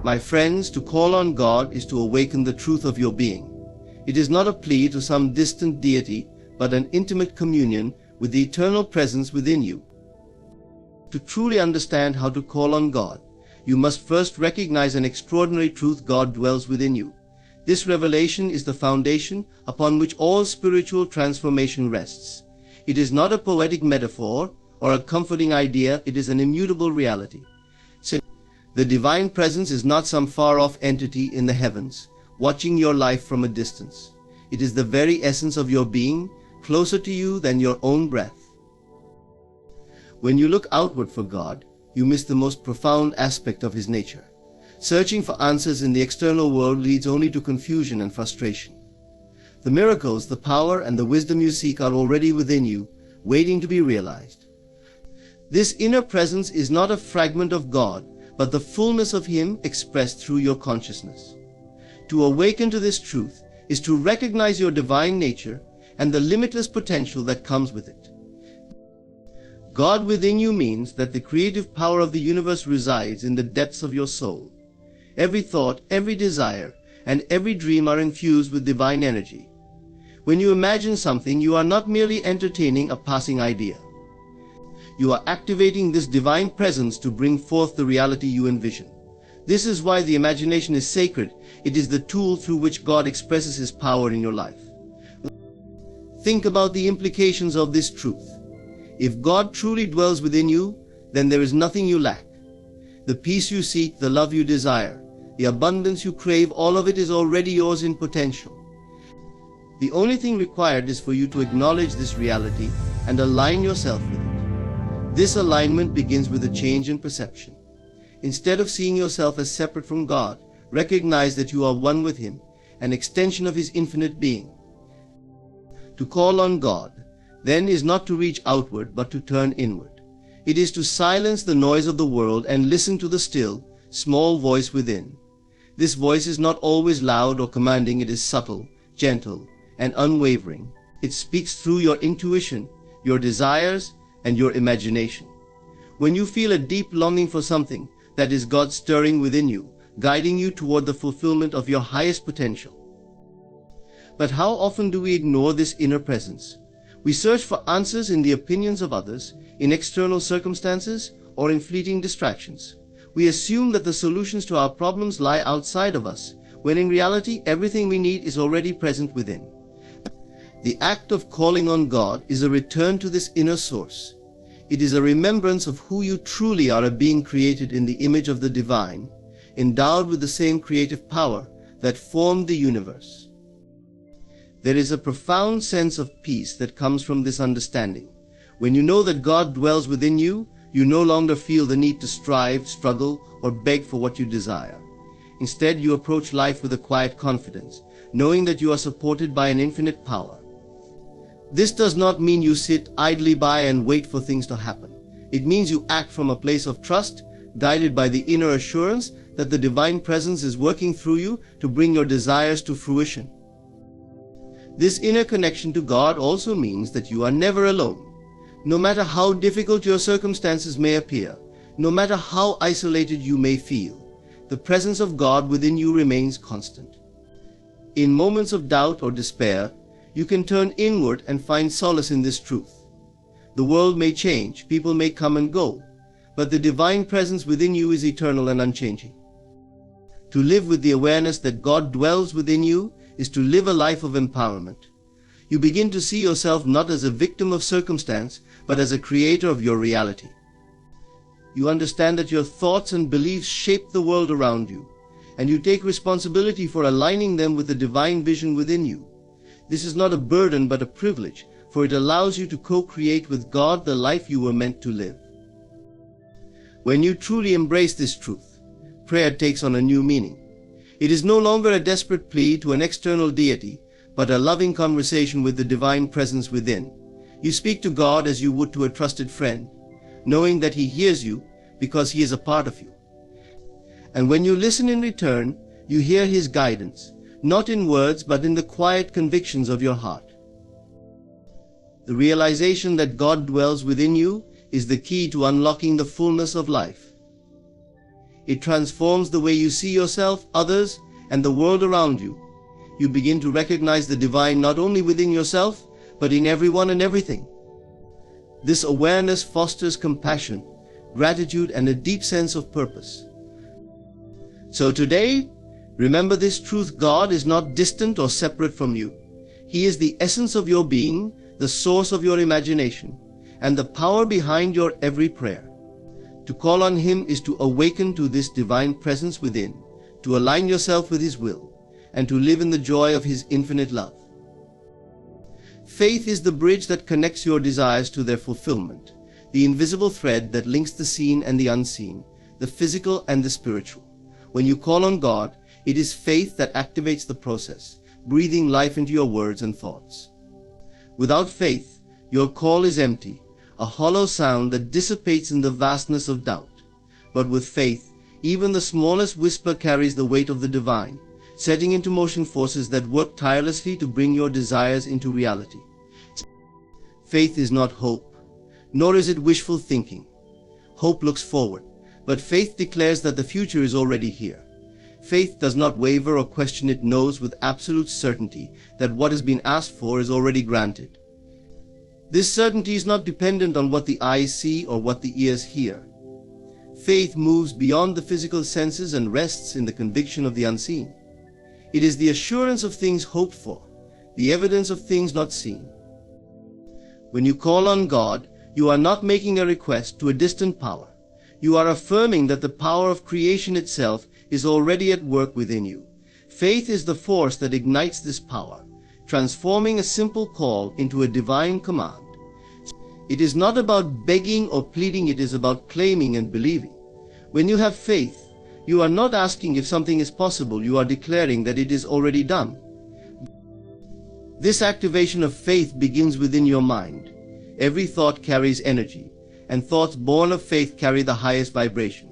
My friends, to call on God is to awaken the truth of your being. It is not a plea to some distant deity, but an intimate communion with the eternal presence within you. To truly understand how to call on God, you must first recognize an extraordinary truth: God dwells within you. This revelation is the foundation upon which all spiritual transformation rests. It is not a poetic metaphor or a comforting idea, it is an immutable reality. The divine presence is not some far-off entity in the heavens, watching your life from a distance. It is the very essence of your being, closer to you than your own breath. When you look outward for God, you miss the most profound aspect of His nature. Searching for answers in the external world leads only to confusion and frustration. The miracles, the power, and the wisdom you seek are already within you, waiting to be realized. This inner presence is not a fragment of God, but the fullness of Him expressed through your consciousness. To awaken to this truth is to recognize your divine nature and the limitless potential that comes with it. God within you means that the creative power of the universe resides in the depths of your soul. Every thought, every desire, and every dream are infused with divine energy. When you imagine something, you are not merely entertaining a passing idea. You are activating this divine presence to bring forth the reality you envision. This is why the imagination is sacred. It is the tool through which God expresses His power in your life. Think about the implications of this truth. If God truly dwells within you, then there is nothing you lack. The peace you seek, the love you desire, the abundance you crave, all of it is already yours in potential. The only thing required is for you to acknowledge this reality and align yourself with it. This alignment begins with a change in perception. Instead of seeing yourself as separate from God, recognize that you are one with Him, an extension of His infinite being. To call on God, then, is not to reach outward, but to turn inward. It is to silence the noise of the world and listen to the still, small voice within. This voice is not always loud or commanding. It is subtle, gentle, and unwavering. It speaks through your intuition, your desires, and your imagination. When you feel a deep longing for something, that is God stirring within you, guiding you toward the fulfillment of your highest potential. But how often do we ignore this inner presence? We search for answers in the opinions of others, in external circumstances, or in fleeting distractions. We assume that the solutions to our problems lie outside of us, when in reality everything we need is already present within. The act of calling on God is a return to this inner source. It is a remembrance of who you truly are, a being created in the image of the divine, endowed with the same creative power that formed the universe. There is a profound sense of peace that comes from this understanding. When you know that God dwells within you, you no longer feel the need to strive, struggle, or beg for what you desire. Instead, you approach life with a quiet confidence, knowing that you are supported by an infinite power. This does not mean you sit idly by and wait for things to happen. It means you act from a place of trust, guided by the inner assurance that the divine presence is working through you to bring your desires to fruition. This inner connection to God also means that you are never alone. No matter how difficult your circumstances may appear, no matter how isolated you may feel, the presence of God within you remains constant. In moments of doubt or despair, you can turn inward and find solace in this truth. The world may change, people may come and go, but the divine presence within you is eternal and unchanging. To live with the awareness that God dwells within you is to live a life of empowerment. You begin to see yourself not as a victim of circumstance, but as a creator of your reality. You understand that your thoughts and beliefs shape the world around you, and you take responsibility for aligning them with the divine vision within you. This is not a burden but a privilege, for it allows you to co-create with God the life you were meant to live. When you truly embrace this truth, prayer takes on a new meaning. It is no longer a desperate plea to an external deity, but a loving conversation with the divine presence within. You speak to God as you would to a trusted friend, knowing that He hears you because He is a part of you. And when you listen in return, you hear His guidance, not in words but in the quiet convictions of your heart. The realization that God dwells within you is the key to unlocking the fullness of life. It transforms the way you see yourself, others, and the world around you. You begin to recognize the divine not only within yourself, but in everyone and everything. This awareness fosters compassion, gratitude, and a deep sense of purpose. So today, remember this truth: God is not distant or separate from you. He is the essence of your being, the source of your imagination, and the power behind your every prayer. To call on Him is to awaken to this divine presence within, to align yourself with His will, and to live in the joy of His infinite love. Faith is the bridge that connects your desires to their fulfillment, the invisible thread that links the seen and the unseen, the physical and the spiritual. When you call on God, it is faith that activates the process, breathing life into your words and thoughts. Without faith, your call is empty, a hollow sound that dissipates in the vastness of doubt. But with faith, even the smallest whisper carries the weight of the divine, setting into motion forces that work tirelessly to bring your desires into reality. Faith is not hope, nor is it wishful thinking. Hope looks forward, but faith declares that the future is already here. Faith does not waver or question. It knows with absolute certainty that what has been asked for is already granted. This certainty is not dependent on what the eyes see or what the ears hear. Faith moves beyond the physical senses and rests in the conviction of the unseen. It is the assurance of things hoped for, the evidence of things not seen. When you call on God, you are not making a request to a distant power. You are affirming that the power of creation itself is already at work within you. Faith is the force that ignites this power, transforming a simple call into a divine command. It is not about begging or pleading, it is about claiming and believing. When you have faith, you are not asking if something is possible, you are declaring that it is already done. This activation of faith begins within your mind. Every thought carries energy, and thoughts born of faith carry the highest vibration.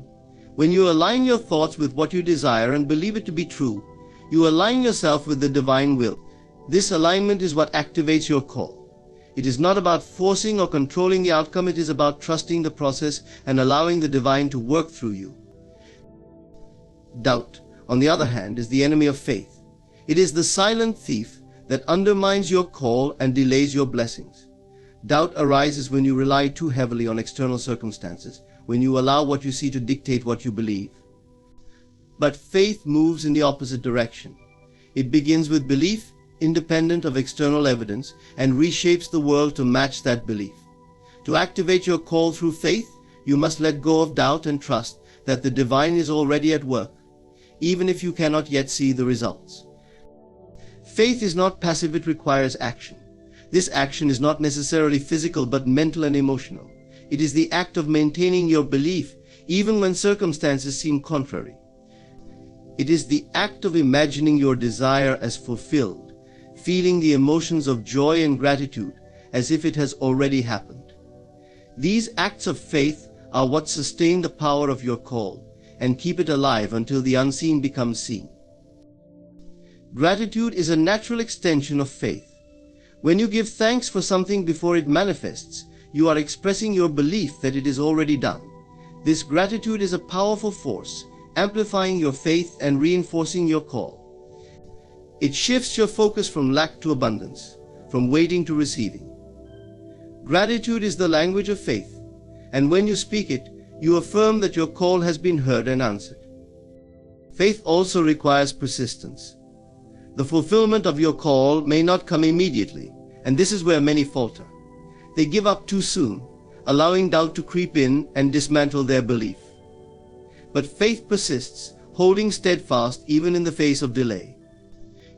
When you align your thoughts with what you desire and believe it to be true, you align yourself with the divine will. This alignment is what activates your call. It is not about forcing or controlling the outcome, it is about trusting the process and allowing the divine to work through you. Doubt, on the other hand, is the enemy of faith. It is the silent thief that undermines your call and delays your blessings. Doubt arises when you rely too heavily on external circumstances, when you allow what you see to dictate what you believe. But faith moves in the opposite direction. It begins with belief, independent of external evidence, and reshapes the world to match that belief. To activate your call through faith, you must let go of doubt and trust that the divine is already at work, even if you cannot yet see the results. Faith is not passive, it requires action. This action is not necessarily physical but mental and emotional. It is the act of maintaining your belief even when circumstances seem contrary. It is the act of imagining your desire as fulfilled, feeling the emotions of joy and gratitude as if it has already happened. These acts of faith are what sustain the power of your call and keep it alive until the unseen becomes seen. Gratitude is a natural extension of faith. When you give thanks for something before it manifests, you are expressing your belief that it is already done. This gratitude is a powerful force, amplifying your faith and reinforcing your call. It shifts your focus from lack to abundance, from waiting to receiving. Gratitude is the language of faith, and when you speak it, you affirm that your call has been heard and answered. Faith also requires persistence. The fulfillment of your call may not come immediately, and this is where many falter. They give up too soon, allowing doubt to creep in and dismantle their belief. But faith persists, holding steadfast even in the face of delay.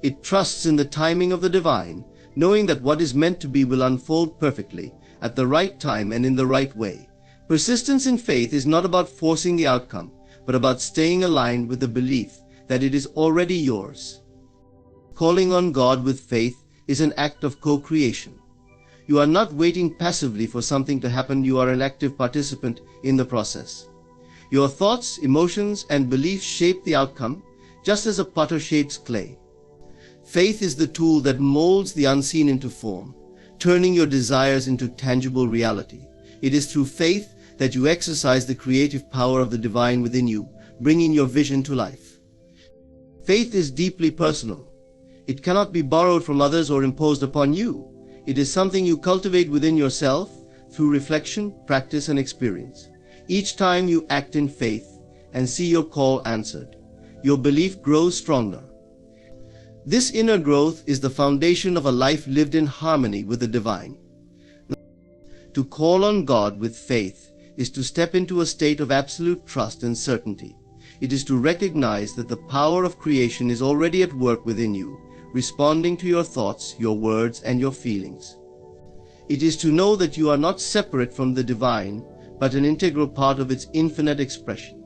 It trusts in the timing of the divine, knowing that what is meant to be will unfold perfectly, at the right time and in the right way. Persistence in faith is not about forcing the outcome, but about staying aligned with the belief that it is already yours. Calling on God with faith is an act of co-creation. You are not waiting passively for something to happen, you are an active participant in the process. Your thoughts, emotions, and beliefs shape the outcome, just as a potter shapes clay. Faith is the tool that molds the unseen into form, turning your desires into tangible reality. It is through faith that you exercise the creative power of the divine within you, bringing your vision to life. Faith is deeply personal. It cannot be borrowed from others or imposed upon you. It is something you cultivate within yourself through reflection, practice, and experience. Each time you act in faith and see your call answered, your belief grows stronger. This inner growth is the foundation of a life lived in harmony with the divine. To call on God with faith is to step into a state of absolute trust and certainty. It is to recognize that the power of creation is already at work within you, responding to your thoughts, your words, and your feelings. It is to know that you are not separate from the divine, but an integral part of its infinite expression.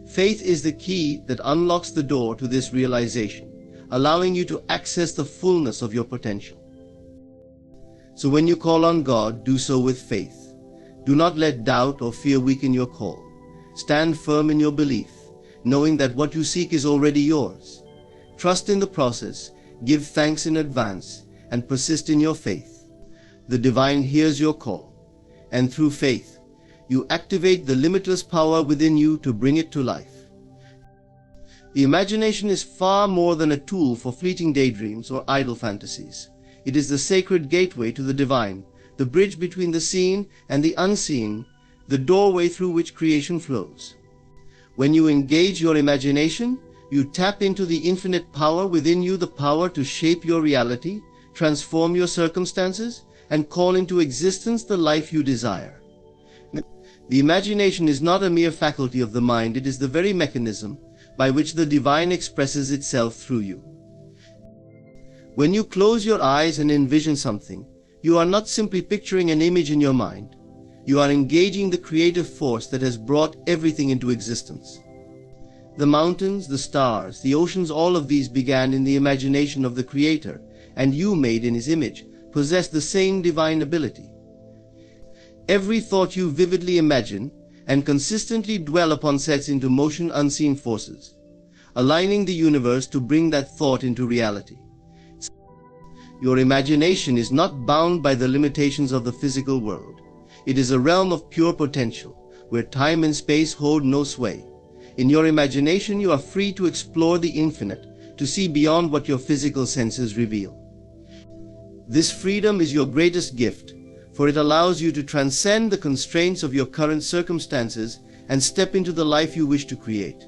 Faith is the key that unlocks the door to this realization, allowing you to access the fullness of your potential. So when you call on God, do so with faith. Do not let doubt or fear weaken your call. Stand firm in your belief, knowing that what you seek is already yours. Trust in the process, give thanks in advance, and persist in your faith. The divine hears your call, and through faith, you activate the limitless power within you to bring it to life. The imagination is far more than a tool for fleeting daydreams or idle fantasies. It is the sacred gateway to the divine, the bridge between the seen and the unseen, the doorway through which creation flows. When you engage your imagination, you tap into the infinite power within you, the power to shape your reality, transform your circumstances, and call into existence the life you desire. The imagination is not a mere faculty of the mind, it is the very mechanism by which the divine expresses itself through you. When you close your eyes and envision something, you are not simply picturing an image in your mind. You are engaging the creative force that has brought everything into existence. The mountains, the stars, the oceans, all of these began in the imagination of the Creator, and you, made in His image, possess the same divine ability. Every thought you vividly imagine and consistently dwell upon sets into motion unseen forces, aligning the universe to bring that thought into reality. Your imagination is not bound by the limitations of the physical world. It is a realm of pure potential, where time and space hold no sway. In your imagination, you are free to explore the infinite, to see beyond what your physical senses reveal. This freedom is your greatest gift, for it allows you to transcend the constraints of your current circumstances and step into the life you wish to create.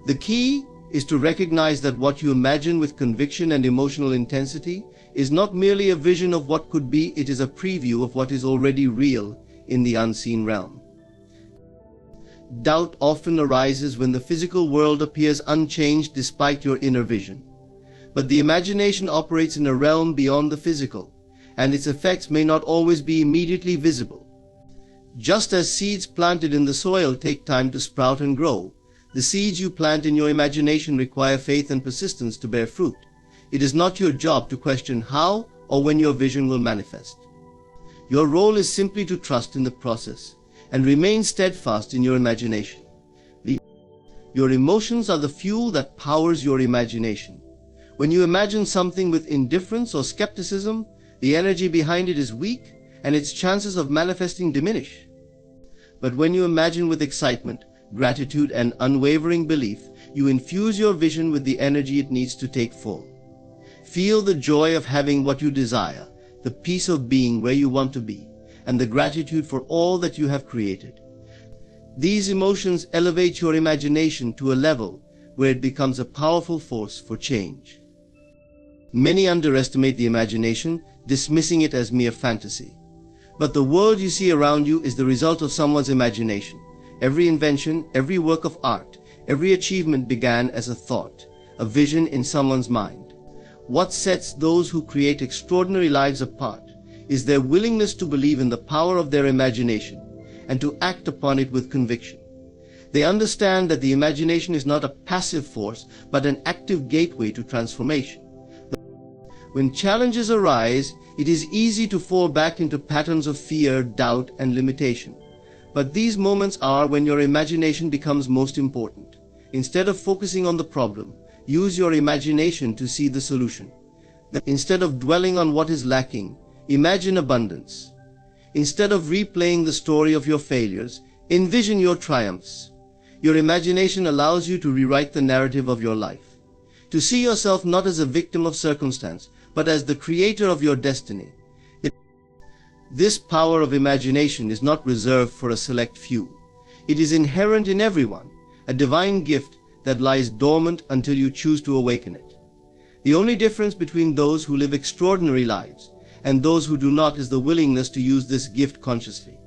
The key is to recognize that what you imagine with conviction and emotional intensity is not merely a vision of what could be, it is a preview of what is already real in the unseen realm. Doubt often arises when the physical world appears unchanged despite your inner vision. But the imagination operates in a realm beyond the physical, and its effects may not always be immediately visible. Just as seeds planted in the soil take time to sprout and grow, the seeds you plant in your imagination require faith and persistence to bear fruit. It is not your job to question how or when your vision will manifest. Your role is simply to trust in the process and remain steadfast in your imagination. Your emotions are the fuel that powers your imagination. When you imagine something with indifference or skepticism, the energy behind it is weak and its chances of manifesting diminish. But when you imagine with excitement, gratitude, and unwavering belief, you infuse your vision with the energy it needs to take form. Feel the joy of having what you desire, the peace of being where you want to be, and the gratitude for all that you have created. These emotions elevate your imagination to a level where it becomes a powerful force for change. Many underestimate the imagination, dismissing it as mere fantasy. But the world you see around you is the result of someone's imagination. Every invention, every work of art, every achievement began as a thought, a vision in someone's mind. What sets those who create extraordinary lives apart is their willingness to believe in the power of their imagination and to act upon it with conviction. They understand that the imagination is not a passive force, but an active gateway to transformation. When challenges arise, it is easy to fall back into patterns of fear, doubt, and limitation. But these moments are when your imagination becomes most important. Instead of focusing on the problem, use your imagination to see the solution. Instead of dwelling on what is lacking, imagine abundance. Instead of replaying the story of your failures, envision your triumphs. Your imagination allows you to rewrite the narrative of your life, to see yourself not as a victim of circumstance, but as the creator of your destiny. This power of imagination is not reserved for a select few. It is inherent in everyone, a divine gift that lies dormant until you choose to awaken it. The only difference between those who live extraordinary lives and those who do not is the willingness to use this gift consciously.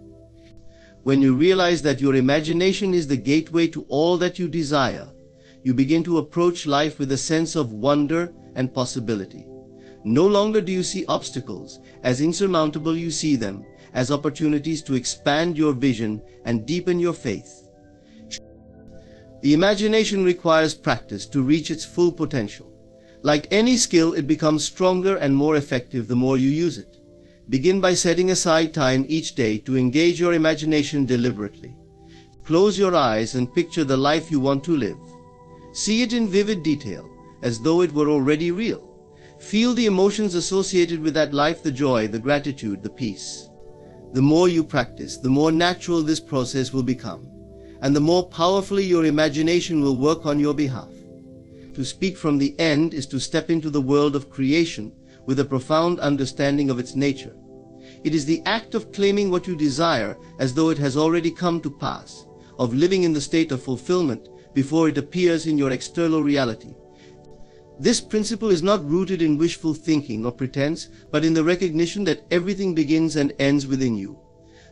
When you realize that your imagination is the gateway to all that you desire, you begin to approach life with a sense of wonder and possibility. No longer do you see obstacles as insurmountable, you see them as opportunities to expand your vision and deepen your faith. The imagination requires practice to reach its full potential. Like any skill, it becomes stronger and more effective the more you use it. Begin by setting aside time each day to engage your imagination deliberately. Close your eyes and picture the life you want to live. See it in vivid detail, as though it were already real. Feel the emotions associated with that life, the joy, the gratitude, the peace. The more you practice, the more natural this process will become, and the more powerfully your imagination will work on your behalf. To speak from the end is to step into the world of creation with a profound understanding of its nature. It is the act of claiming what you desire as though it has already come to pass, of living in the state of fulfillment before it appears in your external reality. This principle is not rooted in wishful thinking or pretense, but in the recognition that everything begins and ends within you.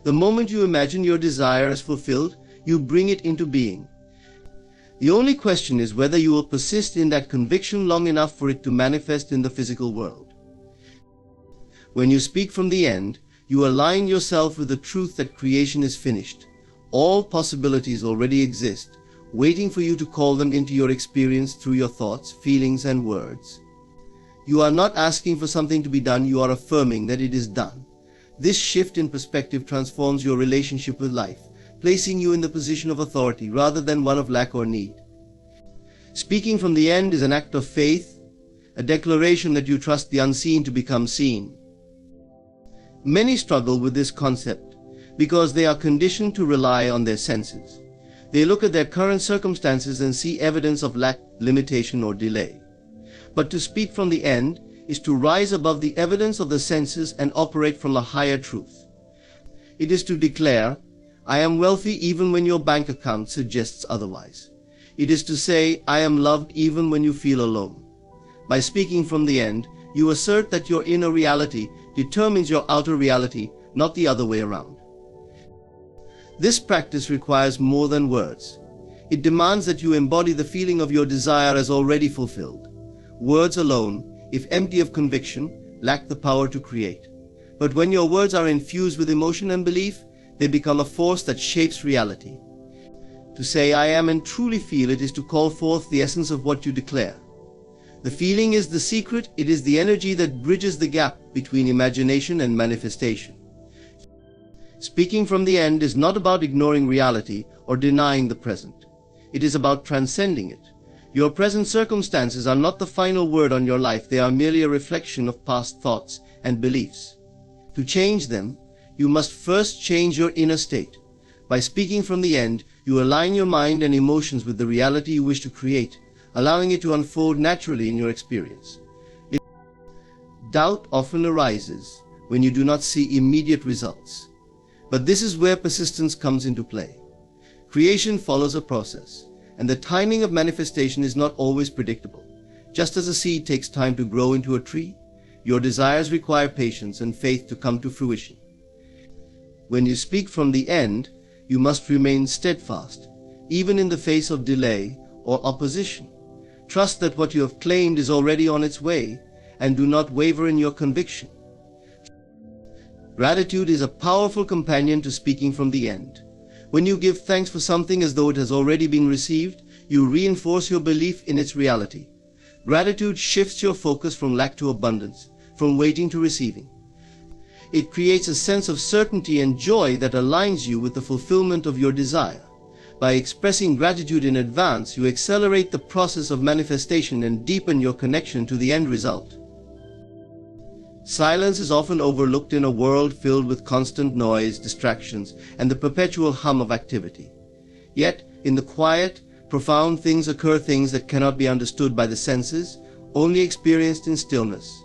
The moment you imagine your desire as fulfilled, you bring it into being. The only question is whether you will persist in that conviction long enough for it to manifest in the physical world. When you speak from the end, you align yourself with the truth that creation is finished. All possibilities already exist, waiting for you to call them into your experience through your thoughts, feelings, and words. You are not asking for something to be done, you are affirming that it is done. This shift in perspective transforms your relationship with life, placing you in the position of authority rather than one of lack or need. Speaking from the end is an act of faith, a declaration that you trust the unseen to become seen. Many struggle with this concept because they are conditioned to rely on their senses. They look at their current circumstances and see evidence of lack, limitation, or delay. But to speak from the end is to rise above the evidence of the senses and operate from a higher truth. It is to declare, I am wealthy even when your bank account suggests otherwise. It is to say, I am loved even when you feel alone. By speaking from the end, you assert that your inner reality determines your outer reality, not the other way around. This practice requires more than words. It demands that you embody the feeling of your desire as already fulfilled. Words alone, if empty of conviction, lack the power to create. But when your words are infused with emotion and belief, they become a force that shapes reality. To say I am and truly feel it is to call forth the essence of what you declare. The feeling is the secret, it is the energy that bridges the gap between imagination and manifestation. Speaking from the end is not about ignoring reality or denying the present. It is about transcending it. Your present circumstances are not the final word on your life, they are merely a reflection of past thoughts and beliefs. To change them, you must first change your inner state. By speaking from the end, you align your mind and emotions with the reality you wish to create, allowing it to unfold naturally in your experience. Doubt often arises when you do not see immediate results. But this is where persistence comes into play. Creation follows a process, and the timing of manifestation is not always predictable. Just as a seed takes time to grow into a tree, your desires require patience and faith to come to fruition. When you speak from the end, you must remain steadfast, even in the face of delay or opposition. Trust that what you have claimed is already on its way, and do not waver in your conviction. Gratitude is a powerful companion to speaking from the end. When you give thanks for something as though it has already been received, you reinforce your belief in its reality. Gratitude shifts your focus from lack to abundance, from waiting to receiving. It creates a sense of certainty and joy that aligns you with the fulfillment of your desire. By expressing gratitude in advance, you accelerate the process of manifestation and deepen your connection to the end result. Silence is often overlooked in a world filled with constant noise, distractions, and the perpetual hum of activity. Yet, in the quiet, profound things occur, things that cannot be understood by the senses, only experienced in stillness.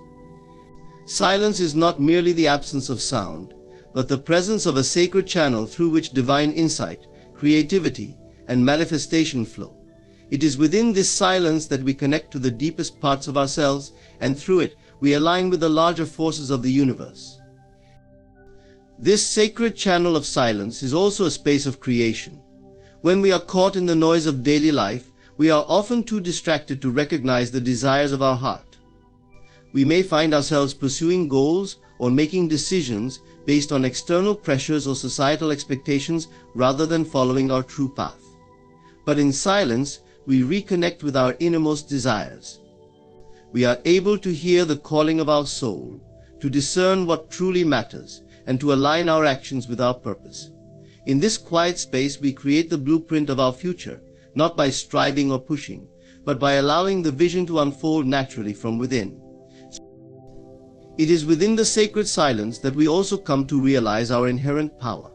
Silence is not merely the absence of sound, but the presence of a sacred channel through which divine insight, creativity, and manifestation flow. It is within this silence that we connect to the deepest parts of ourselves, and through it we align with the larger forces of the universe. This sacred channel of silence is also a space of creation. When we are caught in the noise of daily life, we are often too distracted to recognize the desires of our heart. We may find ourselves pursuing goals or making decisions based on external pressures or societal expectations rather than following our true path. But in silence, we reconnect with our innermost desires. We are able to hear the calling of our soul, to discern what truly matters, and to align our actions with our purpose. In this quiet space, we create the blueprint of our future, not by striving or pushing, but by allowing the vision to unfold naturally from within. It is within the sacred silence that we also come to realize our inherent power.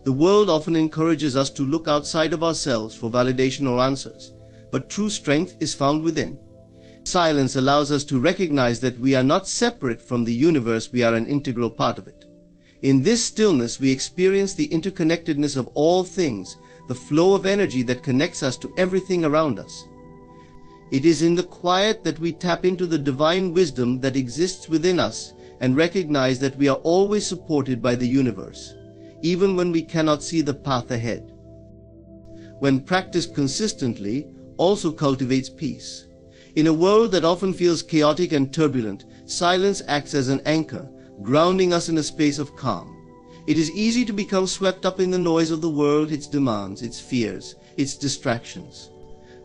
The world often encourages us to look outside of ourselves for validation or answers, but true strength is found within. Silence allows us to recognize that we are not separate from the universe, we are an integral part of it. In this stillness, we experience the interconnectedness of all things, the flow of energy that connects us to everything around us. It is in the quiet that we tap into the divine wisdom that exists within us and recognize that we are always supported by the universe, even when we cannot see the path ahead. When practiced consistently, also cultivates peace. In a world that often feels chaotic and turbulent, silence acts as an anchor, grounding us in a space of calm. It is easy to become swept up in the noise of the world, its demands, its fears, its distractions.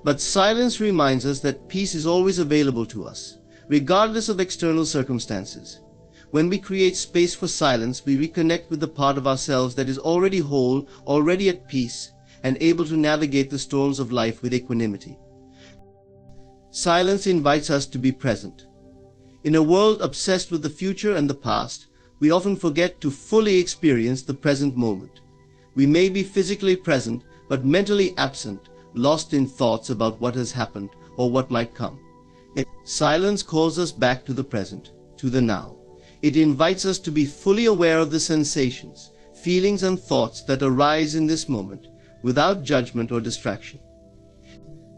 But silence reminds us that peace is always available to us, regardless of external circumstances. When we create space for silence, we reconnect with the part of ourselves that is already whole, already at peace, and able to navigate the storms of life with equanimity. Silence invites us to be present. In a world obsessed with the future and the past, we often forget to fully experience the present moment. We may be physically present, but mentally absent, lost in thoughts about what has happened or what might come. Silence calls us back to the present, to the now. It invites us to be fully aware of the sensations, feelings, and thoughts that arise in this moment, without judgment or distraction.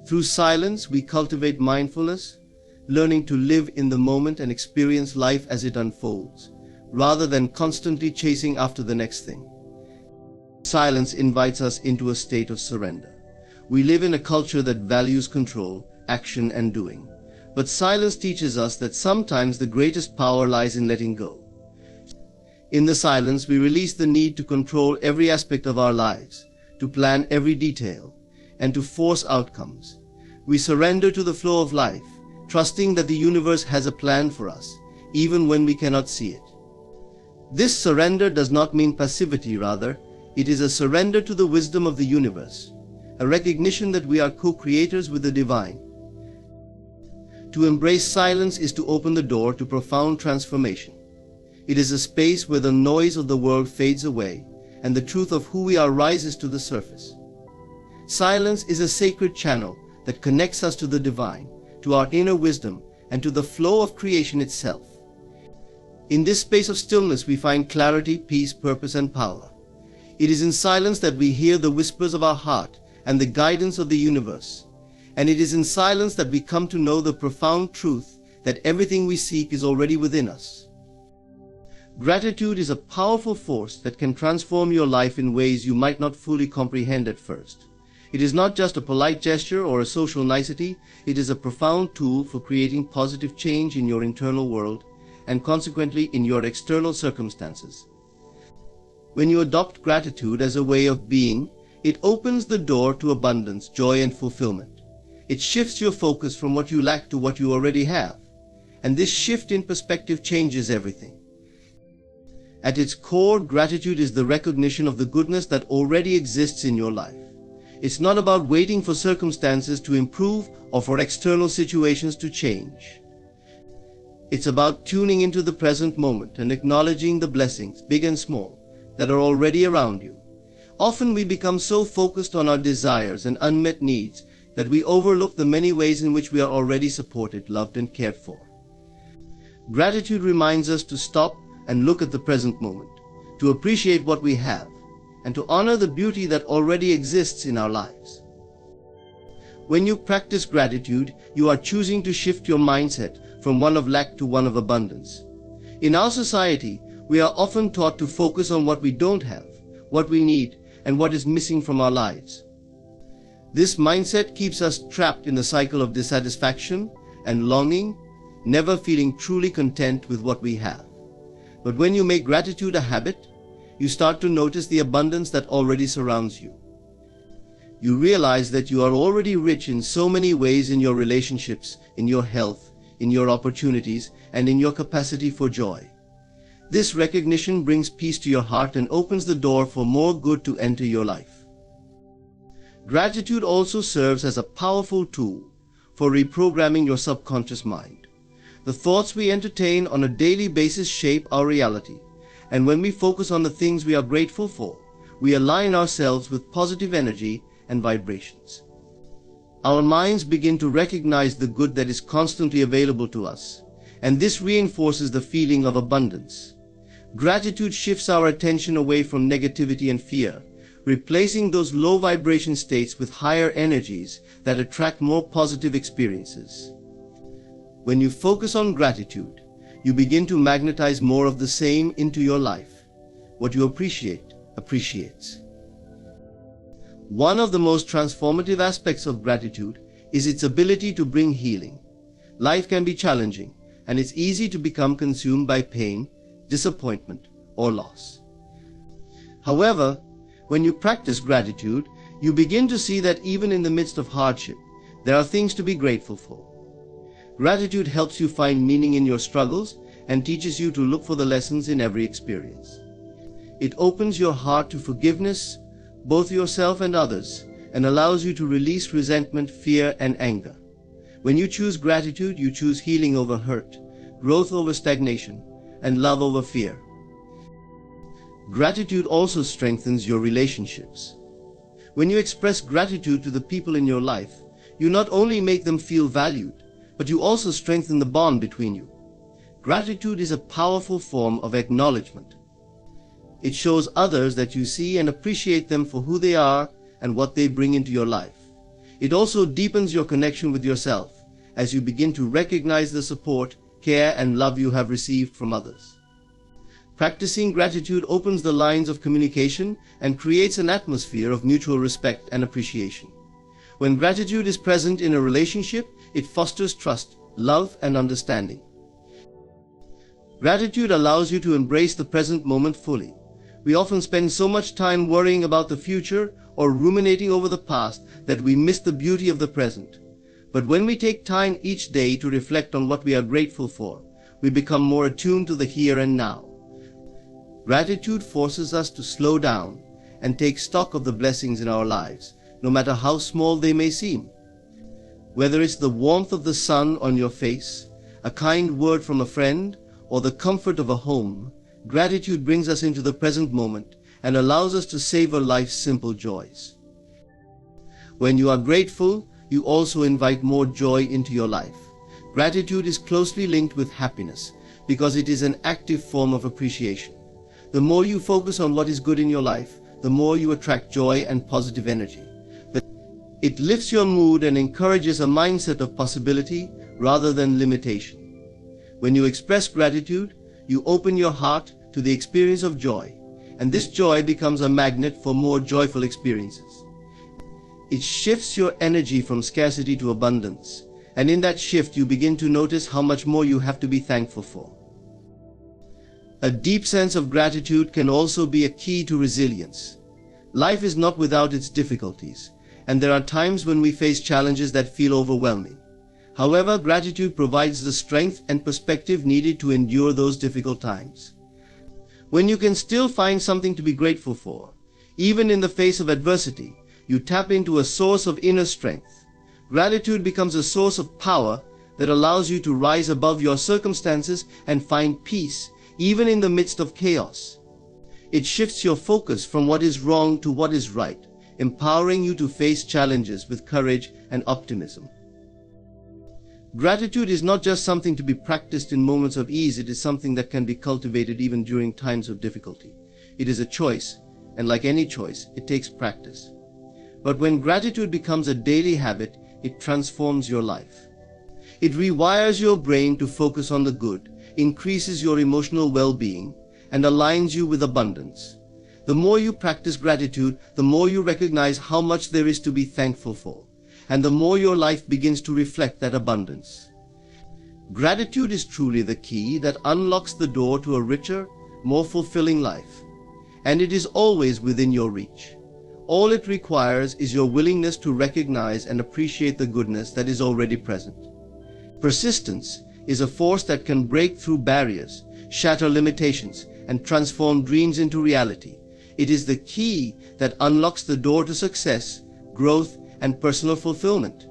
Through silence, we cultivate mindfulness, learning to live in the moment and experience life as it unfolds, rather than constantly chasing after the next thing. Silence invites us into a state of surrender. We live in a culture that values control, action, and doing. But silence teaches us that sometimes the greatest power lies in letting go. In the silence, we release the need to control every aspect of our lives, to plan every detail, and to force outcomes. We surrender to the flow of life, trusting that the universe has a plan for us, even when we cannot see it. This surrender does not mean passivity, rather, it is a surrender to the wisdom of the universe, a recognition that we are co-creators with the divine. To embrace silence is to open the door to profound transformation. It is a space where the noise of the world fades away, and the truth of who we are rises to the surface. Silence is a sacred channel that connects us to the divine, to our inner wisdom, and to the flow of creation itself. In this space of stillness, we find clarity, peace, purpose, and power. It is in silence that we hear the whispers of our heart and the guidance of the universe. And it is in silence that we come to know the profound truth that everything we seek is already within us. Gratitude is a powerful force that can transform your life in ways you might not fully comprehend at first. It is not just a polite gesture or a social nicety, it is a profound tool for creating positive change in your internal world and consequently in your external circumstances. When you adopt gratitude as a way of being, it opens the door to abundance, joy, and fulfillment. It shifts your focus from what you lack to what you already have, and this shift in perspective changes everything. At its core, gratitude is the recognition of the goodness that already exists in your life. It's not about waiting for circumstances to improve or for external situations to change. It's about tuning into the present moment and acknowledging the blessings, big and small, that are already around you. Often we become so focused on our desires and unmet needs that we overlook the many ways in which we are already supported, loved, and cared for. Gratitude reminds us to stop and look at the present moment, to appreciate what we have, and to honor the beauty that already exists in our lives. When you practice gratitude, you are choosing to shift your mindset from one of lack to one of abundance. In our society, we are often taught to focus on what we don't have, what we need, and what is missing from our lives. This mindset keeps us trapped in the cycle of dissatisfaction and longing, never feeling truly content with what we have. But when you make gratitude a habit, you start to notice the abundance that already surrounds you. You realize that you are already rich in so many ways, in your relationships, in your health, in your opportunities, and in your capacity for joy. This recognition brings peace to your heart and opens the door for more good to enter your life. Gratitude also serves as a powerful tool for reprogramming your subconscious mind. The thoughts we entertain on a daily basis shape our reality, and when we focus on the things we are grateful for, we align ourselves with positive energy and vibrations. Our minds begin to recognize the good that is constantly available to us, and this reinforces the feeling of abundance. Gratitude shifts our attention away from negativity and fear, replacing those low vibration states with higher energies that attract more positive experiences. When you focus on gratitude, you begin to magnetize more of the same into your life. What you appreciate, appreciates. One of the most transformative aspects of gratitude is its ability to bring healing. Life can be challenging, and it's easy to become consumed by pain, disappointment, or loss. However, when you practice gratitude, you begin to see that even in the midst of hardship, there are things to be grateful for. Gratitude helps you find meaning in your struggles and teaches you to look for the lessons in every experience. It opens your heart to forgiveness, both yourself and others, and allows you to release resentment, fear, and anger. When you choose gratitude, you choose healing over hurt, growth over stagnation, and love over fear. Gratitude also strengthens your relationships. When you express gratitude to the people in your life, you not only make them feel valued, but you also strengthen the bond between you. Gratitude is a powerful form of acknowledgement. It shows others that you see and appreciate them for who they are and what they bring into your life. It also deepens your connection with yourself as you begin to recognize the support, care, and love you have received from others. Practicing gratitude opens the lines of communication and creates an atmosphere of mutual respect and appreciation. When gratitude is present in a relationship, it fosters trust, love, and understanding. Gratitude allows you to embrace the present moment fully. We often spend so much time worrying about the future or ruminating over the past that we miss the beauty of the present. But when we take time each day to reflect on what we are grateful for, we become more attuned to the here and now. Gratitude forces us to slow down and take stock of the blessings in our lives, no matter how small they may seem. Whether it's the warmth of the sun on your face, a kind word from a friend, or the comfort of a home, gratitude brings us into the present moment and allows us to savor life's simple joys. When you are grateful, you also invite more joy into your life. Gratitude is closely linked with happiness because it is an active form of appreciation. The more you focus on what is good in your life, the more you attract joy and positive energy. It lifts your mood and encourages a mindset of possibility rather than limitation. When you express gratitude, you open your heart to the experience of joy, and this joy becomes a magnet for more joyful experiences. It shifts your energy from scarcity to abundance, and in that shift you begin to notice how much more you have to be thankful for. A deep sense of gratitude can also be a key to resilience. Life is not without its difficulties, and there are times when we face challenges that feel overwhelming. However, gratitude provides the strength and perspective needed to endure those difficult times. When you can still find something to be grateful for, even in the face of adversity, you tap into a source of inner strength. Gratitude becomes a source of power that allows you to rise above your circumstances and find peace, even in the midst of chaos. It shifts your focus from what is wrong to what is right, empowering you to face challenges with courage and optimism. Gratitude is not just something to be practiced in moments of ease, it is something that can be cultivated even during times of difficulty. It is a choice, and like any choice, it takes practice. But when gratitude becomes a daily habit, it transforms your life. It rewires your brain to focus on the good, increases your emotional well-being, and aligns you with abundance. The more you practice gratitude, the more you recognize how much there is to be thankful for, and the more your life begins to reflect that abundance. Gratitude is truly the key that unlocks the door to a richer, more fulfilling life, and it is always within your reach. All it requires is your willingness to recognize and appreciate the goodness that is already present. Persistence is a force that can break through barriers, shatter limitations, and transform dreams into reality. It is the key that unlocks the door to success, growth, and personal fulfillment.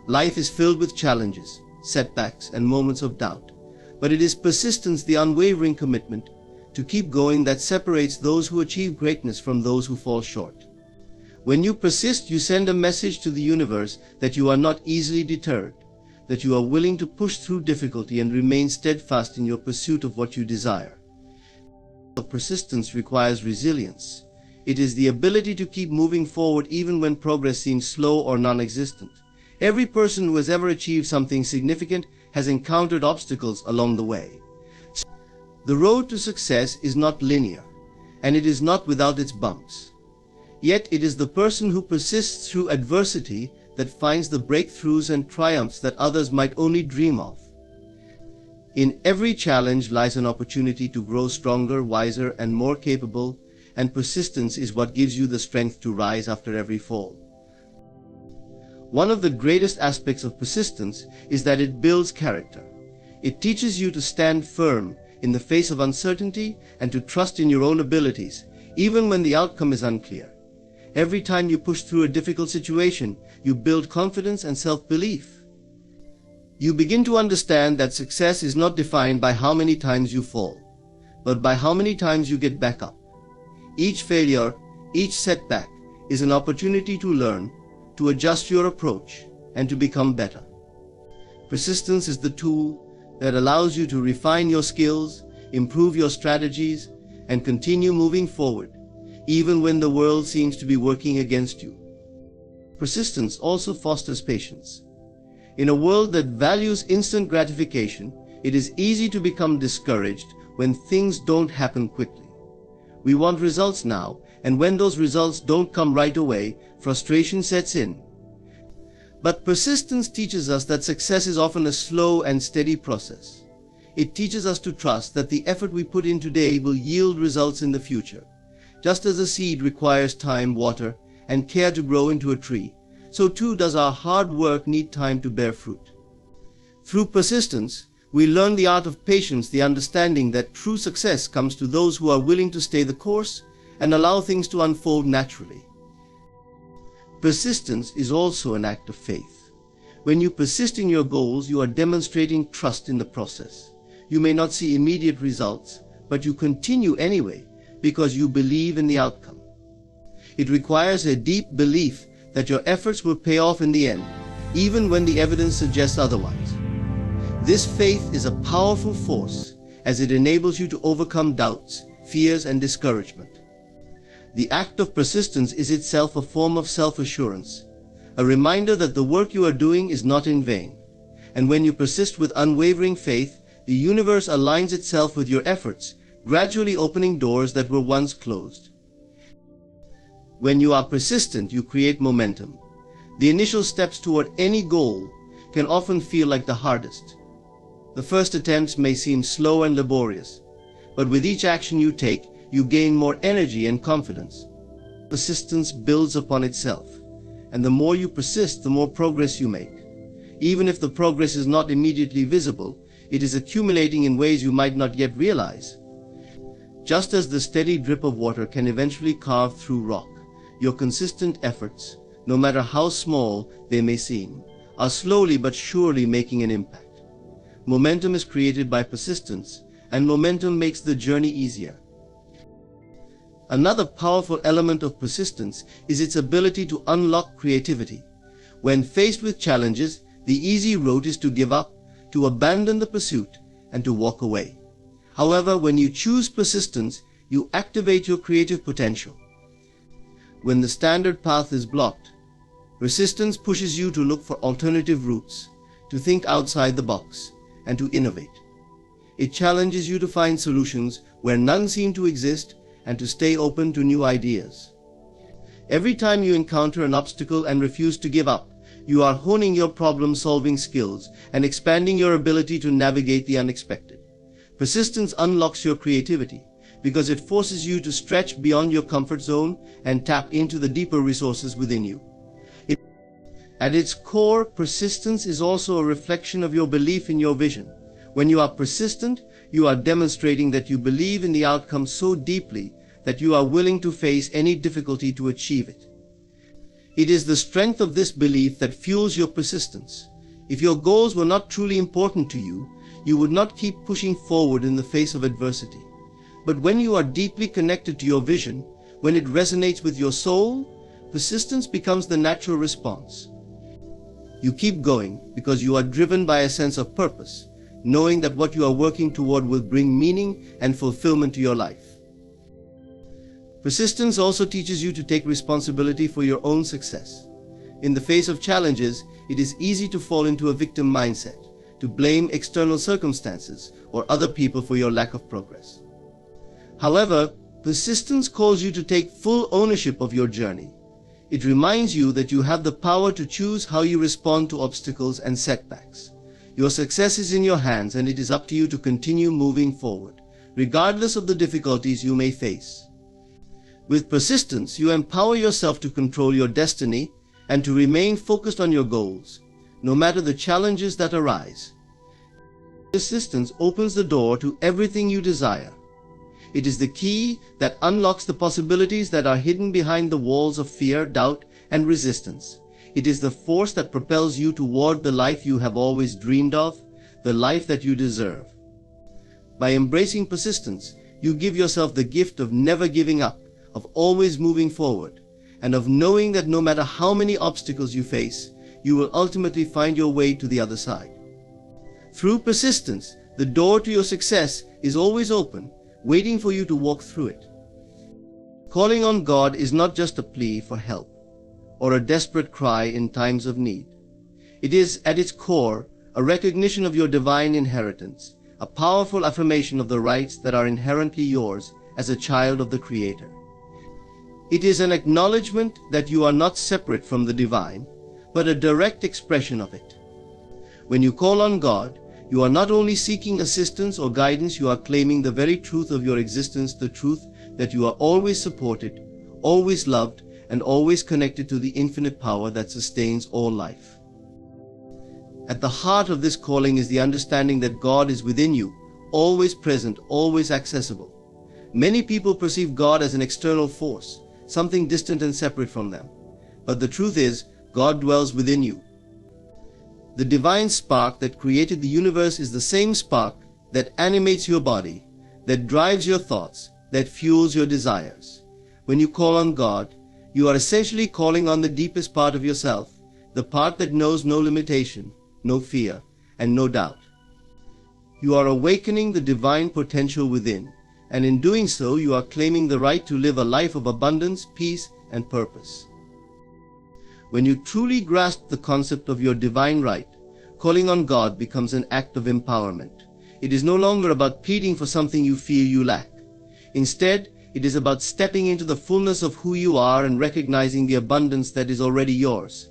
Life is filled with challenges, setbacks, and moments of doubt, but it is persistence, the unwavering commitment to keep going, that separates those who achieve greatness from those who fall short. When you persist, you send a message to the universe that you are not easily deterred, that you are willing to push through difficulty and remain steadfast in your pursuit of what you desire. Persistence requires resilience. It is the ability to keep moving forward even when progress seems slow or non-existent. Every person who has ever achieved something significant has encountered obstacles along the way. The road to success is not linear, and it is not without its bumps. Yet it is the person who persists through adversity that finds the breakthroughs and triumphs that others might only dream of. In every challenge lies an opportunity to grow stronger, wiser, and more capable, and persistence is what gives you the strength to rise after every fall. One of the greatest aspects of persistence is that it builds character. It teaches you to stand firm in the face of uncertainty and to trust in your own abilities, even when the outcome is unclear. Every time you push through a difficult situation, you build confidence and self-belief. You begin to understand that success is not defined by how many times you fall, but by how many times you get back up. Each failure, each setback is an opportunity to learn, to adjust your approach, and to become better. Persistence is the tool that allows you to refine your skills, improve your strategies, and continue moving forward, even when the world seems to be working against you. Persistence also fosters patience. In a world that values instant gratification, it is easy to become discouraged when things don't happen quickly. We want results now, and when those results don't come right away, frustration sets in. But persistence teaches us that success is often a slow and steady process. It teaches us to trust that the effort we put in today will yield results in the future. Just as a seed requires time, water, and care to grow into a tree, so too does our hard work need time to bear fruit. Through persistence, we learn the art of patience, the understanding that true success comes to those who are willing to stay the course and allow things to unfold naturally. Persistence is also an act of faith. When you persist in your goals, you are demonstrating trust in the process. You may not see immediate results, but you continue anyway because you believe in the outcome. It requires a deep belief that your efforts will pay off in the end, even when the evidence suggests otherwise. This faith is a powerful force as it enables you to overcome doubts, fears, and discouragement. The act of persistence is itself a form of self-assurance, a reminder that the work you are doing is not in vain. And when you persist with unwavering faith, the universe aligns itself with your efforts, gradually opening doors that were once closed. When you are persistent, you create momentum. The initial steps toward any goal can often feel like the hardest. The first attempts may seem slow and laborious, but with each action you take, you gain more energy and confidence. Persistence builds upon itself, and the more you persist, the more progress you make. Even if the progress is not immediately visible, it is accumulating in ways you might not yet realize. Just as the steady drip of water can eventually carve through rock, your consistent efforts, no matter how small they may seem, are slowly but surely making an impact. Momentum is created by persistence, and momentum makes the journey easier. Another powerful element of persistence is its ability to unlock creativity. When faced with challenges, the easy route is to give up, to abandon the pursuit, and to walk away. However, when you choose persistence, you activate your creative potential. When the standard path is blocked, persistence pushes you to look for alternative routes, to think outside the box, and to innovate. It challenges you to find solutions where none seem to exist and to stay open to new ideas. Every time you encounter an obstacle and refuse to give up, you are honing your problem-solving skills and expanding your ability to navigate the unexpected. Persistence unlocks your creativity because it forces you to stretch beyond your comfort zone and tap into the deeper resources within you. At its core, persistence is also a reflection of your belief in your vision. When you are persistent, you are demonstrating that you believe in the outcome so deeply that you are willing to face any difficulty to achieve it. It is the strength of this belief that fuels your persistence. If your goals were not truly important to you, you would not keep pushing forward in the face of adversity. But when you are deeply connected to your vision, when it resonates with your soul, persistence becomes the natural response. You keep going because you are driven by a sense of purpose, knowing that what you are working toward will bring meaning and fulfillment to your life. Persistence also teaches you to take responsibility for your own success. In the face of challenges, it is easy to fall into a victim mindset, to blame external circumstances or other people for your lack of progress. However, persistence calls you to take full ownership of your journey. It reminds you that you have the power to choose how you respond to obstacles and setbacks. Your success is in your hands, and it is up to you to continue moving forward, regardless of the difficulties you may face. With persistence, you empower yourself to control your destiny and to remain focused on your goals, no matter the challenges that arise. Persistence opens the door to everything you desire. It is the key that unlocks the possibilities that are hidden behind the walls of fear, doubt, and resistance. It is the force that propels you toward the life you have always dreamed of, the life that you deserve. By embracing persistence, you give yourself the gift of never giving up, of always moving forward, and of knowing that no matter how many obstacles you face, you will ultimately find your way to the other side. Through persistence, the door to your success is always open, waiting for you to walk through it. Calling on God is not just a plea for help or a desperate cry in times of need. It is, at its core, a recognition of your divine inheritance, a powerful affirmation of the rights that are inherently yours as a child of the Creator. It is an acknowledgement that you are not separate from the divine, but a direct expression of it. When you call on God, you are not only seeking assistance or guidance, you are claiming the very truth of your existence, the truth that you are always supported, always loved, and always connected to the infinite power that sustains all life. At the heart of this calling is the understanding that God is within you, always present, always accessible. Many people perceive God as an external force, something distant and separate from them. But the truth is, God dwells within you. The divine spark that created the universe is the same spark that animates your body, that drives your thoughts, that fuels your desires. When you call on God, you are essentially calling on the deepest part of yourself, the part that knows no limitation, no fear, and no doubt. You are awakening the divine potential within, and in doing so, you are claiming the right to live a life of abundance, peace, and purpose. When you truly grasp the concept of your divine right, calling on God becomes an act of empowerment. It is no longer about pleading for something you feel you lack. Instead, it is about stepping into the fullness of who you are and recognizing the abundance that is already yours.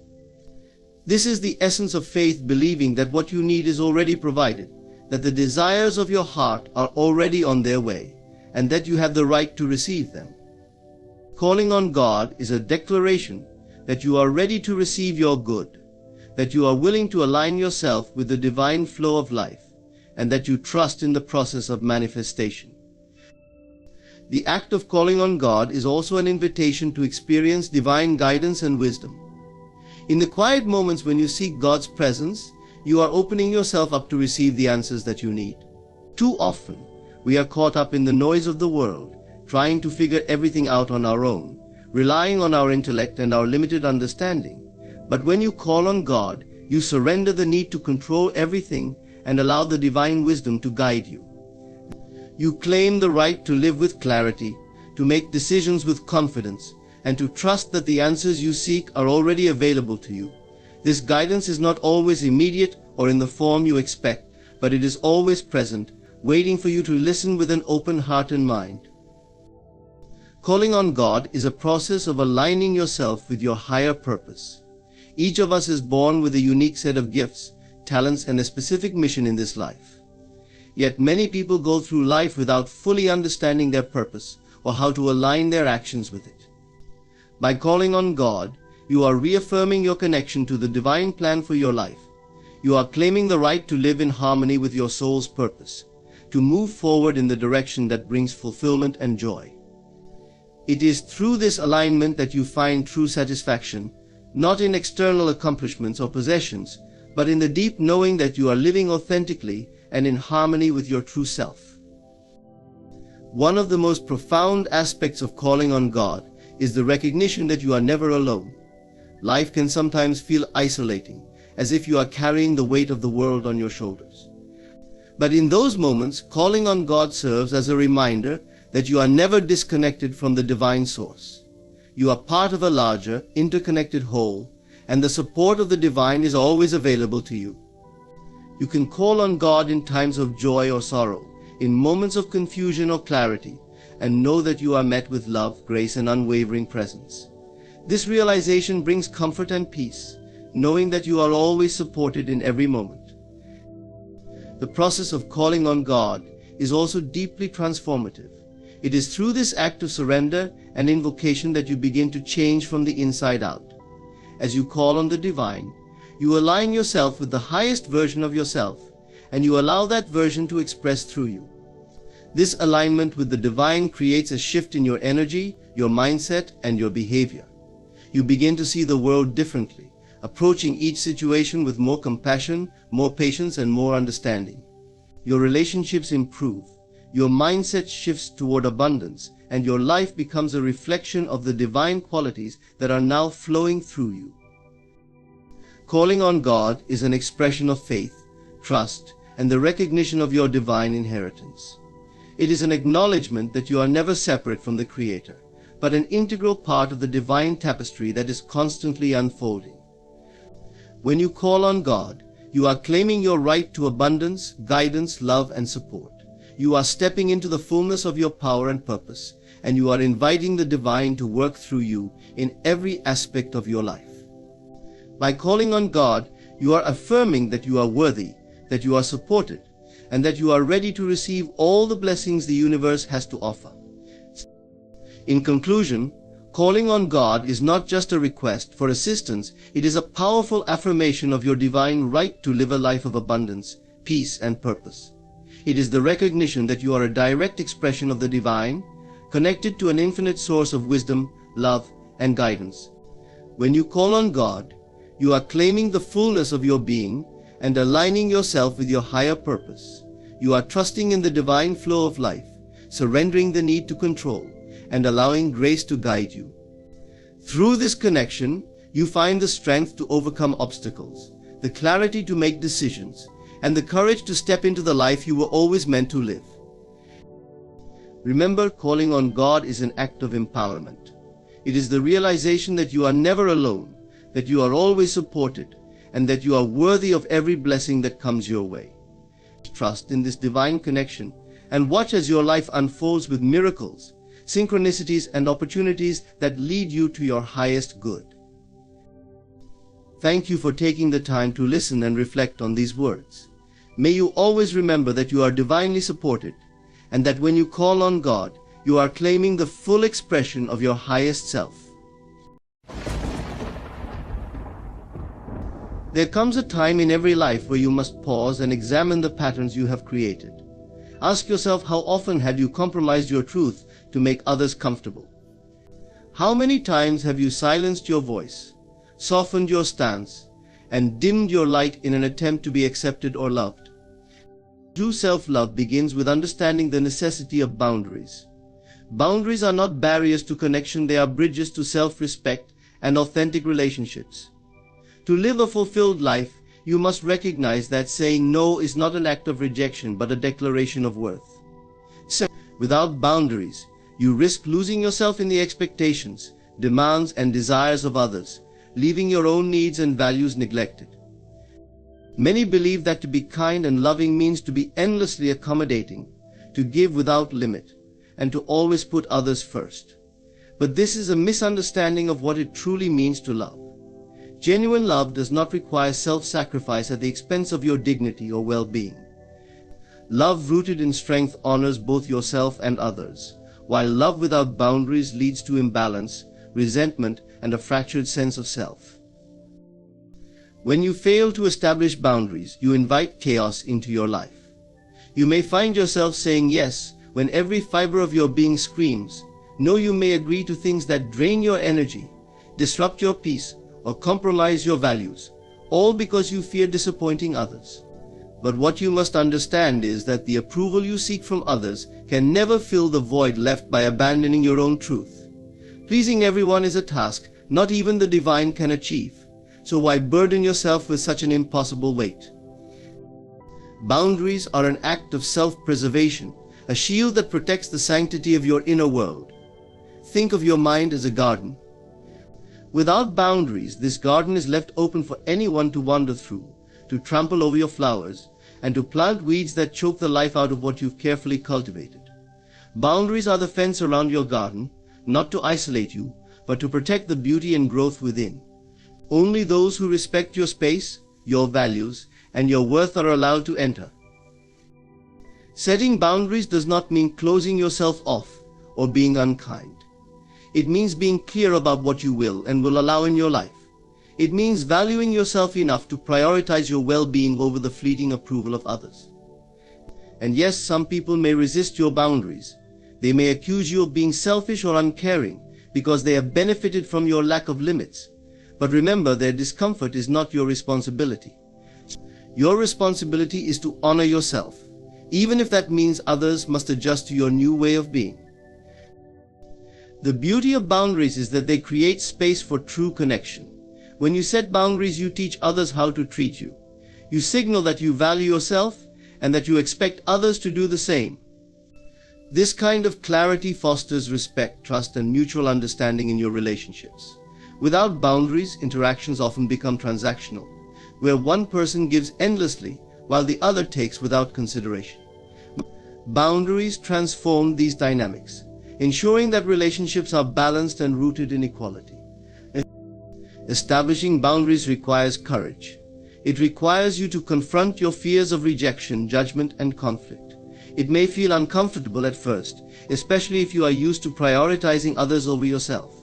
This is the essence of faith, believing that what you need is already provided, that the desires of your heart are already on their way, and that you have the right to receive them. Calling on God is a declaration that you are ready to receive your good, that you are willing to align yourself with the divine flow of life, and that you trust in the process of manifestation. The act of calling on God is also an invitation to experience divine guidance and wisdom. In the quiet moments when you seek God's presence, you are opening yourself up to receive the answers that you need. Too often, we are caught up in the noise of the world, trying to figure everything out on our own, relying on our intellect and our limited understanding. But when you call on God, you surrender the need to control everything and allow the divine wisdom to guide you. You claim the right to live with clarity, to make decisions with confidence, and to trust that the answers you seek are already available to you. This guidance is not always immediate or in the form you expect, but it is always present, waiting for you to listen with an open heart and mind. Calling on God is a process of aligning yourself with your higher purpose. Each of us is born with a unique set of gifts, talents, and a specific mission in this life. Yet many people go through life without fully understanding their purpose or how to align their actions with it. By calling on God, you are reaffirming your connection to the divine plan for your life. You are claiming the right to live in harmony with your soul's purpose, to move forward in the direction that brings fulfillment and joy. It is through this alignment that you find true satisfaction, not in external accomplishments or possessions, but in the deep knowing that you are living authentically and in harmony with your true self. One of the most profound aspects of calling on God is the recognition that you are never alone. Life can sometimes feel isolating, as if you are carrying the weight of the world on your shoulders. But in those moments, calling on God serves as a reminder that you are never disconnected from the divine source. You are part of a larger, interconnected whole, and the support of the divine is always available to you. You can call on God in times of joy or sorrow, in moments of confusion or clarity, and know that you are met with love, grace, and unwavering presence. This realization brings comfort and peace, knowing that you are always supported in every moment. The process of calling on God is also deeply transformative. It is through this act of surrender and invocation that you begin to change from the inside out. As you call on the divine, you align yourself with the highest version of yourself, and you allow that version to express through you. This alignment with the divine creates a shift in your energy, your mindset, and your behavior. You begin to see the world differently, approaching each situation with more compassion, more patience, and more understanding. Your relationships improve, your mindset shifts toward abundance, and your life becomes a reflection of the divine qualities that are now flowing through you. Calling on God is an expression of faith, trust, and the recognition of your divine inheritance. It is an acknowledgement that you are never separate from the Creator, but an integral part of the divine tapestry that is constantly unfolding. When you call on God, you are claiming your right to abundance, guidance, love, and support. You are stepping into the fullness of your power and purpose, and you are inviting the divine to work through you in every aspect of your life. By calling on God, you are affirming that you are worthy, that you are supported, and that you are ready to receive all the blessings the universe has to offer. In conclusion, calling on God is not just a request for assistance, it is a powerful affirmation of your divine right to live a life of abundance, peace, and purpose. It is the recognition that you are a direct expression of the divine, connected to an infinite source of wisdom, love, and guidance. When you call on God, you are claiming the fullness of your being and aligning yourself with your higher purpose. You are trusting in the divine flow of life, surrendering the need to control, and allowing grace to guide you. Through this connection, you find the strength to overcome obstacles, the clarity to make decisions, and the courage to step into the life you were always meant to live. Remember, calling on God is an act of empowerment. It is the realization that you are never alone, that you are always supported, and that you are worthy of every blessing that comes your way. Trust in this divine connection and watch as your life unfolds with miracles, synchronicities, and opportunities that lead you to your highest good. Thank you for taking the time to listen and reflect on these words. May you always remember that you are divinely supported, and that when you call on God, you are claiming the full expression of your highest self. There comes a time in every life where you must pause and examine the patterns you have created. Ask yourself, how often have you compromised your truth to make others comfortable? How many times have you silenced your voice, softened your stance, and dimmed your light in an attempt to be accepted or loved? True self-love begins with understanding the necessity of boundaries. Boundaries are not barriers to connection, they are bridges to self-respect and authentic relationships. To live a fulfilled life, you must recognize that saying no is not an act of rejection but a declaration of worth. So, without boundaries, you risk losing yourself in the expectations, demands, and desires of others, leaving your own needs and values neglected. Many believe that to be kind and loving means to be endlessly accommodating, to give without limit, and to always put others first. But this is a misunderstanding of what it truly means to love. Genuine love does not require self-sacrifice at the expense of your dignity or well-being. Love rooted in strength honors both yourself and others, while love without boundaries leads to imbalance, resentment, and a fractured sense of self. When you fail to establish boundaries, you invite chaos into your life. You may find yourself saying yes when every fiber of your being screams no. You may agree to things that drain your energy, disrupt your peace, or compromise your values, all because you fear disappointing others. But what you must understand is that the approval you seek from others can never fill the void left by abandoning your own truth. Pleasing everyone is a task not even the divine can achieve, so why burden yourself with such an impossible weight? Boundaries are an act of self-preservation, a shield that protects the sanctity of your inner world. Think of your mind as a garden. Without boundaries, this garden is left open for anyone to wander through, to trample over your flowers, and to plant weeds that choke the life out of what you've carefully cultivated. Boundaries are the fence around your garden, not to isolate you, but to protect the beauty and growth within. Only those who respect your space, your values, and your worth are allowed to enter. Setting boundaries does not mean closing yourself off or being unkind. It means being clear about what you will and will allow in your life. It means valuing yourself enough to prioritize your well-being over the fleeting approval of others. And yes, some people may resist your boundaries. They may accuse you of being selfish or uncaring because they have benefited from your lack of limits. But remember, their discomfort is not your responsibility. Your responsibility is to honor yourself, even if that means others must adjust to your new way of being. The beauty of boundaries is that they create space for true connection. When you set boundaries, you teach others how to treat you. You signal that you value yourself and that you expect others to do the same. This kind of clarity fosters respect, trust, and mutual understanding in your relationships. Without boundaries, interactions often become transactional, where one person gives endlessly while the other takes without consideration. Boundaries transform these dynamics, ensuring that relationships are balanced and rooted in equality. Establishing boundaries requires courage. It requires you to confront your fears of rejection, judgment, and conflict. It may feel uncomfortable at first, especially if you are used to prioritizing others over yourself.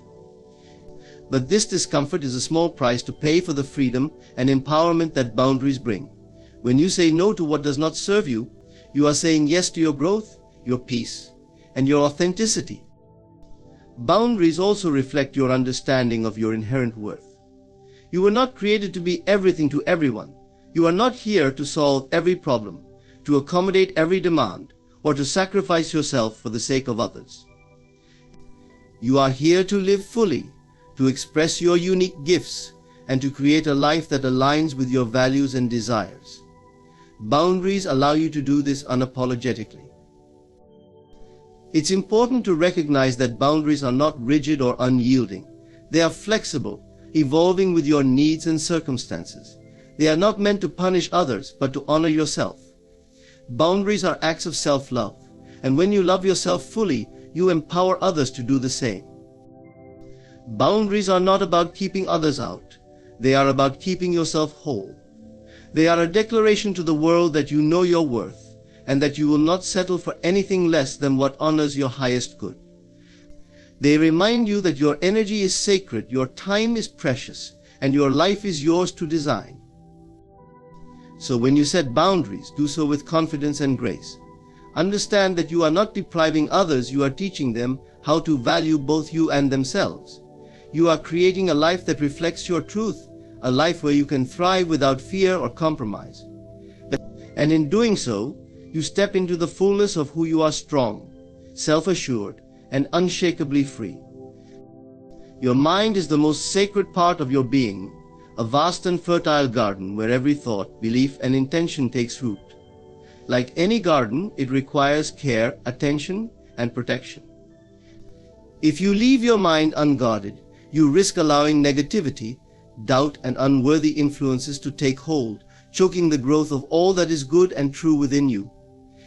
But this discomfort is a small price to pay for the freedom and empowerment that boundaries bring. When you say no to what does not serve you, you are saying yes to your growth, your peace, and your authenticity. Boundaries also reflect your understanding of your inherent worth. You were not created to be everything to everyone. You are not here to solve every problem, to accommodate every demand, or to sacrifice yourself for the sake of others. You are here to live fully, to express your unique gifts, and to create a life that aligns with your values and desires. Boundaries allow you to do this unapologetically. It's important to recognize that boundaries are not rigid or unyielding. They are flexible, evolving with your needs and circumstances. They are not meant to punish others, but to honor yourself. Boundaries are acts of self-love, and when you love yourself fully, you empower others to do the same. Boundaries are not about keeping others out. They are about keeping yourself whole. They are a declaration to the world that you know your worth, and that you will not settle for anything less than what honors your highest good. They remind you that your energy is sacred, your time is precious, and your life is yours to design. So when you set boundaries, do so with confidence and grace. Understand that you are not depriving others, you are teaching them how to value both you and themselves. You are creating a life that reflects your truth, a life where you can thrive without fear or compromise. And in doing so, you step into the fullness of who you are: strong, self-assured, and unshakably free. Your mind is the most sacred part of your being, a vast and fertile garden where every thought, belief, and intention takes root. Like any garden, it requires care, attention, and protection. If you leave your mind unguarded, you risk allowing negativity, doubt, and unworthy influences to take hold, choking the growth of all that is good and true within you.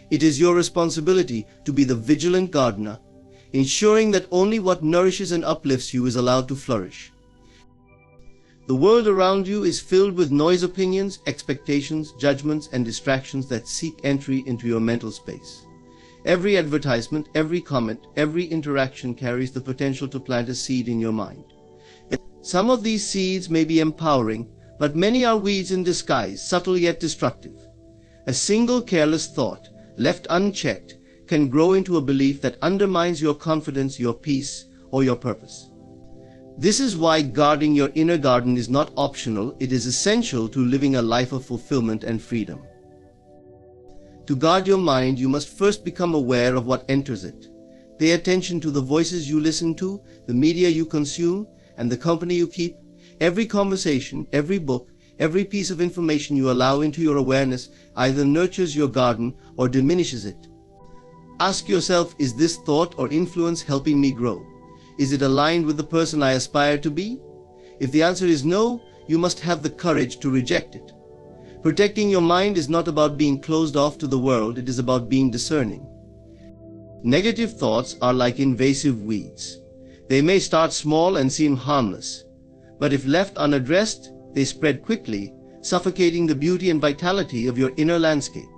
It is your responsibility to be the vigilant gardener, ensuring that only what nourishes and uplifts you is allowed to flourish. The world around you is filled with noise, opinions, expectations, judgments, and distractions that seek entry into your mental space. Every advertisement, every comment, every interaction carries the potential to plant a seed in your mind. Some of these seeds may be empowering, but many are weeds in disguise, subtle yet destructive. A single careless thought, left unchecked, can grow into a belief that undermines your confidence, your peace, or your purpose. This is why guarding your inner garden is not optional, it is essential to living a life of fulfillment and freedom. To guard your mind, you must first become aware of what enters it. Pay attention to the voices you listen to, the media you consume, and the company you keep. Every conversation, every book, every piece of information you allow into your awareness either nurtures your garden or diminishes it. Ask yourself, is this thought or influence helping me grow? Is it aligned with the person I aspire to be? If the answer is no, you must have the courage to reject it. Protecting your mind is not about being closed off to the world, it is about being discerning. Negative thoughts are like invasive weeds. They may start small and seem harmless, but if left unaddressed, they spread quickly, suffocating the beauty and vitality of your inner landscape.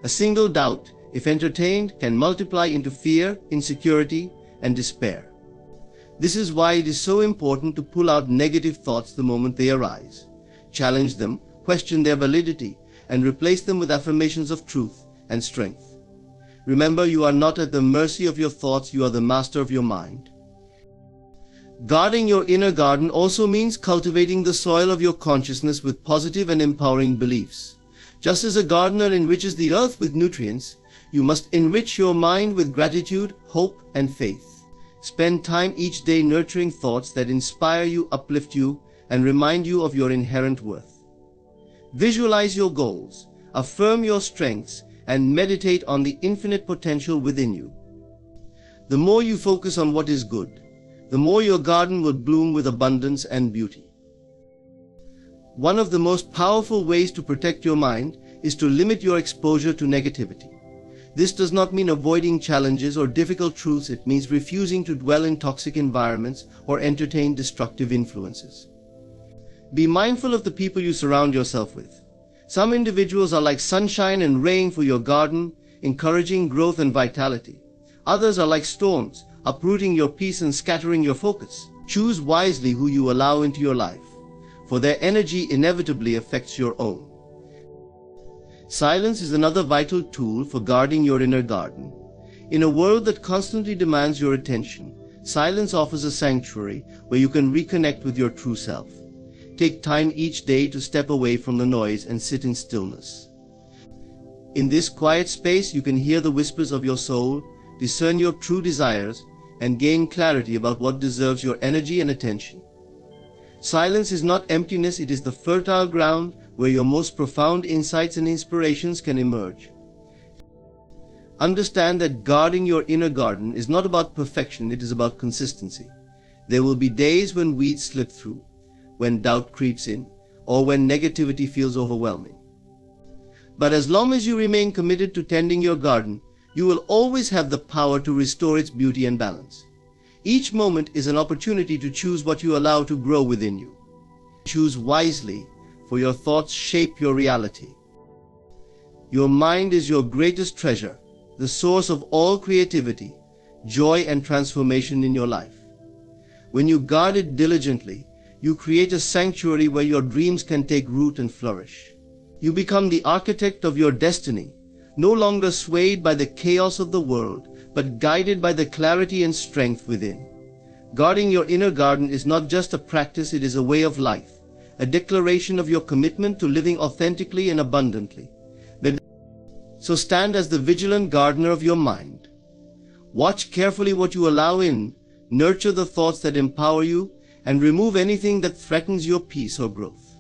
A single doubt, if entertained, can multiply into fear, insecurity, and despair. This is why it is so important to pull out negative thoughts the moment they arise. Challenge them, question their validity, and replace them with affirmations of truth and strength. Remember, you are not at the mercy of your thoughts, you are the master of your mind. Guarding your inner garden also means cultivating the soil of your consciousness with positive and empowering beliefs. Just as a gardener enriches the earth with nutrients, you must enrich your mind with gratitude, hope, and faith. Spend time each day nurturing thoughts that inspire you, uplift you, and remind you of your inherent worth. Visualize your goals, affirm your strengths, and meditate on the infinite potential within you. The more you focus on what is good, the more your garden will bloom with abundance and beauty. One of the most powerful ways to protect your mind is to limit your exposure to negativity. This does not mean avoiding challenges or difficult truths, it means refusing to dwell in toxic environments or entertain destructive influences. Be mindful of the people you surround yourself with. Some individuals are like sunshine and rain for your garden, encouraging growth and vitality. Others are like storms, uprooting your peace and scattering your focus. Choose wisely who you allow into your life, for their energy inevitably affects your own. Silence is another vital tool for guarding your inner garden. In a world that constantly demands your attention, silence offers a sanctuary where you can reconnect with your true self. Take time each day to step away from the noise and sit in stillness. In this quiet space, you can hear the whispers of your soul, discern your true desires, and gain clarity about what deserves your energy and attention. Silence is not emptiness, it is the fertile ground where your most profound insights and inspirations can emerge. Understand that guarding your inner garden is not about perfection, it is about consistency. There will be days when weeds slip through, when doubt creeps in, or when negativity feels overwhelming. But as long as you remain committed to tending your garden, you will always have the power to restore its beauty and balance. Each moment is an opportunity to choose what you allow to grow within you. Choose wisely, for your thoughts shape your reality. Your mind is your greatest treasure, the source of all creativity, joy, and transformation in your life. When you guard it diligently, you create a sanctuary where your dreams can take root and flourish. You become the architect of your destiny, no longer swayed by the chaos of the world, but guided by the clarity and strength within. Guarding your inner garden is not just a practice, it is a way of life, a declaration of your commitment to living authentically and abundantly. So stand as the vigilant gardener of your mind. Watch carefully what you allow in, nurture the thoughts that empower you, and remove anything that threatens your peace or growth.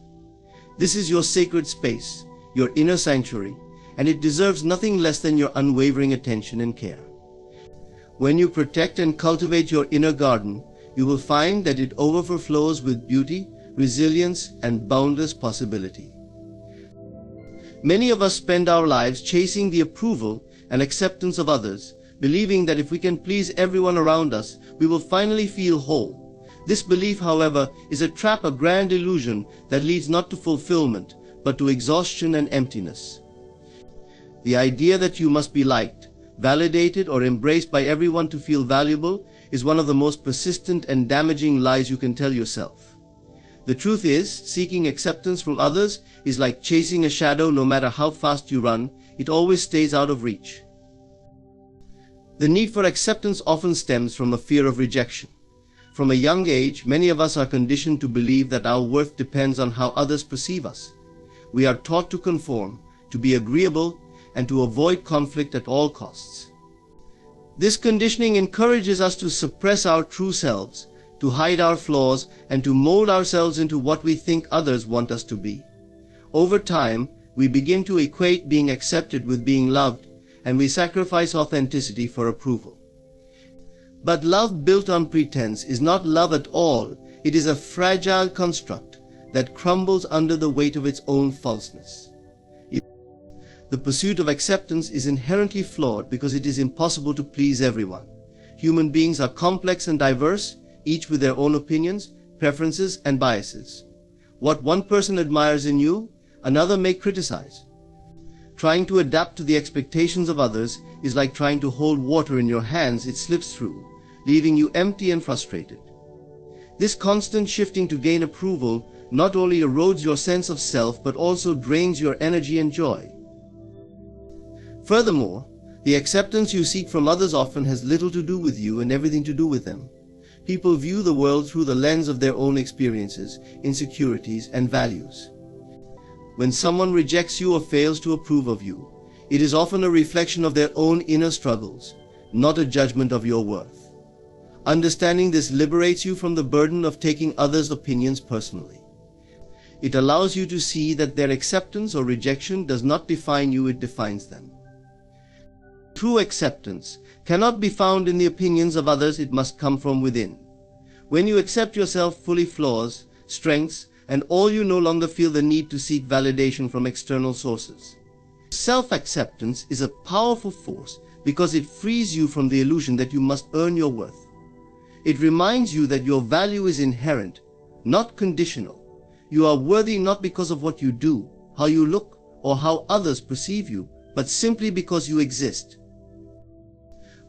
This is your sacred space, your inner sanctuary, and it deserves nothing less than your unwavering attention and care. When you protect and cultivate your inner garden, you will find that it overflows with beauty, resilience, and boundless possibility. Many of us spend our lives chasing the approval and acceptance of others, believing that if we can please everyone around us, we will finally feel whole. This belief, however, is a trap, a grand illusion that leads not to fulfillment, but to exhaustion and emptiness. The idea that you must be liked, validated, or embraced by everyone to feel valuable is one of the most persistent and damaging lies you can tell yourself. The truth is, seeking acceptance from others is like chasing a shadow. No matter how fast you run, it always stays out of reach. The need for acceptance often stems from a fear of rejection. From a young age, many of us are conditioned to believe that our worth depends on how others perceive us. We are taught to conform, to be agreeable, and to avoid conflict at all costs. This conditioning encourages us to suppress our true selves, to hide our flaws, and to mold ourselves into what we think others want us to be. Over time, we begin to equate being accepted with being loved, and we sacrifice authenticity for approval. But love built on pretense is not love at all. It is a fragile construct that crumbles under the weight of its own falseness. The pursuit of acceptance is inherently flawed because it is impossible to please everyone. Human beings are complex and diverse, each with their own opinions, preferences, and biases. What one person admires in you, another may criticize. Trying to adapt to the expectations of others is like trying to hold water in your hands. It slips through, leaving you empty and frustrated. This constant shifting to gain approval not only erodes your sense of self but also drains your energy and joy. Furthermore, the acceptance you seek from others often has little to do with you and everything to do with them. People view the world through the lens of their own experiences, insecurities, and values. When someone rejects you or fails to approve of you, it is often a reflection of their own inner struggles, not a judgment of your worth. Understanding this liberates you from the burden of taking others' opinions personally. It allows you to see that their acceptance or rejection does not define you, it defines them. True acceptance cannot be found in the opinions of others, it must come from within. When you accept yourself fully, flaws, strengths, and all, you no longer feel the need to seek validation from external sources. Self-acceptance is a powerful force because it frees you from the illusion that you must earn your worth. It reminds you that your value is inherent, not conditional. You are worthy not because of what you do, how you look, or how others perceive you, but simply because you exist.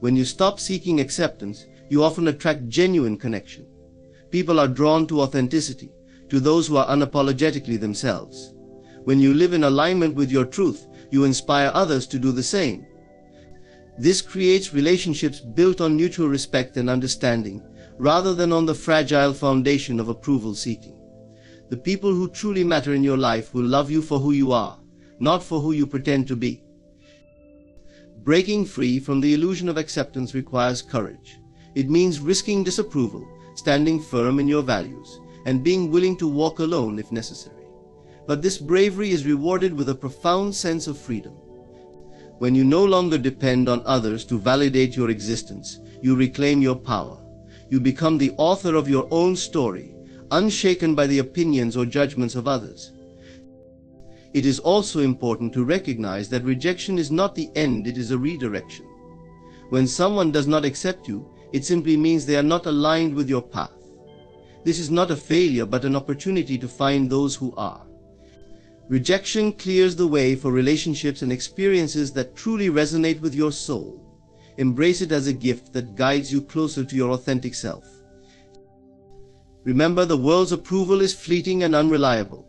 When you stop seeking acceptance, you often attract genuine connection. People are drawn to authenticity, to those who are unapologetically themselves. When you live in alignment with your truth, you inspire others to do the same. This creates relationships built on mutual respect and understanding, rather than on the fragile foundation of approval seeking. The people who truly matter in your life will love you for who you are, not for who you pretend to be. Breaking free from the illusion of acceptance requires courage. It means risking disapproval, standing firm in your values, and being willing to walk alone if necessary. But this bravery is rewarded with a profound sense of freedom. When you no longer depend on others to validate your existence, you reclaim your power. You become the author of your own story, unshaken by the opinions or judgments of others. It is also important to recognize that rejection is not the end, it is a redirection. When someone does not accept you, it simply means they are not aligned with your path. This is not a failure, but an opportunity to find those who are. Rejection clears the way for relationships and experiences that truly resonate with your soul. Embrace it as a gift that guides you closer to your authentic self. Remember, the world's approval is fleeting and unreliable.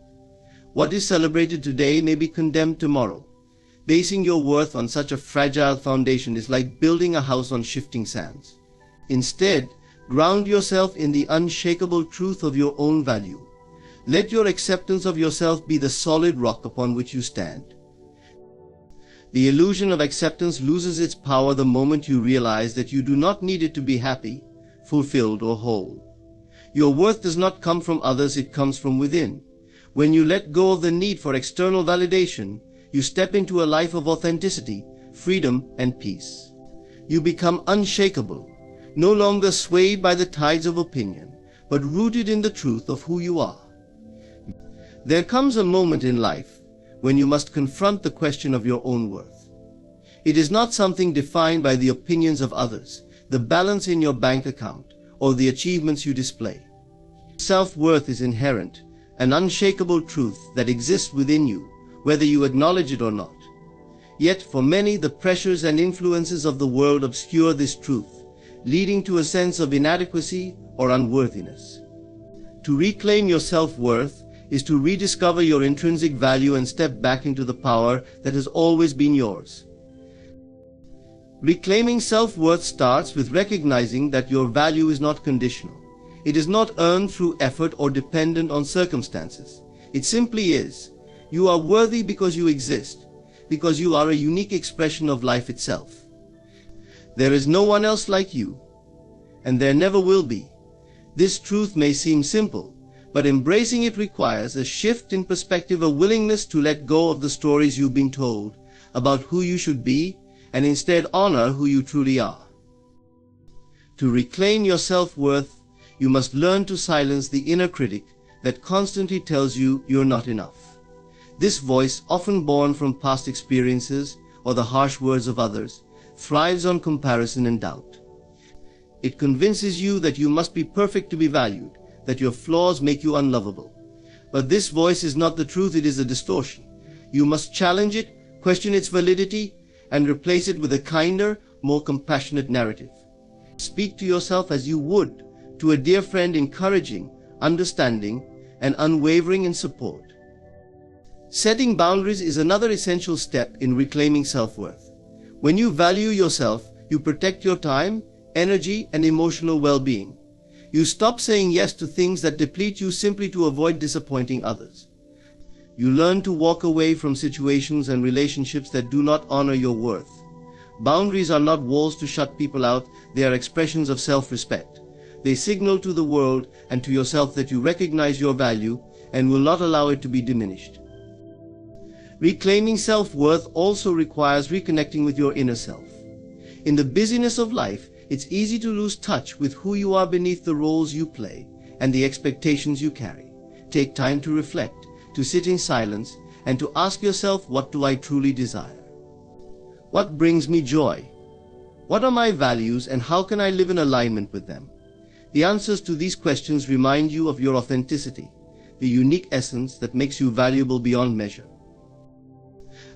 What is celebrated today may be condemned tomorrow. Basing your worth on such a fragile foundation is like building a house on shifting sands. Instead, ground yourself in the unshakable truth of your own value. Let your acceptance of yourself be the solid rock upon which you stand. The illusion of acceptance loses its power the moment you realize that you do not need it to be happy, fulfilled, or whole. Your worth does not come from others, it comes from within. When you let go of the need for external validation, you step into a life of authenticity, freedom, and peace. You become unshakable, no longer swayed by the tides of opinion, but rooted in the truth of who you are. There comes a moment in life when you must confront the question of your own worth. It is not something defined by the opinions of others, the balance in your bank account, or the achievements you display. Self-worth is inherent, an unshakable truth that exists within you, whether you acknowledge it or not. Yet for many, the pressures and influences of the world obscure this truth, leading to a sense of inadequacy or unworthiness. To reclaim your self-worth is to rediscover your intrinsic value and step back into the power that has always been yours. Reclaiming self-worth starts with recognizing that your value is not conditional. It is not earned through effort or dependent on circumstances. It simply is. You are worthy because you exist, because you are a unique expression of life itself. There is no one else like you, and there never will be. This truth may seem simple, but embracing it requires a shift in perspective, a willingness to let go of the stories you've been told about who you should be, and instead honor who you truly are. To reclaim your self-worth, you must learn to silence the inner critic that constantly tells you you're not enough. This voice, often born from past experiences or the harsh words of others, thrives on comparison and doubt. It convinces you that you must be perfect to be valued, that your flaws make you unlovable. But this voice is not the truth, it is a distortion. You must challenge it, question its validity, and replace it with a kinder, more compassionate narrative. Speak to yourself as you would to a dear friend, encouraging, understanding, and unwavering in support. Setting boundaries is another essential step in reclaiming self-worth. When you value yourself, you protect your time, energy, and emotional well-being. You stop saying yes to things that deplete you simply to avoid disappointing others. You learn to walk away from situations and relationships that do not honor your worth. Boundaries are not walls to shut people out, they are expressions of self-respect. They signal to the world and to yourself that you recognize your value and will not allow it to be diminished. Reclaiming self-worth also requires reconnecting with your inner self. In the busyness of life, it's easy to lose touch with who you are beneath the roles you play and the expectations you carry. Take time to reflect, to sit in silence, and to ask yourself, what do I truly desire? What brings me joy? What are my values, and how can I live in alignment with them? The answers to these questions remind you of your authenticity, the unique essence that makes you valuable beyond measure.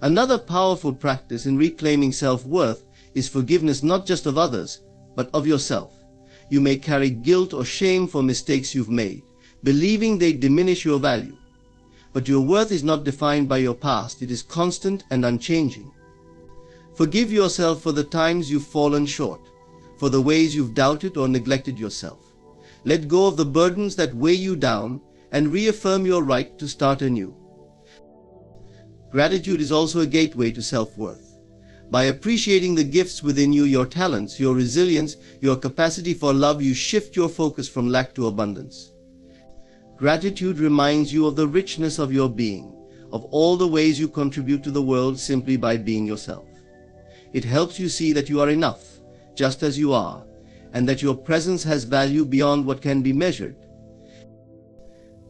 Another powerful practice in reclaiming self-worth is forgiveness, not just of others, but of yourself. You may carry guilt or shame for mistakes you've made, believing they diminish your value. But your worth is not defined by your past, it is constant and unchanging. Forgive yourself for the times you've fallen short, for the ways you've doubted or neglected yourself. Let go of the burdens that weigh you down and reaffirm your right to start anew. Gratitude is also a gateway to self-worth. By appreciating the gifts within you, your talents, your resilience, your capacity for love, you shift your focus from lack to abundance. Gratitude reminds you of the richness of your being, of all the ways you contribute to the world simply by being yourself. It helps you see that you are enough, just as you are, and that your presence has value beyond what can be measured.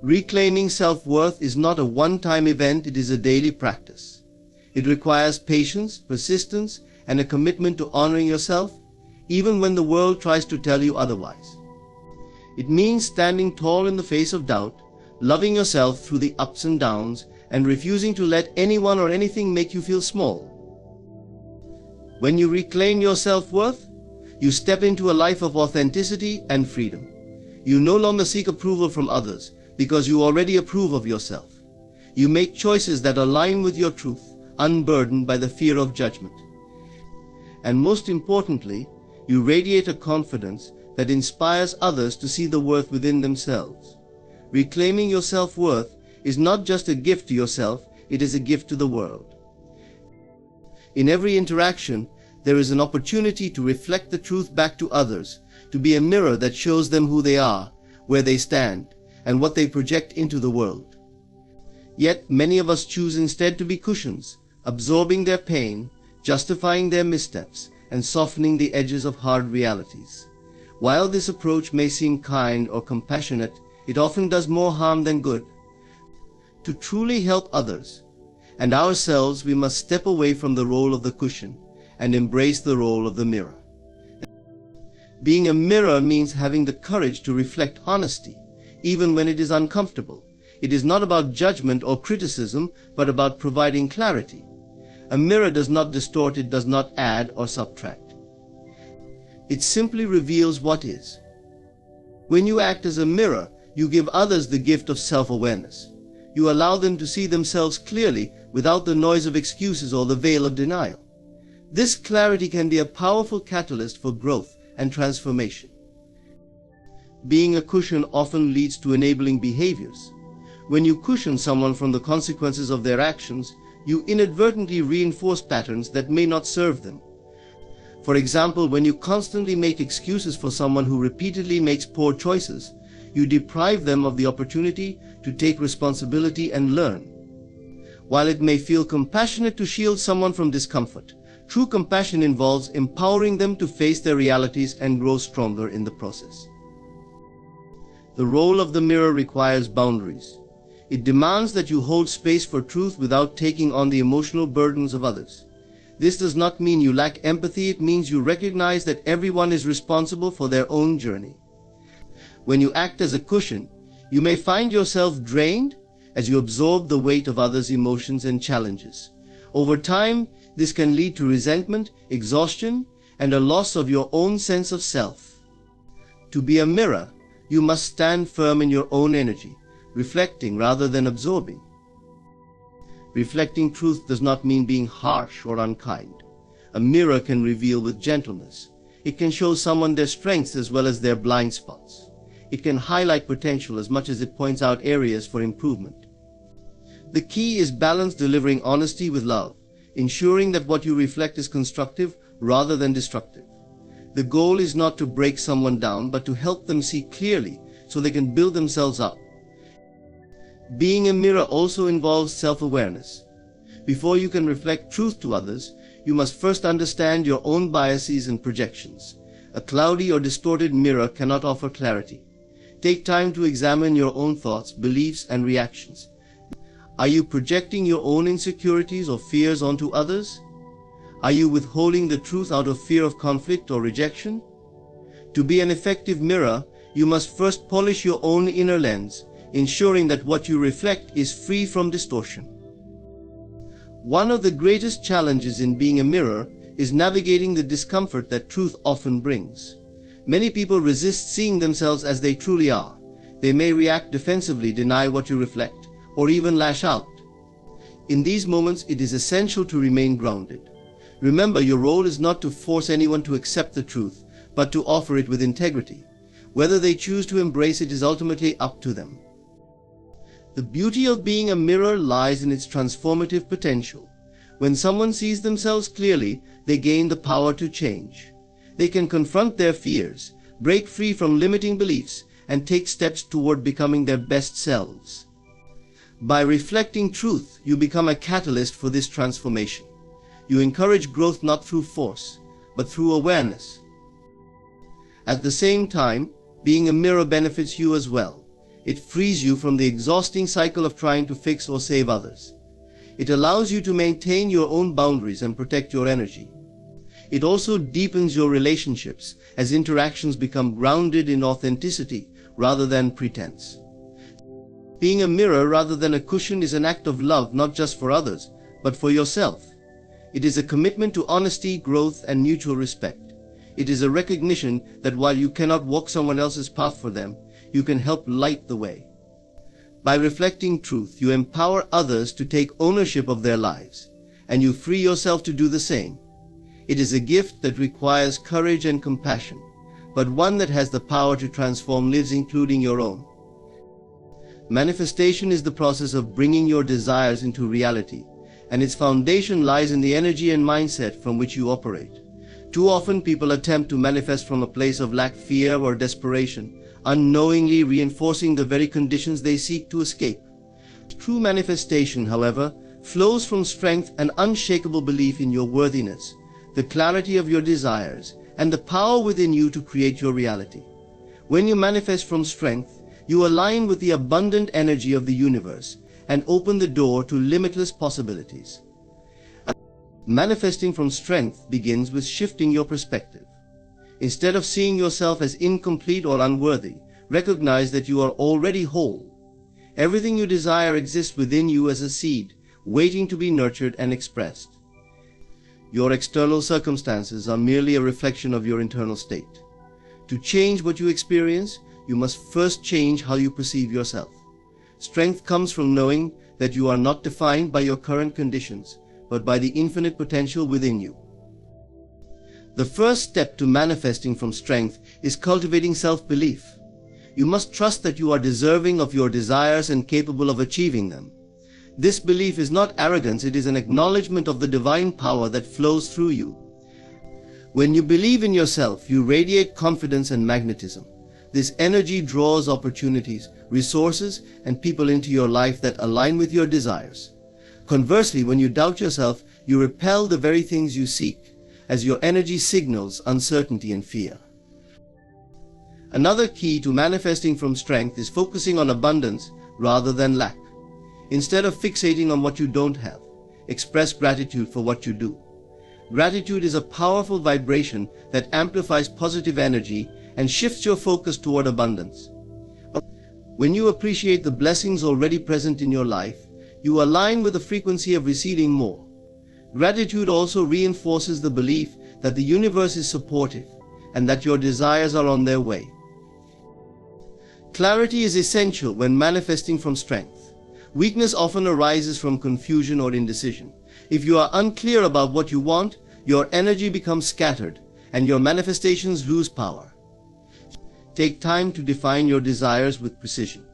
Reclaiming self-worth is not a one-time event, it is a daily practice. It requires patience, persistence, and a commitment to honoring yourself, even when the world tries to tell you otherwise. It means standing tall in the face of doubt, loving yourself through the ups and downs, and refusing to let anyone or anything make you feel small. When you reclaim your self-worth, you step into a life of authenticity and freedom. You no longer seek approval from others, because you already approve of yourself. You make choices that align with your truth, unburdened by the fear of judgment. And most importantly, you radiate a confidence that inspires others to see the worth within themselves. Reclaiming your self-worth is not just a gift to yourself, it is a gift to the world. In every interaction, there is an opportunity to reflect the truth back to others, to be a mirror that shows them who they are, where they stand, and what they project into the world. Yet many of us choose instead to be cushions, absorbing their pain, justifying their missteps, and softening the edges of hard realities. While this approach may seem kind or compassionate, it often does more harm than good. To truly help others and ourselves, we must step away from the role of the cushion and embrace the role of the mirror. Being a mirror means having the courage to reflect honesty, even when it is uncomfortable. It is not about judgment or criticism, but about providing clarity. A mirror does not distort, it does not add or subtract. It simply reveals what is. When you act as a mirror, you give others the gift of self-awareness. You allow them to see themselves clearly without the noise of excuses or the veil of denial. This clarity can be a powerful catalyst for growth and transformation. Being a cushion often leads to enabling behaviors. When you cushion someone from the consequences of their actions, you inadvertently reinforce patterns that may not serve them. For example, when you constantly make excuses for someone who repeatedly makes poor choices, you deprive them of the opportunity to take responsibility and learn. While it may feel compassionate to shield someone from discomfort, true compassion involves empowering them to face their realities and grow stronger in the process. The role of the mirror requires boundaries. It demands that you hold space for truth without taking on the emotional burdens of others. This does not mean you lack empathy, it means you recognize that everyone is responsible for their own journey. When you act as a cushion, you may find yourself drained as you absorb the weight of others' emotions and challenges. Over time, this can lead to resentment, exhaustion, and a loss of your own sense of self. To be a mirror, you must stand firm in your own energy, reflecting rather than absorbing. Reflecting truth does not mean being harsh or unkind. A mirror can reveal with gentleness. It can show someone their strengths as well as their blind spots. It can highlight potential as much as it points out areas for improvement. The key is balance, delivering honesty with love, ensuring that what you reflect is constructive rather than destructive. The goal is not to break someone down, but to help them see clearly so they can build themselves up. Being a mirror also involves self-awareness. Before you can reflect truth to others, you must first understand your own biases and projections. A cloudy or distorted mirror cannot offer clarity. Take time to examine your own thoughts, beliefs, and reactions. Are you projecting your own insecurities or fears onto others? Are you withholding the truth out of fear of conflict or rejection? To be an effective mirror, you must first polish your own inner lens, ensuring that what you reflect is free from distortion. One of the greatest challenges in being a mirror is navigating the discomfort that truth often brings. Many people resist seeing themselves as they truly are. They may react defensively, deny what you reflect, or even lash out. In these moments, it is essential to remain grounded. Remember, your role is not to force anyone to accept the truth, but to offer it with integrity. Whether they choose to embrace it is ultimately up to them. The beauty of being a mirror lies in its transformative potential. When someone sees themselves clearly, they gain the power to change. They can confront their fears, break free from limiting beliefs, and take steps toward becoming their best selves. By reflecting truth, you become a catalyst for this transformation. You encourage growth not through force, but through awareness. At the same time, being a mirror benefits you as well. It frees you from the exhausting cycle of trying to fix or save others. It allows you to maintain your own boundaries and protect your energy. It also deepens your relationships as interactions become grounded in authenticity rather than pretense. Being a mirror rather than a cushion is an act of love, not just for others, but for yourself. It is a commitment to honesty, growth, and mutual respect. It is a recognition that while you cannot walk someone else's path for them, you can help light the way. By reflecting truth, you empower others to take ownership of their lives, and you free yourself to do the same. It is a gift that requires courage and compassion, but one that has the power to transform lives, including your own. Manifestation is the process of bringing your desires into reality, and its foundation lies in the energy and mindset from which you operate. Too often people attempt to manifest from a place of lack, fear, or desperation, unknowingly reinforcing the very conditions they seek to escape. True manifestation, however, flows from strength and unshakable belief in your worthiness, the clarity of your desires, and the power within you to create your reality. When you manifest from strength, you align with the abundant energy of the universe and open the door to limitless possibilities. Manifesting from strength begins with shifting your perspective. Instead of seeing yourself as incomplete or unworthy, recognize that you are already whole. Everything you desire exists within you as a seed, waiting to be nurtured and expressed. Your external circumstances are merely a reflection of your internal state. To change what you experience, you must first change how you perceive yourself. Strength comes from knowing that you are not defined by your current conditions, but by the infinite potential within you. The first step to manifesting from strength is cultivating self-belief. You must trust that you are deserving of your desires and capable of achieving them. This belief is not arrogance, it is an acknowledgement of the divine power that flows through you. When you believe in yourself, you radiate confidence and magnetism. This energy draws opportunities, resources, and people into your life that align with your desires. Conversely, when you doubt yourself, you repel the very things you seek, as your energy signals uncertainty and fear. Another key to manifesting from strength is focusing on abundance rather than lack. Instead of fixating on what you don't have, express gratitude for what you do. Gratitude is a powerful vibration that amplifies positive energy and shifts your focus toward abundance. When you appreciate the blessings already present in your life, you align with the frequency of receiving more. Gratitude also reinforces the belief that the universe is supportive and that your desires are on their way. Clarity is essential when manifesting from strength. Weakness often arises from confusion or indecision. If you are unclear about what you want, your energy becomes scattered and your manifestations lose power. Take time to define your desires with precision.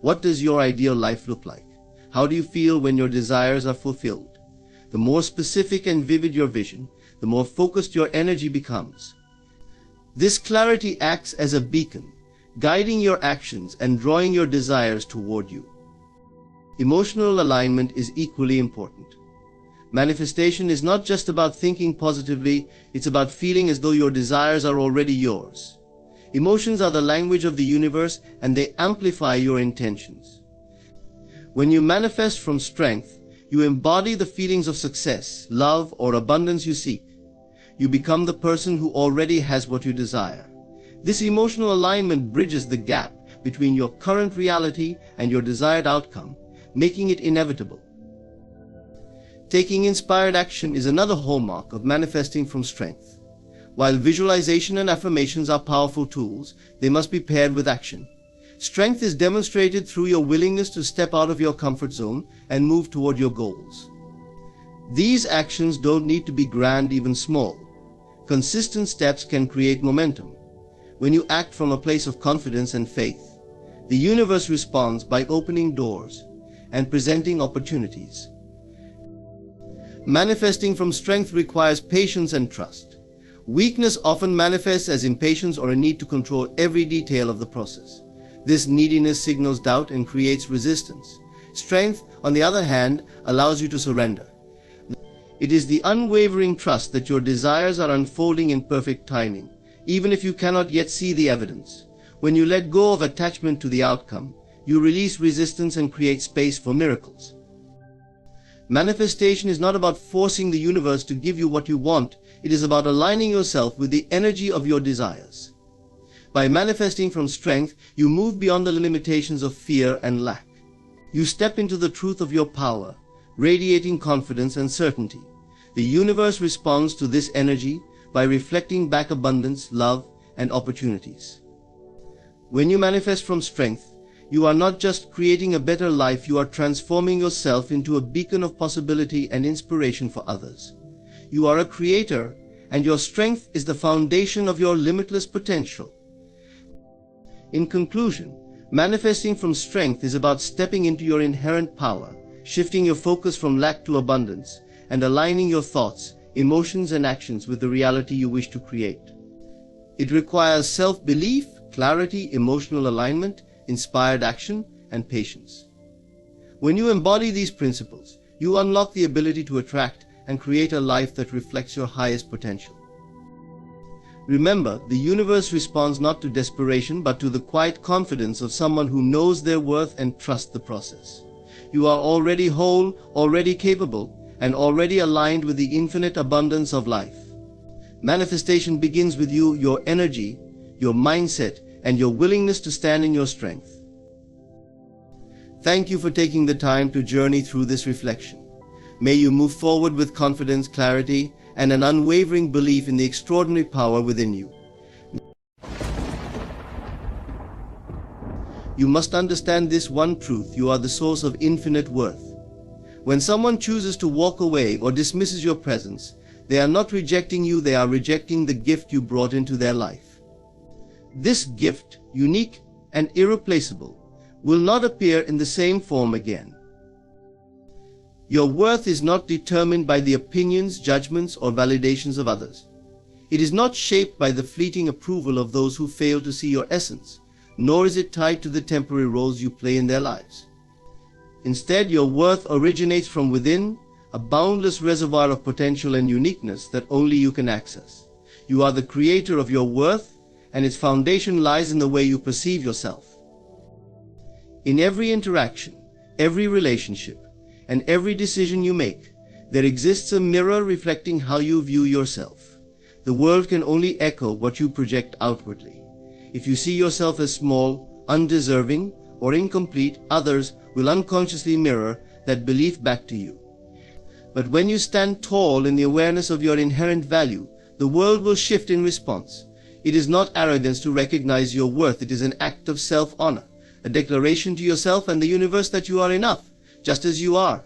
What does your ideal life look like? How do you feel when your desires are fulfilled? The more specific and vivid your vision, the more focused your energy becomes. This clarity acts as a beacon, guiding your actions and drawing your desires toward you. Emotional alignment is equally important. Manifestation is not just about thinking positively, it's about feeling as though your desires are already yours. Emotions are the language of the universe and they amplify your intentions. When you manifest from strength, you embody the feelings of success, love, or abundance you seek. You become the person who already has what you desire. This emotional alignment bridges the gap between your current reality and your desired outcome, making it inevitable. Taking inspired action is another hallmark of manifesting from strength. While visualization and affirmations are powerful tools, they must be paired with action. Strength is demonstrated through your willingness to step out of your comfort zone and move toward your goals. These actions don't need to be grand, even small. Consistent steps can create momentum. When you act from a place of confidence and faith, the universe responds by opening doors and presenting opportunities. Manifesting from strength requires patience and trust. Weakness often manifests as impatience or a need to control every detail of the process. This neediness signals doubt and creates resistance. Strength, on the other hand, allows you to surrender. It is the unwavering trust that your desires are unfolding in perfect timing, even if you cannot yet see the evidence. When you let go of attachment to the outcome, you release resistance and create space for miracles. Manifestation is not about forcing the universe to give you what you want. It is about aligning yourself with the energy of your desires. By manifesting from strength, you move beyond the limitations of fear and lack. You step into the truth of your power, radiating confidence and certainty. The universe responds to this energy by reflecting back abundance, love, and opportunities. When you manifest from strength, you are not just creating a better life, you are transforming yourself into a beacon of possibility and inspiration for others. You are a creator, and your strength is the foundation of your limitless potential. In conclusion, manifesting from strength is about stepping into your inherent power, shifting your focus from lack to abundance, and aligning your thoughts, emotions, and actions with the reality you wish to create. It requires self-belief, clarity, emotional alignment, inspired action, and patience. When you embody these principles, you unlock the ability to attract and create a life that reflects your highest potential. Remember, the universe responds not to desperation but to the quiet confidence of someone who knows their worth and trusts the process. You are already whole, already capable, and already aligned with the infinite abundance of life. Manifestation begins with you, your energy, your mindset, and your willingness to stand in your strength. Thank you for taking the time to journey through this reflection. May you move forward with confidence, clarity, and an unwavering belief in the extraordinary power within you. You must understand this one truth: you are the source of infinite worth. When someone chooses to walk away or dismisses your presence, they are not rejecting you, they are rejecting the gift you brought into their life. This gift, unique and irreplaceable, will not appear in the same form again. Your worth is not determined by the opinions, judgments, or validations of others. It is not shaped by the fleeting approval of those who fail to see your essence, nor is it tied to the temporary roles you play in their lives. Instead, your worth originates from within, a boundless reservoir of potential and uniqueness that only you can access. You are the creator of your worth, and its foundation lies in the way you perceive yourself. In every interaction, every relationship, and every decision you make, there exists a mirror reflecting how you view yourself. The world can only echo what you project outwardly. If you see yourself as small, undeserving, or incomplete, others will unconsciously mirror that belief back to you. But when you stand tall in the awareness of your inherent value, the world will shift in response. It is not arrogance to recognize your worth, it is an act of self-honor, a declaration to yourself and the universe that you are enough, just as you are.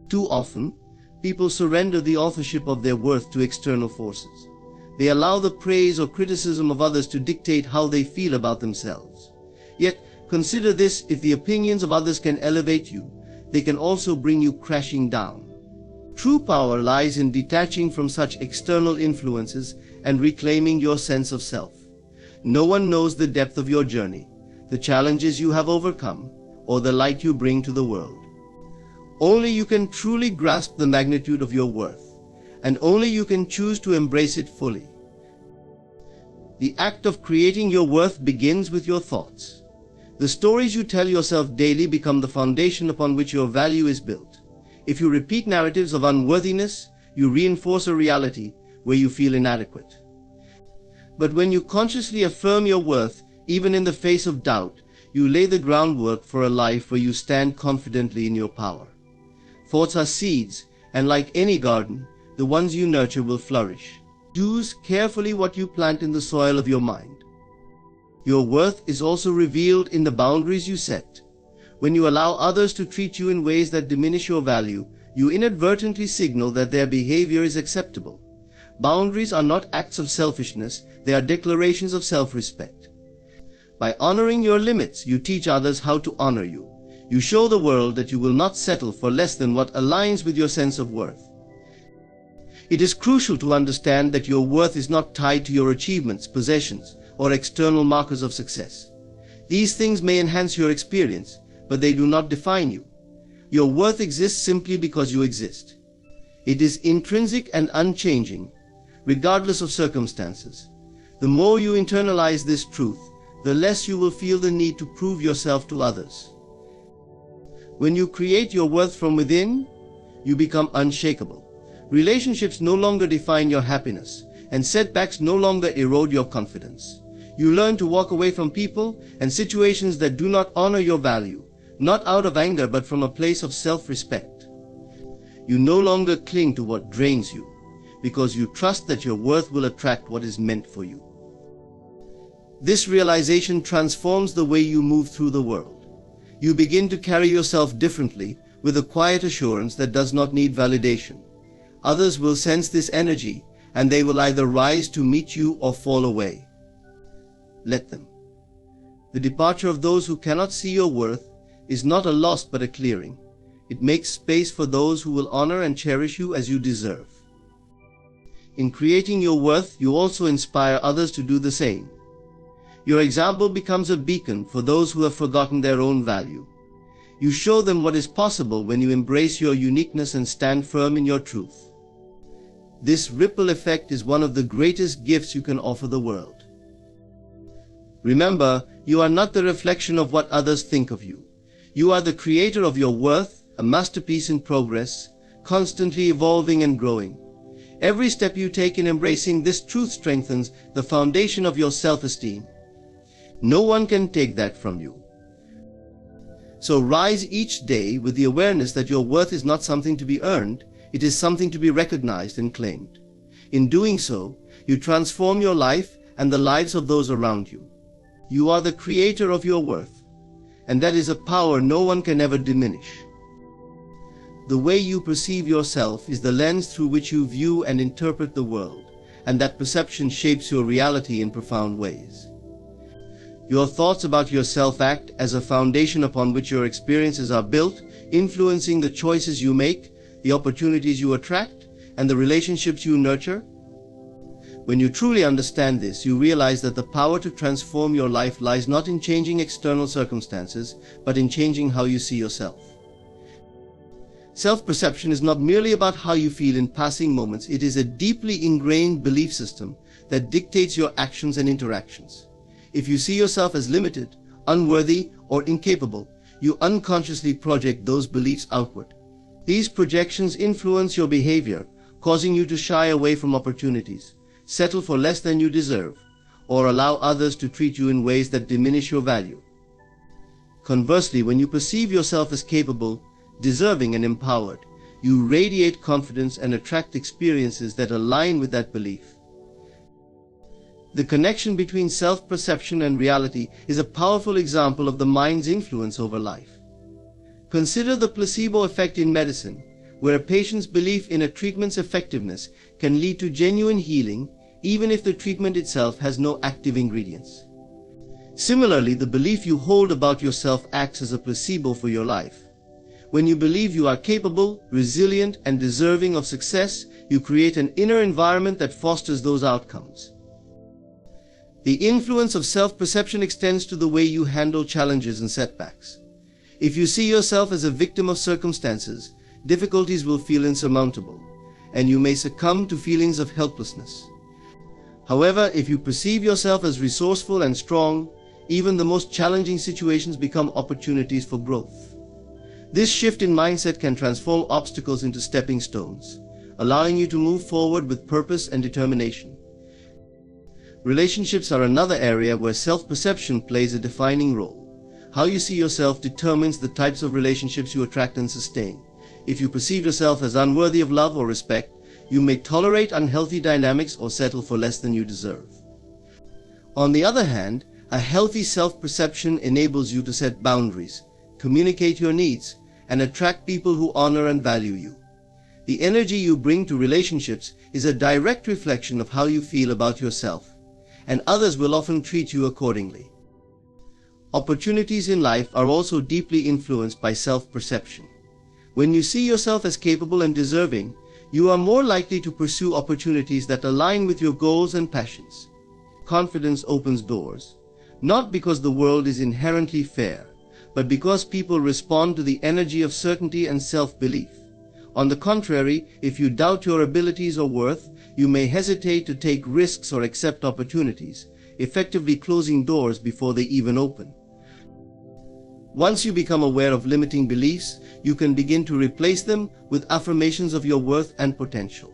Too often, people surrender the authorship of their worth to external forces. They allow the praise or criticism of others to dictate how they feel about themselves. Yet, consider this: if the opinions of others can elevate you, they can also bring you crashing down. True power lies in detaching from such external influences and reclaiming your sense of self. No one knows the depth of your journey, the challenges you have overcome, or the light you bring to the world. Only you can truly grasp the magnitude of your worth, and only you can choose to embrace it fully. The act of creating your worth begins with your thoughts. The stories you tell yourself daily become the foundation upon which your value is built. If you repeat narratives of unworthiness, you reinforce a reality where you feel inadequate. But when you consciously affirm your worth, even in the face of doubt, you lay the groundwork for a life where you stand confidently in your power. Thoughts are seeds, and like any garden, the ones you nurture will flourish. Choose carefully what you plant in the soil of your mind. Your worth is also revealed in the boundaries you set. When you allow others to treat you in ways that diminish your value, you inadvertently signal that their behavior is acceptable. Boundaries are not acts of selfishness, they are declarations of self-respect. By honoring your limits, you teach others how to honor you. You show the world that you will not settle for less than what aligns with your sense of worth. It is crucial to understand that your worth is not tied to your achievements, possessions, or external markers of success. These things may enhance your experience, but they do not define you. Your worth exists simply because you exist. It is intrinsic and unchanging, regardless of circumstances. The more you internalize this truth, the less you will feel the need to prove yourself to others. When you create your worth from within, you become unshakable. Relationships no longer define your happiness, and setbacks no longer erode your confidence. You learn to walk away from people and situations that do not honor your value, not out of anger but from a place of self-respect. You no longer cling to what drains you, because you trust that your worth will attract what is meant for you. This realization transforms the way you move through the world. You begin to carry yourself differently, with a quiet assurance that does not need validation. Others will sense this energy, and they will either rise to meet you or fall away. Let them. The departure of those who cannot see your worth is not a loss but a clearing. It makes space for those who will honor and cherish you as you deserve. In creating your worth, you also inspire others to do the same. Your example becomes a beacon for those who have forgotten their own value. You show them what is possible when you embrace your uniqueness and stand firm in your truth. This ripple effect is one of the greatest gifts you can offer the world. Remember, you are not the reflection of what others think of you. You are the creator of your worth, a masterpiece in progress, constantly evolving and growing. Every step you take in embracing this truth strengthens the foundation of your self-esteem. No one can take that from you. So rise each day with the awareness that your worth is not something to be earned, it is something to be recognized and claimed. In doing so, you transform your life and the lives of those around you. You are the creator of your worth, and that is a power no one can ever diminish. The way you perceive yourself is the lens through which you view and interpret the world, and that perception shapes your reality in profound ways. Your thoughts about yourself act as a foundation upon which your experiences are built, influencing the choices you make, the opportunities you attract, and the relationships you nurture. When you truly understand this, you realize that the power to transform your life lies not in changing external circumstances, but in changing how you see yourself. Self-perception is not merely about how you feel in passing moments, it is a deeply ingrained belief system that dictates your actions and interactions. If you see yourself as limited, unworthy, or incapable, you unconsciously project those beliefs outward. These projections influence your behavior, causing you to shy away from opportunities, settle for less than you deserve, or allow others to treat you in ways that diminish your value. Conversely, when you perceive yourself as capable, deserving, and empowered, you radiate confidence and attract experiences that align with that belief. The connection between self-perception and reality is a powerful example of the mind's influence over life. Consider the placebo effect in medicine, where a patient's belief in a treatment's effectiveness can lead to genuine healing, even if the treatment itself has no active ingredients. Similarly, the belief you hold about yourself acts as a placebo for your life. When you believe you are capable, resilient, and deserving of success, you create an inner environment that fosters those outcomes. The influence of self-perception extends to the way you handle challenges and setbacks. If you see yourself as a victim of circumstances, difficulties will feel insurmountable, and you may succumb to feelings of helplessness. However, if you perceive yourself as resourceful and strong, even the most challenging situations become opportunities for growth. This shift in mindset can transform obstacles into stepping stones, allowing you to move forward with purpose and determination. Relationships are another area where self-perception plays a defining role. How you see yourself determines the types of relationships you attract and sustain. If you perceive yourself as unworthy of love or respect, you may tolerate unhealthy dynamics or settle for less than you deserve. On the other hand, a healthy self-perception enables you to set boundaries, communicate your needs, and attract people who honor and value you. The energy you bring to relationships is a direct reflection of how you feel about yourself, and others will often treat you accordingly. Opportunities in life are also deeply influenced by self-perception. When you see yourself as capable and deserving, you are more likely to pursue opportunities that align with your goals and passions. Confidence opens doors, not because the world is inherently fair, but because people respond to the energy of certainty and self-belief. On the contrary, if you doubt your abilities or worth, you may hesitate to take risks or accept opportunities, effectively closing doors before they even open. Once you become aware of limiting beliefs, you can begin to replace them with affirmations of your worth and potential.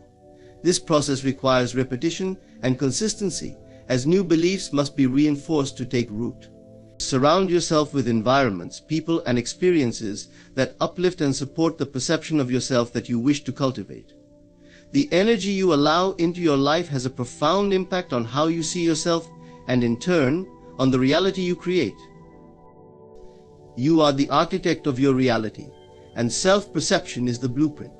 This process requires repetition and consistency, as new beliefs must be reinforced to take root. Surround yourself with environments, people, and experiences that uplift and support the perception of yourself that you wish to cultivate. The energy you allow into your life has a profound impact on how you see yourself and, in turn, on the reality you create. You are the architect of your reality, and self-perception is the blueprint.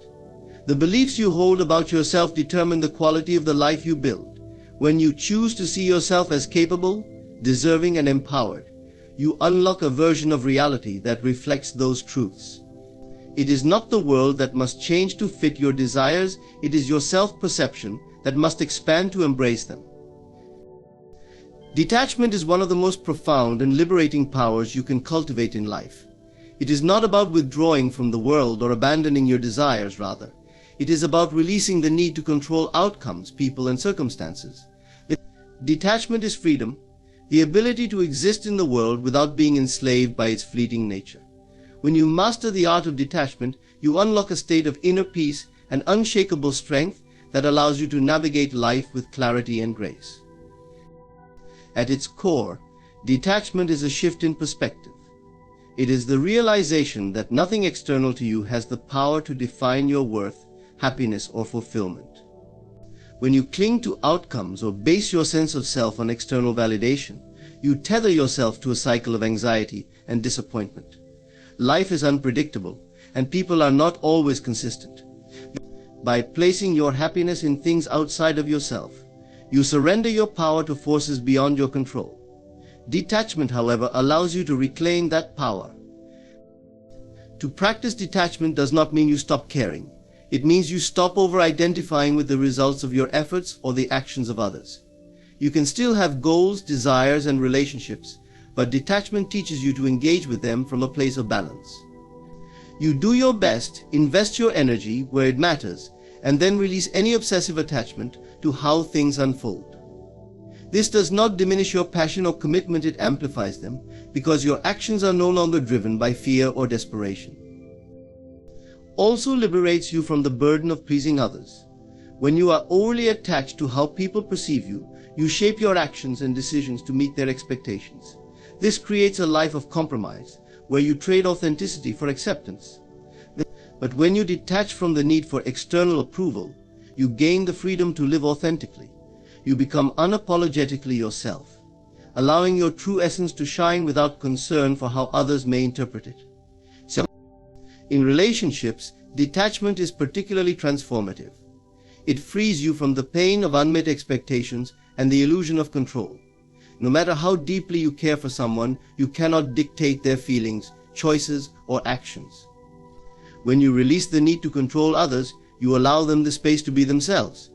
The beliefs you hold about yourself determine the quality of the life you build. When you choose to see yourself as capable, deserving, and empowered, you unlock a version of reality that reflects those truths. It is not the world that must change to fit your desires, it is your self-perception that must expand to embrace them. Detachment is one of the most profound and liberating powers you can cultivate in life. It is not about withdrawing from the world or abandoning your desires, rather. It is about releasing the need to control outcomes, people, and circumstances. Detachment is freedom, the ability to exist in the world without being enslaved by its fleeting nature. When you master the art of detachment, you unlock a state of inner peace and unshakable strength that allows you to navigate life with clarity and grace. At its core, detachment is a shift in perspective. It is the realization that nothing external to you has the power to define your worth, happiness, or fulfillment. When you cling to outcomes or base your sense of self on external validation, you tether yourself to a cycle of anxiety and disappointment. Life is unpredictable, and people are not always consistent. By placing your happiness in things outside of yourself, you surrender your power to forces beyond your control. Detachment, however, allows you to reclaim that power. To practice detachment does not mean you stop caring. It means you stop over-identifying with the results of your efforts or the actions of others. You can still have goals, desires, and relationships, but detachment teaches you to engage with them from a place of balance. You do your best, invest your energy where it matters, and then release any obsessive attachment to how things unfold. This does not diminish your passion or commitment, it amplifies them, because your actions are no longer driven by fear or desperation. Also liberates you from the burden of pleasing others. When you are overly attached to how people perceive you, you shape your actions and decisions to meet their expectations. This creates a life of compromise, where you trade authenticity for acceptance. But when you detach from the need for external approval, you gain the freedom to live authentically. You become unapologetically yourself, allowing your true essence to shine without concern for how others may interpret it. So, in relationships, detachment is particularly transformative. It frees you from the pain of unmet expectations and the illusion of control. No matter how deeply you care for someone, you cannot dictate their feelings, choices, or actions. When you release the need to control others, you allow them the space to be themselves.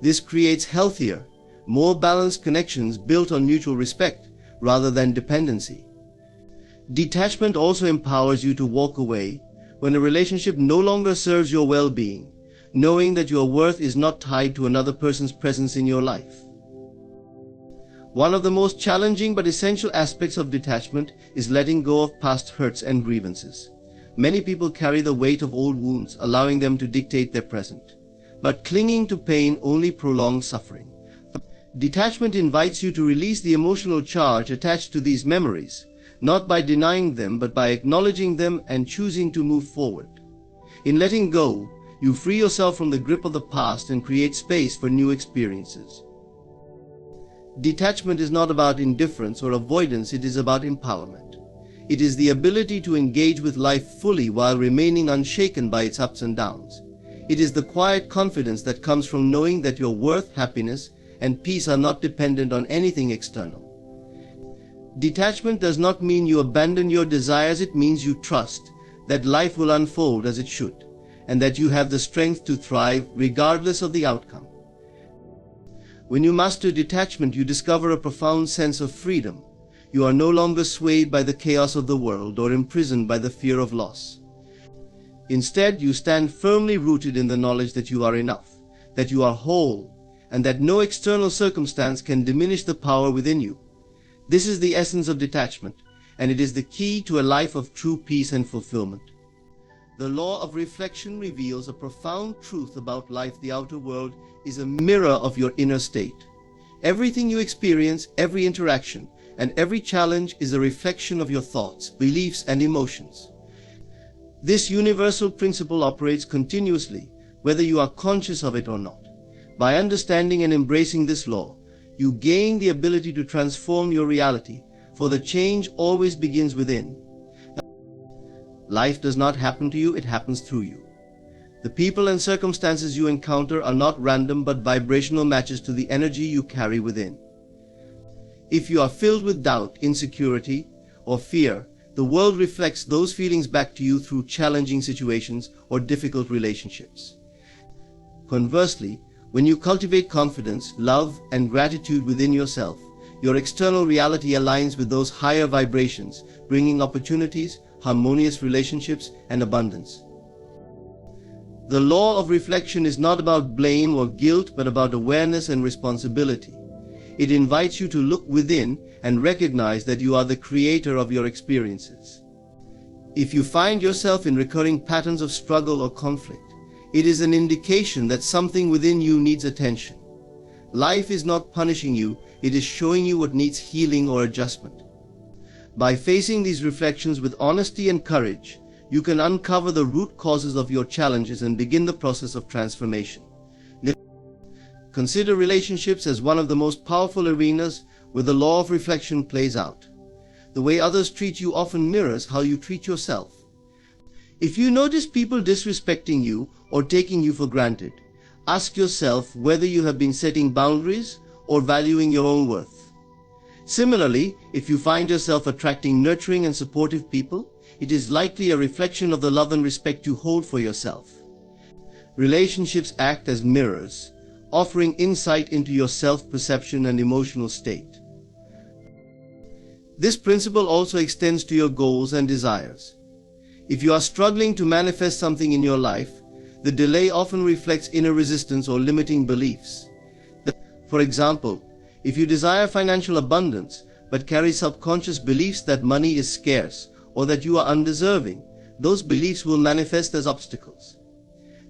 This creates healthier, more balanced connections built on mutual respect rather than dependency. Detachment also empowers you to walk away when a relationship no longer serves your well-being, knowing that your worth is not tied to another person's presence in your life. One of the most challenging but essential aspects of detachment is letting go of past hurts and grievances. Many people carry the weight of old wounds, allowing them to dictate their present. But clinging to pain only prolongs suffering. Detachment invites you to release the emotional charge attached to these memories, not by denying them, but by acknowledging them and choosing to move forward. In letting go, you free yourself from the grip of the past and create space for new experiences. Detachment is not about indifference or avoidance, it is about empowerment. It is the ability to engage with life fully while remaining unshaken by its ups and downs. It is the quiet confidence that comes from knowing that your worth, happiness, and peace are not dependent on anything external. Detachment does not mean you abandon your desires, it means you trust that life will unfold as it should, and that you have the strength to thrive regardless of the outcome. When you master detachment, you discover a profound sense of freedom. You are no longer swayed by the chaos of the world or imprisoned by the fear of loss. Instead, you stand firmly rooted in the knowledge that you are enough, that you are whole, and that no external circumstance can diminish the power within you. This is the essence of detachment, and it is the key to a life of true peace and fulfillment. The law of reflection reveals a profound truth about life. The outer world is a mirror of your inner state. Everything you experience, every interaction, and every challenge is a reflection of your thoughts, beliefs, and emotions. This universal principle operates continuously, whether you are conscious of it or not. By understanding and embracing this law, you gain the ability to transform your reality, for the change always begins within. Life does not happen to you, it happens through you. The people and circumstances you encounter are not random but vibrational matches to the energy you carry within. If you are filled with doubt, insecurity, or fear, the world reflects those feelings back to you through challenging situations or difficult relationships. Conversely, when you cultivate confidence, love, and gratitude within yourself, your external reality aligns with those higher vibrations, bringing opportunities, harmonious relationships, and abundance. The law of reflection is not about blame or guilt, but about awareness and responsibility. It invites you to look within and recognize that you are the creator of your experiences. If you find yourself in recurring patterns of struggle or conflict, it is an indication that something within you needs attention. Life is not punishing you, it is showing you what needs healing or adjustment. By facing these reflections with honesty and courage, you can uncover the root causes of your challenges and begin the process of transformation. Consider relationships as one of the most powerful arenas where the law of reflection plays out. The way others treat you often mirrors how you treat yourself. If you notice people disrespecting you or taking you for granted, ask yourself whether you have been setting boundaries or valuing your own worth. Similarly, if you find yourself attracting nurturing and supportive people, it is likely a reflection of the love and respect you hold for yourself. Relationships act as mirrors, offering insight into your self-perception and emotional state. This principle also extends to your goals and desires. If you are struggling to manifest something in your life, the delay often reflects inner resistance or limiting beliefs. For example, if you desire financial abundance but carry subconscious beliefs that money is scarce or that you are undeserving, those beliefs will manifest as obstacles.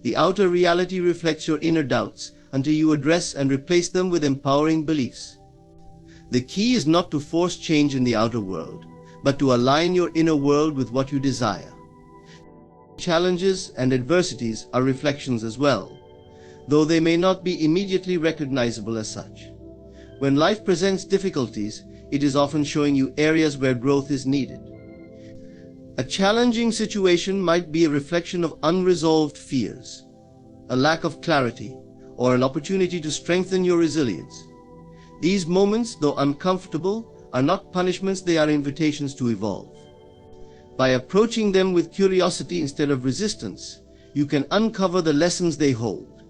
The outer reality reflects your inner doubts until you address and replace them with empowering beliefs. The key is not to force change in the outer world, but to align your inner world with what you desire. Challenges and adversities are reflections as well, though they may not be immediately recognizable as such. When life presents difficulties, it is often showing you areas where growth is needed. A challenging situation might be a reflection of unresolved fears, a lack of clarity, or an opportunity to strengthen your resilience. These moments, though uncomfortable, are not punishments, they are invitations to evolve. By approaching them with curiosity instead of resistance, you can uncover the lessons they hold.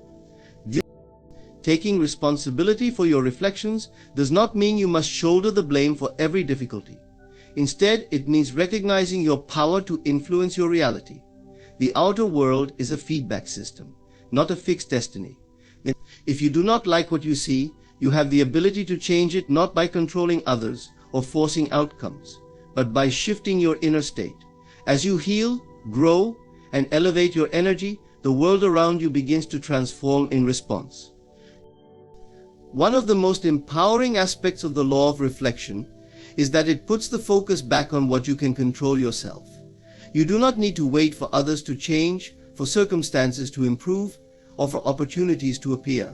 Taking responsibility for your reflections does not mean you must shoulder the blame for every difficulty. Instead, it means recognizing your power to influence your reality. The outer world is a feedback system, not a fixed destiny. If you do not like what you see, you have the ability to change it, not by controlling others or forcing outcomes, but by shifting your inner state. As you heal, grow, and elevate your energy, the world around you begins to transform in response. One of the most empowering aspects of the law of reflection is that it puts the focus back on what you can control yourself. You do not need to wait for others to change, for circumstances to improve, or for opportunities to appear.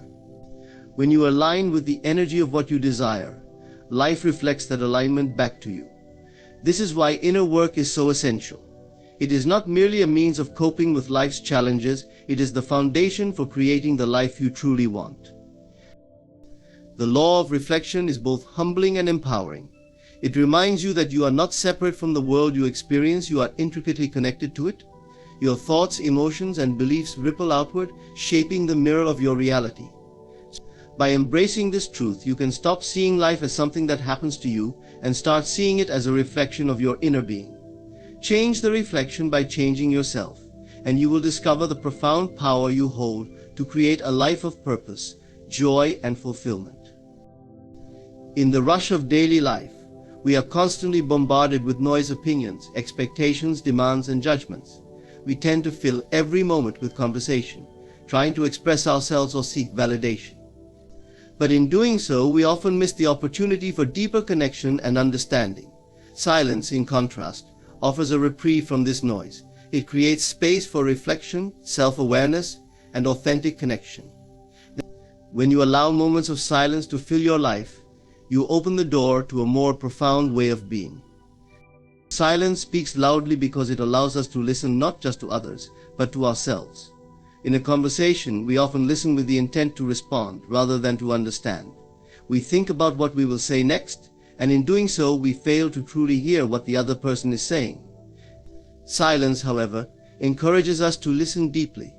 When you align with the energy of what you desire, life reflects that alignment back to you. This is why inner work is so essential. It is not merely a means of coping with life's challenges, it is the foundation for creating the life you truly want. The law of reflection is both humbling and empowering. It reminds you that you are not separate from the world you experience, you are intricately connected to it. Your thoughts, emotions, and beliefs ripple outward, shaping the mirror of your reality. By embracing this truth, you can stop seeing life as something that happens to you and start seeing it as a reflection of your inner being. Change the reflection by changing yourself, and you will discover the profound power you hold to create a life of purpose, joy, and fulfillment. In the rush of daily life, we are constantly bombarded with noise, opinions, expectations, demands, and judgments. We tend to fill every moment with conversation, trying to express ourselves or seek validation. But in doing so, we often miss the opportunity for deeper connection and understanding. Silence, in contrast, offers a reprieve from this noise. It creates space for reflection, self-awareness, and authentic connection. When you allow moments of silence to fill your life, you open the door to a more profound way of being. Silence speaks loudly because it allows us to listen not just to others, but to ourselves. In a conversation, we often listen with the intent to respond rather than to understand. We think about what we will say next, and in doing so we fail to truly hear what the other person is saying. Silence, however, encourages us to listen deeply.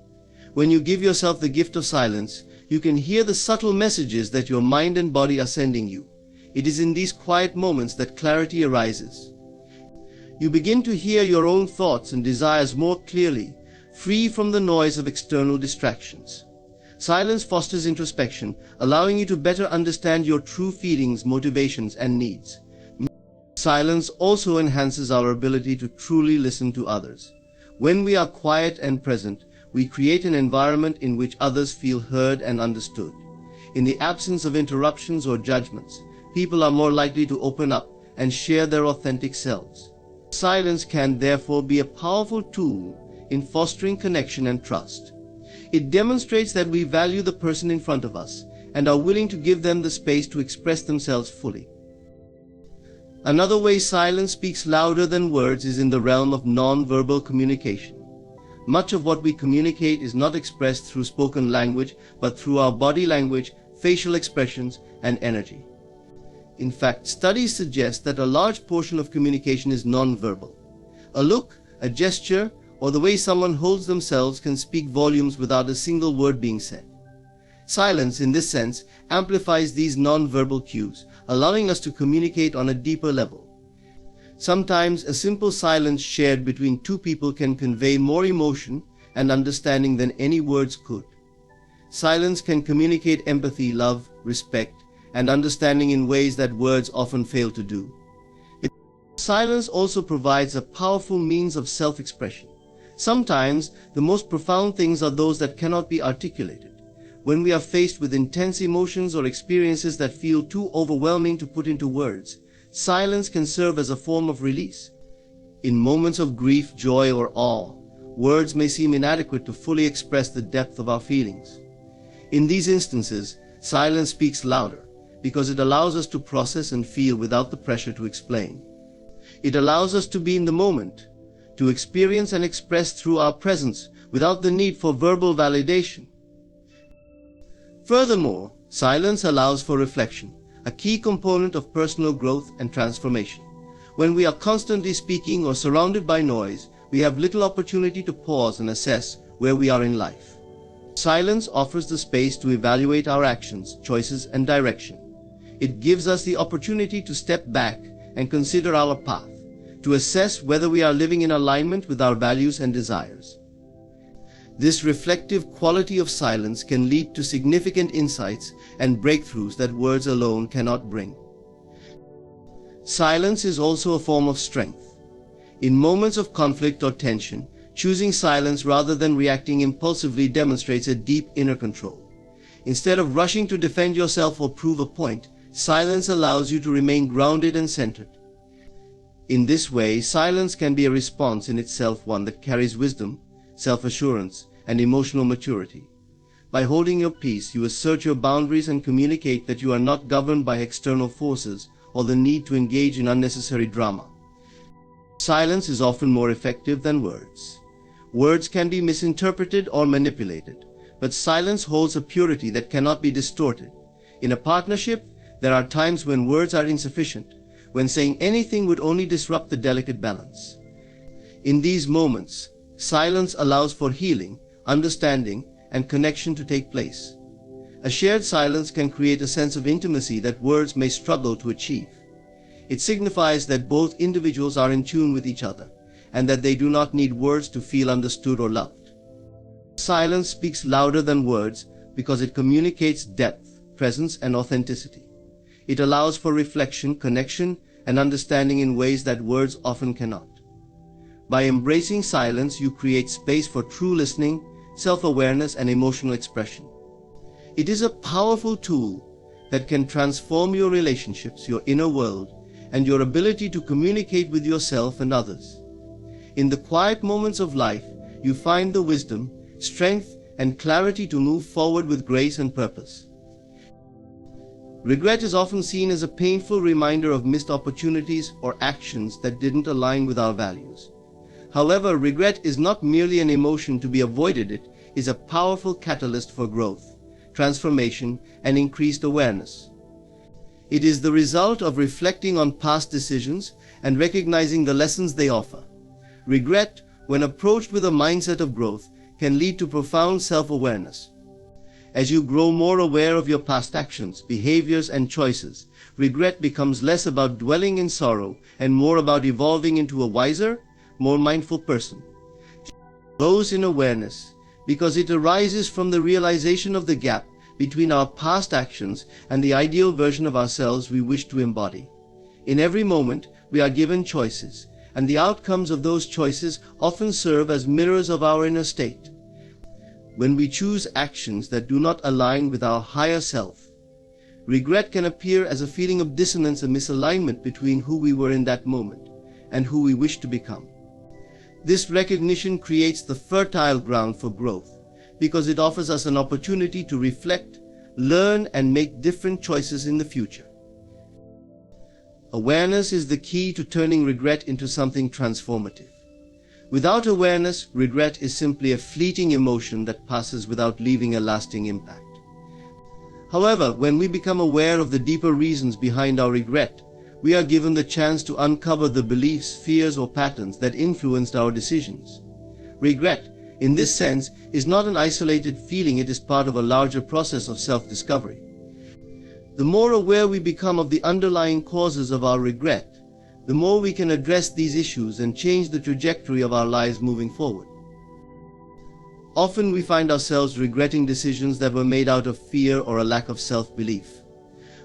When you give yourself the gift of silence, you can hear the subtle messages that your mind and body are sending you. It is in these quiet moments that clarity arises. You begin to hear your own thoughts and desires more clearly, free from the noise of external distractions. Silence fosters introspection, allowing you to better understand your true feelings, motivations, and needs. Silence also enhances our ability to truly listen to others. When we are quiet and present, we create an environment in which others feel heard and understood. In the absence of interruptions or judgments, people are more likely to open up and share their authentic selves. Silence can therefore be a powerful tool in fostering connection and trust. It demonstrates that we value the person in front of us and are willing to give them the space to express themselves fully. Another way silence speaks louder than words is in the realm of non-verbal communication. Much of what we communicate is not expressed through spoken language, but through our body language, facial expressions, and energy. In fact, studies suggest that a large portion of communication is non-verbal. A look, a gesture, or the way someone holds themselves can speak volumes without a single word being said. Silence, in this sense, amplifies these non-verbal cues, allowing us to communicate on a deeper level. Sometimes a simple silence shared between two people can convey more emotion and understanding than any words could. Silence can communicate empathy, love, respect, and understanding in ways that words often fail to do. Silence also provides a powerful means of self-expression. Sometimes the most profound things are those that cannot be articulated. When we are faced with intense emotions or experiences that feel too overwhelming to put into words, silence can serve as a form of release. In moments of grief, joy, or awe, words may seem inadequate to fully express the depth of our feelings. In these instances, silence speaks louder because it allows us to process and feel without the pressure to explain. It allows us to be in the moment, to experience and express through our presence without the need for verbal validation. Furthermore, silence allows for reflection, a key component of personal growth and transformation. When we are constantly speaking or surrounded by noise, we have little opportunity to pause and assess where we are in life. Silence offers the space to evaluate our actions, choices, and direction. It gives us the opportunity to step back and consider our path, to assess whether we are living in alignment with our values and desires. This reflective quality of silence can lead to significant insights and breakthroughs that words alone cannot bring. Silence is also a form of strength. In moments of conflict or tension, choosing silence rather than reacting impulsively demonstrates a deep inner control. Instead of rushing to defend yourself or prove a point, silence allows you to remain grounded and centered. In this way, silence can be a response in itself, one that carries wisdom, self-assurance, and emotional maturity. By holding your peace, you assert your boundaries and communicate that you are not governed by external forces or the need to engage in unnecessary drama. Silence is often more effective than words. Words can be misinterpreted or manipulated, but silence holds a purity that cannot be distorted. In a partnership, there are times when words are insufficient, when saying anything would only disrupt the delicate balance. In these moments, silence allows for healing, understanding, and connection to take place. A shared silence can create a sense of intimacy that words may struggle to achieve. It signifies that both individuals are in tune with each other, and that they do not need words to feel understood or loved. Silence speaks louder than words because it communicates depth, presence, and authenticity. It allows for reflection, connection, and understanding in ways that words often cannot. By embracing silence, you create space for true listening, self-awareness, and emotional expression. It is a powerful tool that can transform your relationships, your inner world, and your ability to communicate with yourself and others. In the quiet moments of life, you find the wisdom, strength, and clarity to move forward with grace and purpose. Regret is often seen as a painful reminder of missed opportunities or actions that didn't align with our values. However, regret is not merely an emotion to be avoided, it is a powerful catalyst for growth, transformation, and increased awareness. It is the result of reflecting on past decisions and recognizing the lessons they offer. Regret, when approached with a mindset of growth, can lead to profound self-awareness. As you grow more aware of your past actions, behaviors, and choices, regret becomes less about dwelling in sorrow and more about evolving into a wiser, more mindful person. It grows in awareness because it arises from the realization of the gap between our past actions and the ideal version of ourselves we wish to embody. In every moment, we are given choices, and the outcomes of those choices often serve as mirrors of our inner state. When we choose actions that do not align with our higher self, regret can appear as a feeling of dissonance and misalignment between who we were in that moment and who we wish to become. This recognition creates the fertile ground for growth because it offers us an opportunity to reflect, learn, and make different choices in the future. Awareness is the key to turning regret into something transformative. Without awareness, regret is simply a fleeting emotion that passes without leaving a lasting impact. However, when we become aware of the deeper reasons behind our regret, we are given the chance to uncover the beliefs, fears, or patterns that influenced our decisions. Regret, in this sense, is not an isolated feeling, it is part of a larger process of self-discovery. The more aware we become of the underlying causes of our regret, the more we can address these issues and change the trajectory of our lives moving forward. Often we find ourselves regretting decisions that were made out of fear or a lack of self-belief.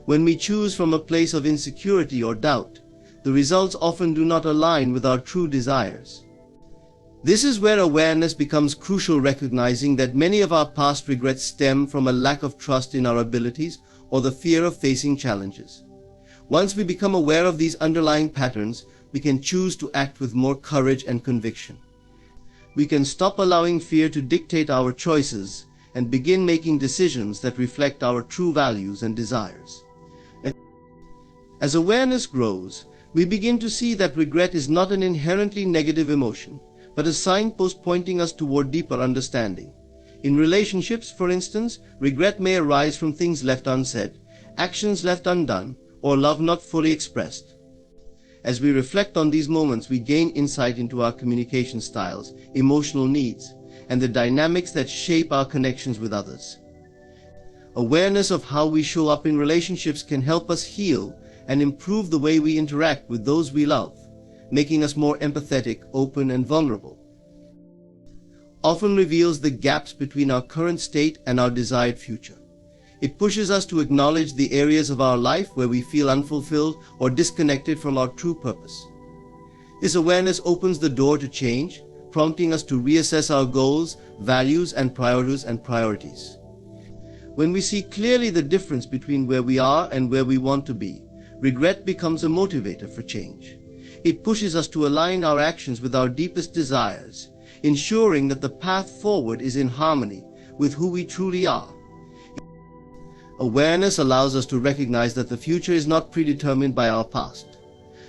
When we choose from a place of insecurity or doubt, the results often do not align with our true desires. This is where awareness becomes crucial, recognizing that many of our past regrets stem from a lack of trust in our abilities or the fear of facing challenges. Once we become aware of these underlying patterns, we can choose to act with more courage and conviction. We can stop allowing fear to dictate our choices and begin making decisions that reflect our true values and desires. As awareness grows, we begin to see that regret is not an inherently negative emotion, but a signpost pointing us toward deeper understanding. In relationships, for instance, regret may arise from things left unsaid, actions left undone, or love not fully expressed. As we reflect on these moments, we gain insight into our communication styles, emotional needs, and the dynamics that shape our connections with others. Awareness of how we show up in relationships can help us heal and improve the way we interact with those we love, making us more empathetic, open, and vulnerable. Often reveals the gaps between our current state and our desired future. It pushes us to acknowledge the areas of our life where we feel unfulfilled or disconnected from our true purpose. This awareness opens the door to change, prompting us to reassess our goals, values, and priorities. When we see clearly the difference between where we are and where we want to be, regret becomes a motivator for change. It pushes us to align our actions with our deepest desires, ensuring that the path forward is in harmony with who we truly are. Awareness allows us to recognize that the future is not predetermined by our past.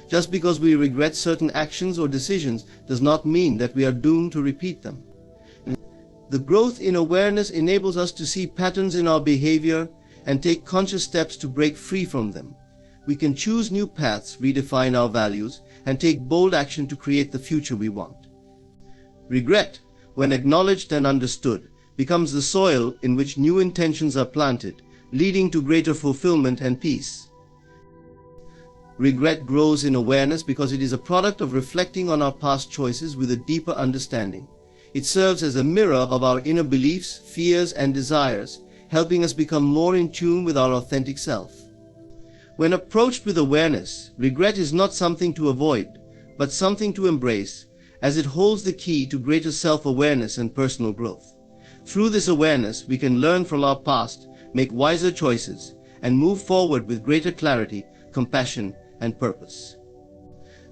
Just because we regret certain actions or decisions does not mean that we are doomed to repeat them. The growth in awareness enables us to see patterns in our behavior and take conscious steps to break free from them. We can choose new paths, redefine our values, and take bold action to create the future we want. Regret, when acknowledged and understood, becomes the soil in which new intentions are planted, leading to greater fulfillment and peace. Regret grows in awareness because it is a product of reflecting on our past choices with a deeper understanding. It serves as a mirror of our inner beliefs, fears, and desires, helping us become more in tune with our authentic self. When approached with awareness, regret is not something to avoid, but something to embrace, as it holds the key to greater self-awareness and personal growth. Through this awareness, we can learn from our past, make wiser choices, and move forward with greater clarity, compassion, and purpose.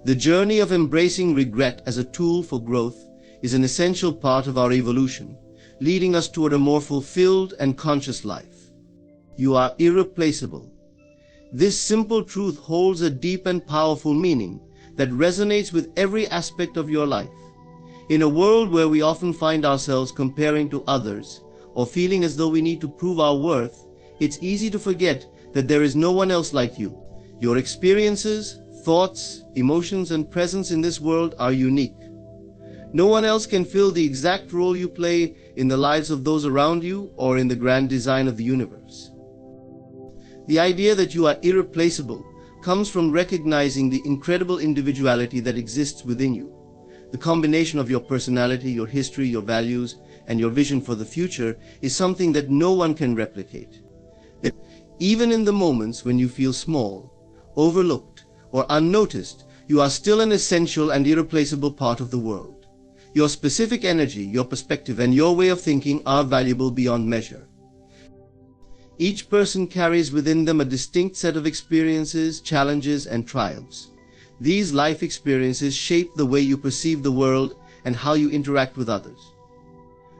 The journey of embracing regret as a tool for growth is an essential part of our evolution, leading us toward a more fulfilled and conscious life. You are irreplaceable. This simple truth holds a deep and powerful meaning that resonates with every aspect of your life. In a world where we often find ourselves comparing to others or feeling as though we need to prove our worth, it's easy to forget that there is no one else like you. Your experiences, thoughts, emotions, and presence in this world are unique. No one else can fill the exact role you play in the lives of those around you or in the grand design of the universe. The idea that you are irreplaceable comes from recognizing the incredible individuality that exists within you. The combination of your personality, your history, your values, and your vision for the future is something that no one can replicate. Even in the moments when you feel small, overlooked, or unnoticed, you are still an essential and irreplaceable part of the world. Your specific energy, your perspective, and your way of thinking are valuable beyond measure. Each person carries within them a distinct set of experiences, challenges, and triumphs. These life experiences shape the way you perceive the world and how you interact with others.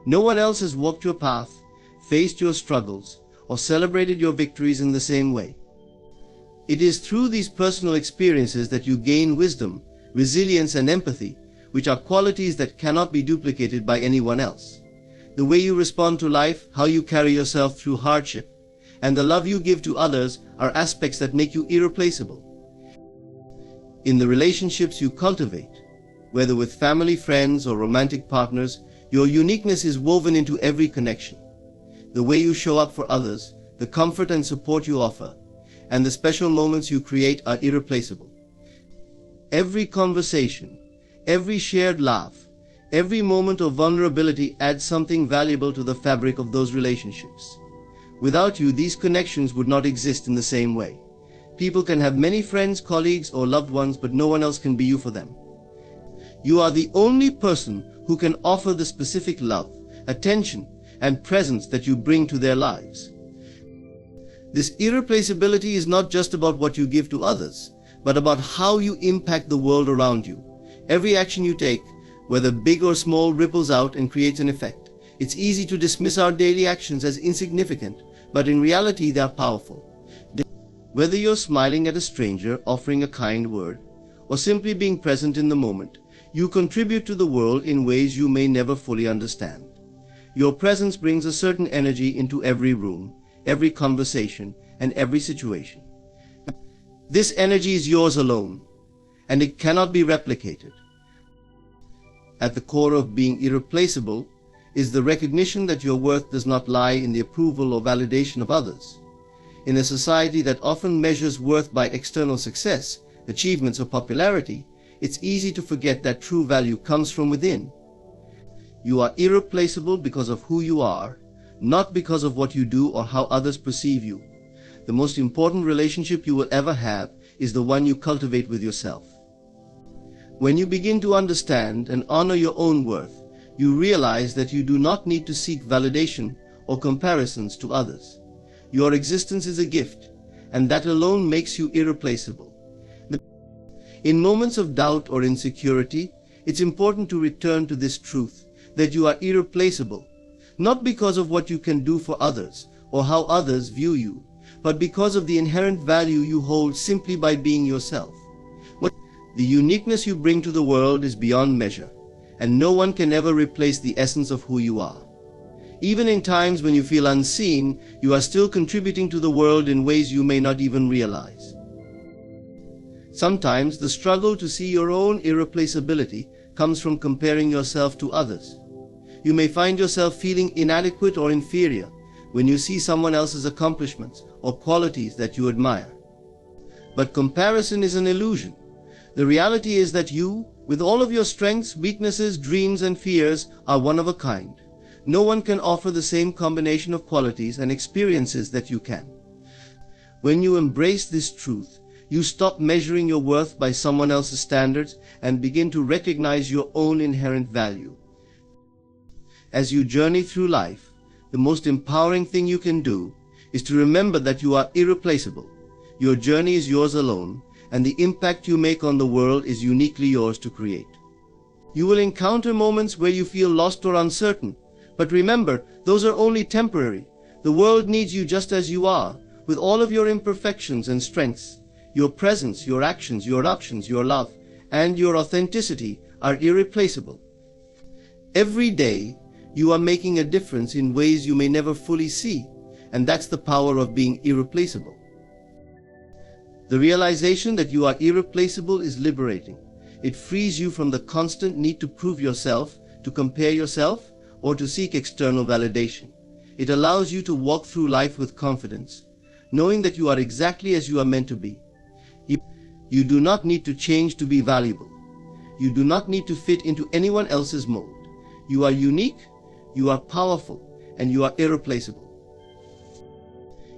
No one else has walked your path, faced your struggles, or celebrated your victories in the same way. It is through these personal experiences that you gain wisdom, resilience, and empathy, which are qualities that cannot be duplicated by anyone else. The way you respond to life, how you carry yourself through hardship, and the love you give to others are aspects that make you irreplaceable. In the relationships you cultivate, whether with family, friends, or romantic partners, your uniqueness is woven into every connection. The way you show up for others, the comfort and support you offer, and the special moments you create are irreplaceable. Every conversation, every shared laugh, every moment of vulnerability adds something valuable to the fabric of those relationships. Without you, these connections would not exist in the same way. People can have many friends, colleagues, or loved ones, but no one else can be you for them. You are the only person who can offer the specific love, attention, and presence that you bring to their lives. This irreplaceability is not just about what you give to others, but about how you impact the world around you. Every action you take, whether big or small, ripples out and creates an effect. It's easy to dismiss our daily actions as insignificant, but in reality they are powerful. Whether you're smiling at a stranger, offering a kind word, or simply being present in the moment, you contribute to the world in ways you may never fully understand. Your presence brings a certain energy into every room, every conversation, and every situation. This energy is yours alone, and it cannot be replicated. At the core of being irreplaceable is the recognition that your worth does not lie in the approval or validation of others. In a society that often measures worth by external success, achievements, or popularity, it's easy to forget that true value comes from within. You are irreplaceable because of who you are, not because of what you do or how others perceive you. The most important relationship you will ever have is the one you cultivate with yourself. When you begin to understand and honor your own worth, you realize that you do not need to seek validation or comparisons to others. Your existence is a gift, and that alone makes you irreplaceable. In moments of doubt or insecurity, it's important to return to this truth, that you are irreplaceable, not because of what you can do for others or how others view you, but because of the inherent value you hold simply by being yourself. The uniqueness you bring to the world is beyond measure, and no one can ever replace the essence of who you are. Even in times when you feel unseen, you are still contributing to the world in ways you may not even realize. Sometimes the struggle to see your own irreplaceability comes from comparing yourself to others. You may find yourself feeling inadequate or inferior when you see someone else's accomplishments or qualities that you admire. But comparison is an illusion. The reality is that you, with all of your strengths, weaknesses, dreams, and fears, are one of a kind. No one can offer the same combination of qualities and experiences that you can. When you embrace this truth, you stop measuring your worth by someone else's standards and begin to recognize your own inherent value. As you journey through life, the most empowering thing you can do is to remember that you are irreplaceable. Your journey is yours alone, and the impact you make on the world is uniquely yours to create. You will encounter moments where you feel lost or uncertain, but remember, those are only temporary. The world needs you just as you are, with all of your imperfections and strengths. Your presence, your actions, your options, your love, and your authenticity are irreplaceable. Every day, you are making a difference in ways you may never fully see, and that's the power of being irreplaceable. The realization that you are irreplaceable is liberating. It frees you from the constant need to prove yourself, to compare yourself, or to seek external validation. It allows you to walk through life with confidence, knowing that you are exactly as you are meant to be. You do not need to change to be valuable. You do not need to fit into anyone else's mold. You are unique, you are powerful, and you are irreplaceable.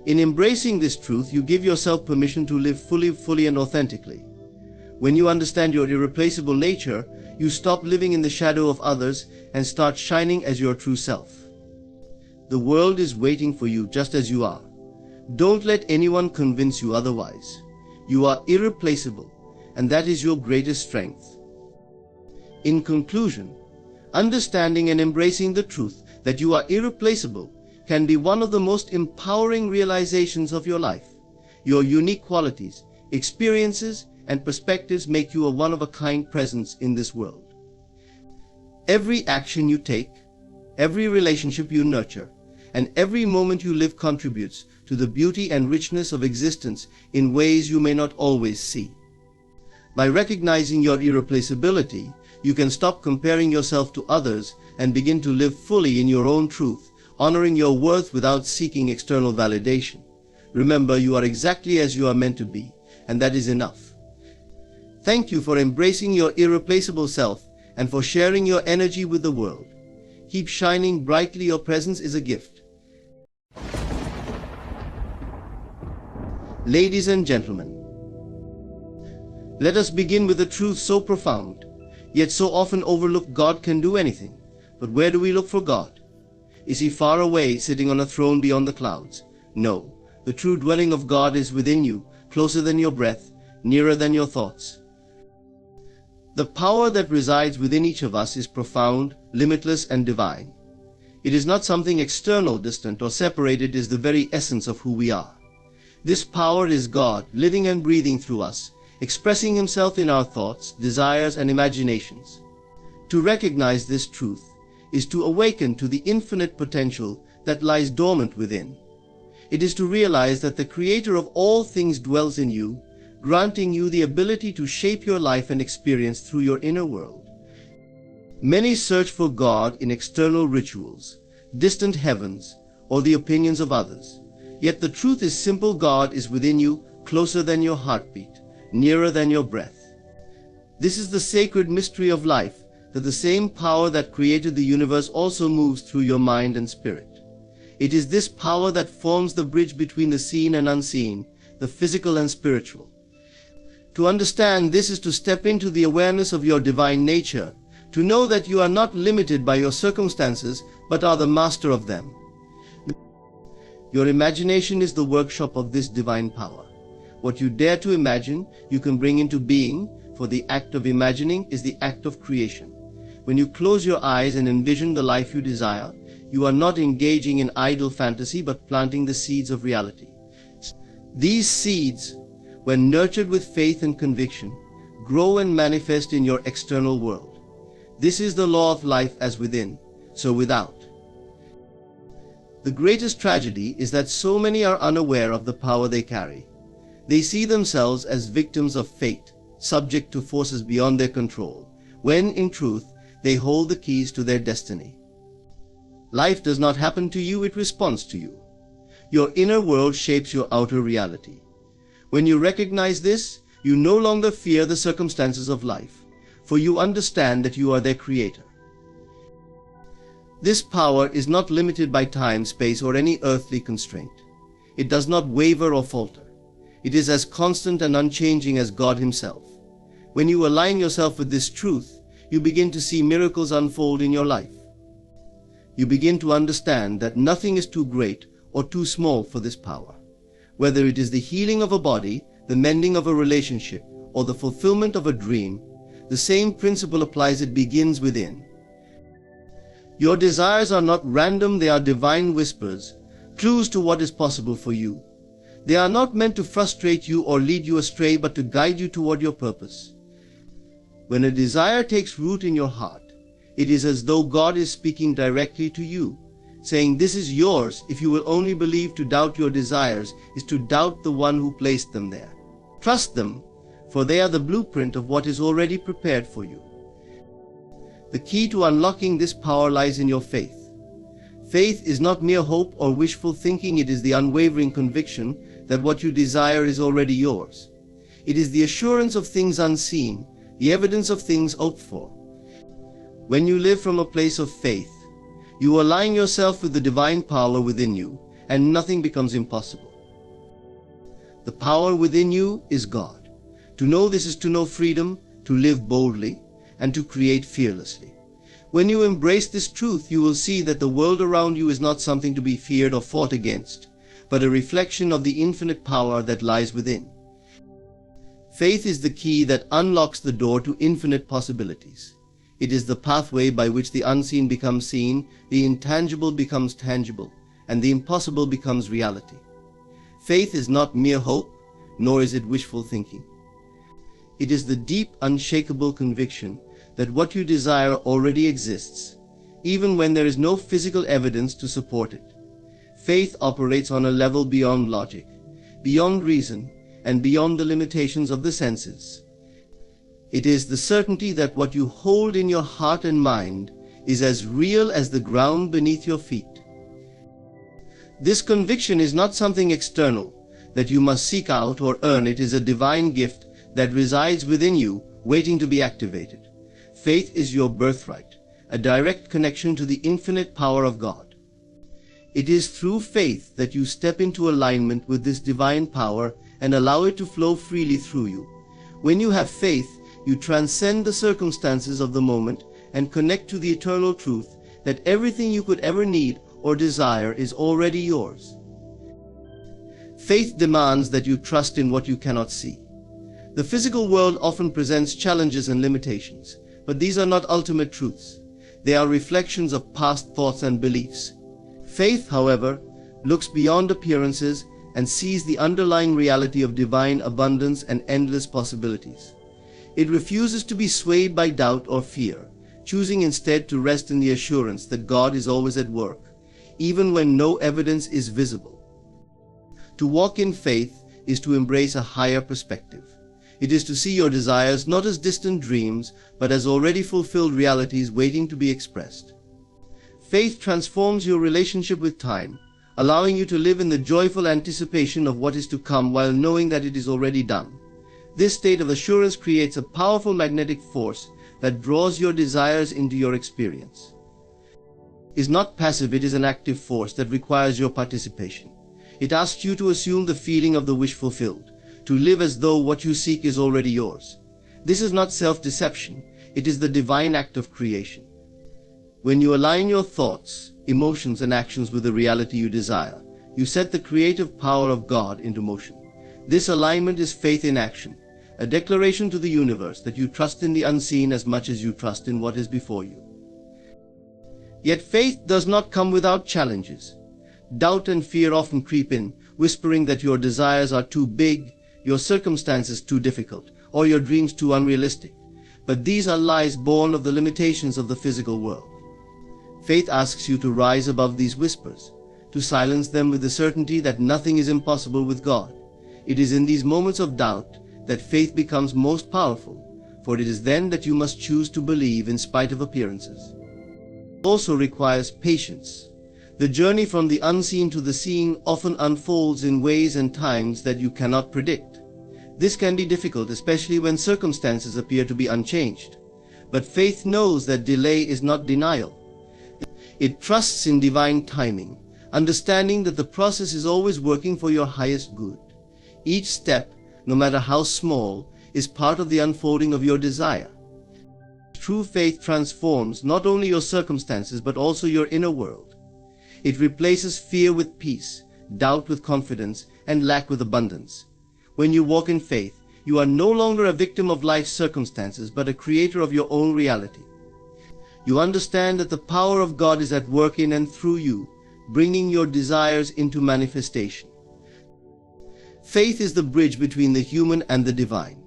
In embracing this truth, you give yourself permission to live fully and authentically. When you understand your irreplaceable nature, you stop living in the shadow of others and start shining as your true self. The world is waiting for you just as you are. Don't let anyone convince you otherwise. You are irreplaceable, and that is your greatest strength. In conclusion, understanding and embracing the truth that you are irreplaceable can be one of the most empowering realizations of your life. Your unique qualities, experiences, and perspectives make you a one-of-a-kind presence in this world. Every action you take, every relationship you nurture, and every moment you live contributes to the beauty and richness of existence in ways you may not always see. By recognizing your irreplaceability, you can stop comparing yourself to others and begin to live fully in your own truth, honoring your worth without seeking external validation. Remember, you are exactly as you are meant to be, and that is enough. Thank you for embracing your irreplaceable self and for sharing your energy with the world. Keep shining brightly. Your presence is a gift. Ladies and gentlemen, let us begin with a truth so profound, yet so often overlooked. God can do anything. But where do we look for God? Is He far away, sitting on a throne beyond the clouds? No, the true dwelling of God is within you, closer than your breath, nearer than your thoughts. The power that resides within each of us is profound, limitless, and divine. It is not something external, distant, or separated. It is the very essence of who we are. This power is God, living and breathing through us, expressing Himself in our thoughts, desires, and imaginations. To recognize this truth is to awaken to the infinite potential that lies dormant within. It is to realize that the Creator of all things dwells in you, granting you the ability to shape your life and experience through your inner world. Many search for God in external rituals, distant heavens, or the opinions of others. Yet the truth is simple. God is within you, closer than your heartbeat, nearer than your breath. This is the sacred mystery of life, that the same power that created the universe also moves through your mind and spirit. It is this power that forms the bridge between the seen and unseen, the physical and spiritual. To understand this is to step into the awareness of your divine nature, to know that you are not limited by your circumstances, but are the master of them. Your imagination is the workshop of this divine power. What you dare to imagine, you can bring into being, for the act of imagining is the act of creation. When you close your eyes and envision the life you desire, you are not engaging in idle fantasy, but planting the seeds of reality. These seeds, when nurtured with faith and conviction, grow and manifest in your external world. This is the law of life: as within, so without. The greatest tragedy is that so many are unaware of the power they carry. They see themselves as victims of fate, subject to forces beyond their control, when in truth they hold the keys to their destiny. Life does not happen to you, it responds to you. Your inner world shapes your outer reality. When you recognize this, you no longer fear the circumstances of life, for you understand that you are their creator. This power is not limited by time, space, or any earthly constraint. It does not waver or falter. It is as constant and unchanging as God Himself. When you align yourself with this truth, you begin to see miracles unfold in your life. You begin to understand that nothing is too great or too small for this power. Whether it is the healing of a body, the mending of a relationship, or the fulfillment of a dream, the same principle applies. It begins within. Your desires are not random, they are divine whispers, clues to what is possible for you. They are not meant to frustrate you or lead you astray, but to guide you toward your purpose. When a desire takes root in your heart, it is as though God is speaking directly to you, saying, "This is yours if you will only believe." To doubt your desires is to doubt the one who placed them there. Trust them, for they are the blueprint of what is already prepared for you. The key to unlocking this power lies in your faith. Faith is not mere hope or wishful thinking, it is the unwavering conviction that what you desire is already yours. It is the assurance of things unseen, the evidence of things hoped for. When you live from a place of faith, you align yourself with the divine power within you, and nothing becomes impossible. The power within you is God. To know this is to know freedom, to live boldly, and to create fearlessly. When you embrace this truth, you will see that the world around you is not something to be feared or fought against, but a reflection of the infinite power that lies within. Faith is the key that unlocks the door to infinite possibilities. It is the pathway by which the unseen becomes seen, the intangible becomes tangible, and the impossible becomes reality. Faith is not mere hope, nor is it wishful thinking. It is the deep, unshakable conviction that what you desire already exists, even when there is no physical evidence to support it. Faith operates on a level beyond logic, beyond reason, and beyond the limitations of the senses. It is the certainty that what you hold in your heart and mind is as real as the ground beneath your feet. This conviction is not something external that you must seek out or earn. It is a divine gift that resides within you, waiting to be activated. Faith is your birthright, a direct connection to the infinite power of God. It is through faith that you step into alignment with this divine power and allow it to flow freely through you. When you have faith, you transcend the circumstances of the moment and connect to the eternal truth that everything you could ever need or desire is already yours. Faith demands that you trust in what you cannot see. The physical world often presents challenges and limitations, but these are not ultimate truths. They are reflections of past thoughts and beliefs. Faith, however, looks beyond appearances and sees the underlying reality of divine abundance and endless possibilities. It refuses to be swayed by doubt or fear, choosing instead to rest in the assurance that God is always at work, even when no evidence is visible. To walk in faith is to embrace a higher perspective. It is to see your desires not as distant dreams, but as already fulfilled realities waiting to be expressed. Faith transforms your relationship with time, allowing you to live in the joyful anticipation of what is to come while knowing that it is already done. This state of assurance creates a powerful magnetic force that draws your desires into your experience. It is not passive, it is an active force that requires your participation. It asks you to assume the feeling of the wish fulfilled, to live as though what you seek is already yours. This is not self-deception, it is the divine act of creation. When you align your thoughts, emotions, and actions with the reality you desire, you set the creative power of God into motion. This alignment is faith in action, a declaration to the universe that you trust in the unseen as much as you trust in what is before you. Yet faith does not come without challenges. Doubt and fear often creep in, whispering that your desires are too big, your circumstances too difficult, or your dreams too unrealistic. But these are lies born of the limitations of the physical world. Faith asks you to rise above these whispers, to silence them with the certainty that nothing is impossible with God. It is in these moments of doubt that faith becomes most powerful, for it is then that you must choose to believe in spite of appearances. It also requires patience. The journey from the unseen to the seen often unfolds in ways and times that you cannot predict. This can be difficult, especially when circumstances appear to be unchanged. But faith knows that delay is not denial. It trusts in divine timing, understanding that the process is always working for your highest good. Each step, no matter how small, is part of the unfolding of your desire. True faith transforms not only your circumstances but also your inner world. It replaces fear with peace, doubt with confidence, and lack with abundance. When you walk in faith, you are no longer a victim of life's circumstances but a creator of your own reality. You understand that the power of God is at work in and through you, bringing your desires into manifestation. Faith is the bridge between the human and the divine.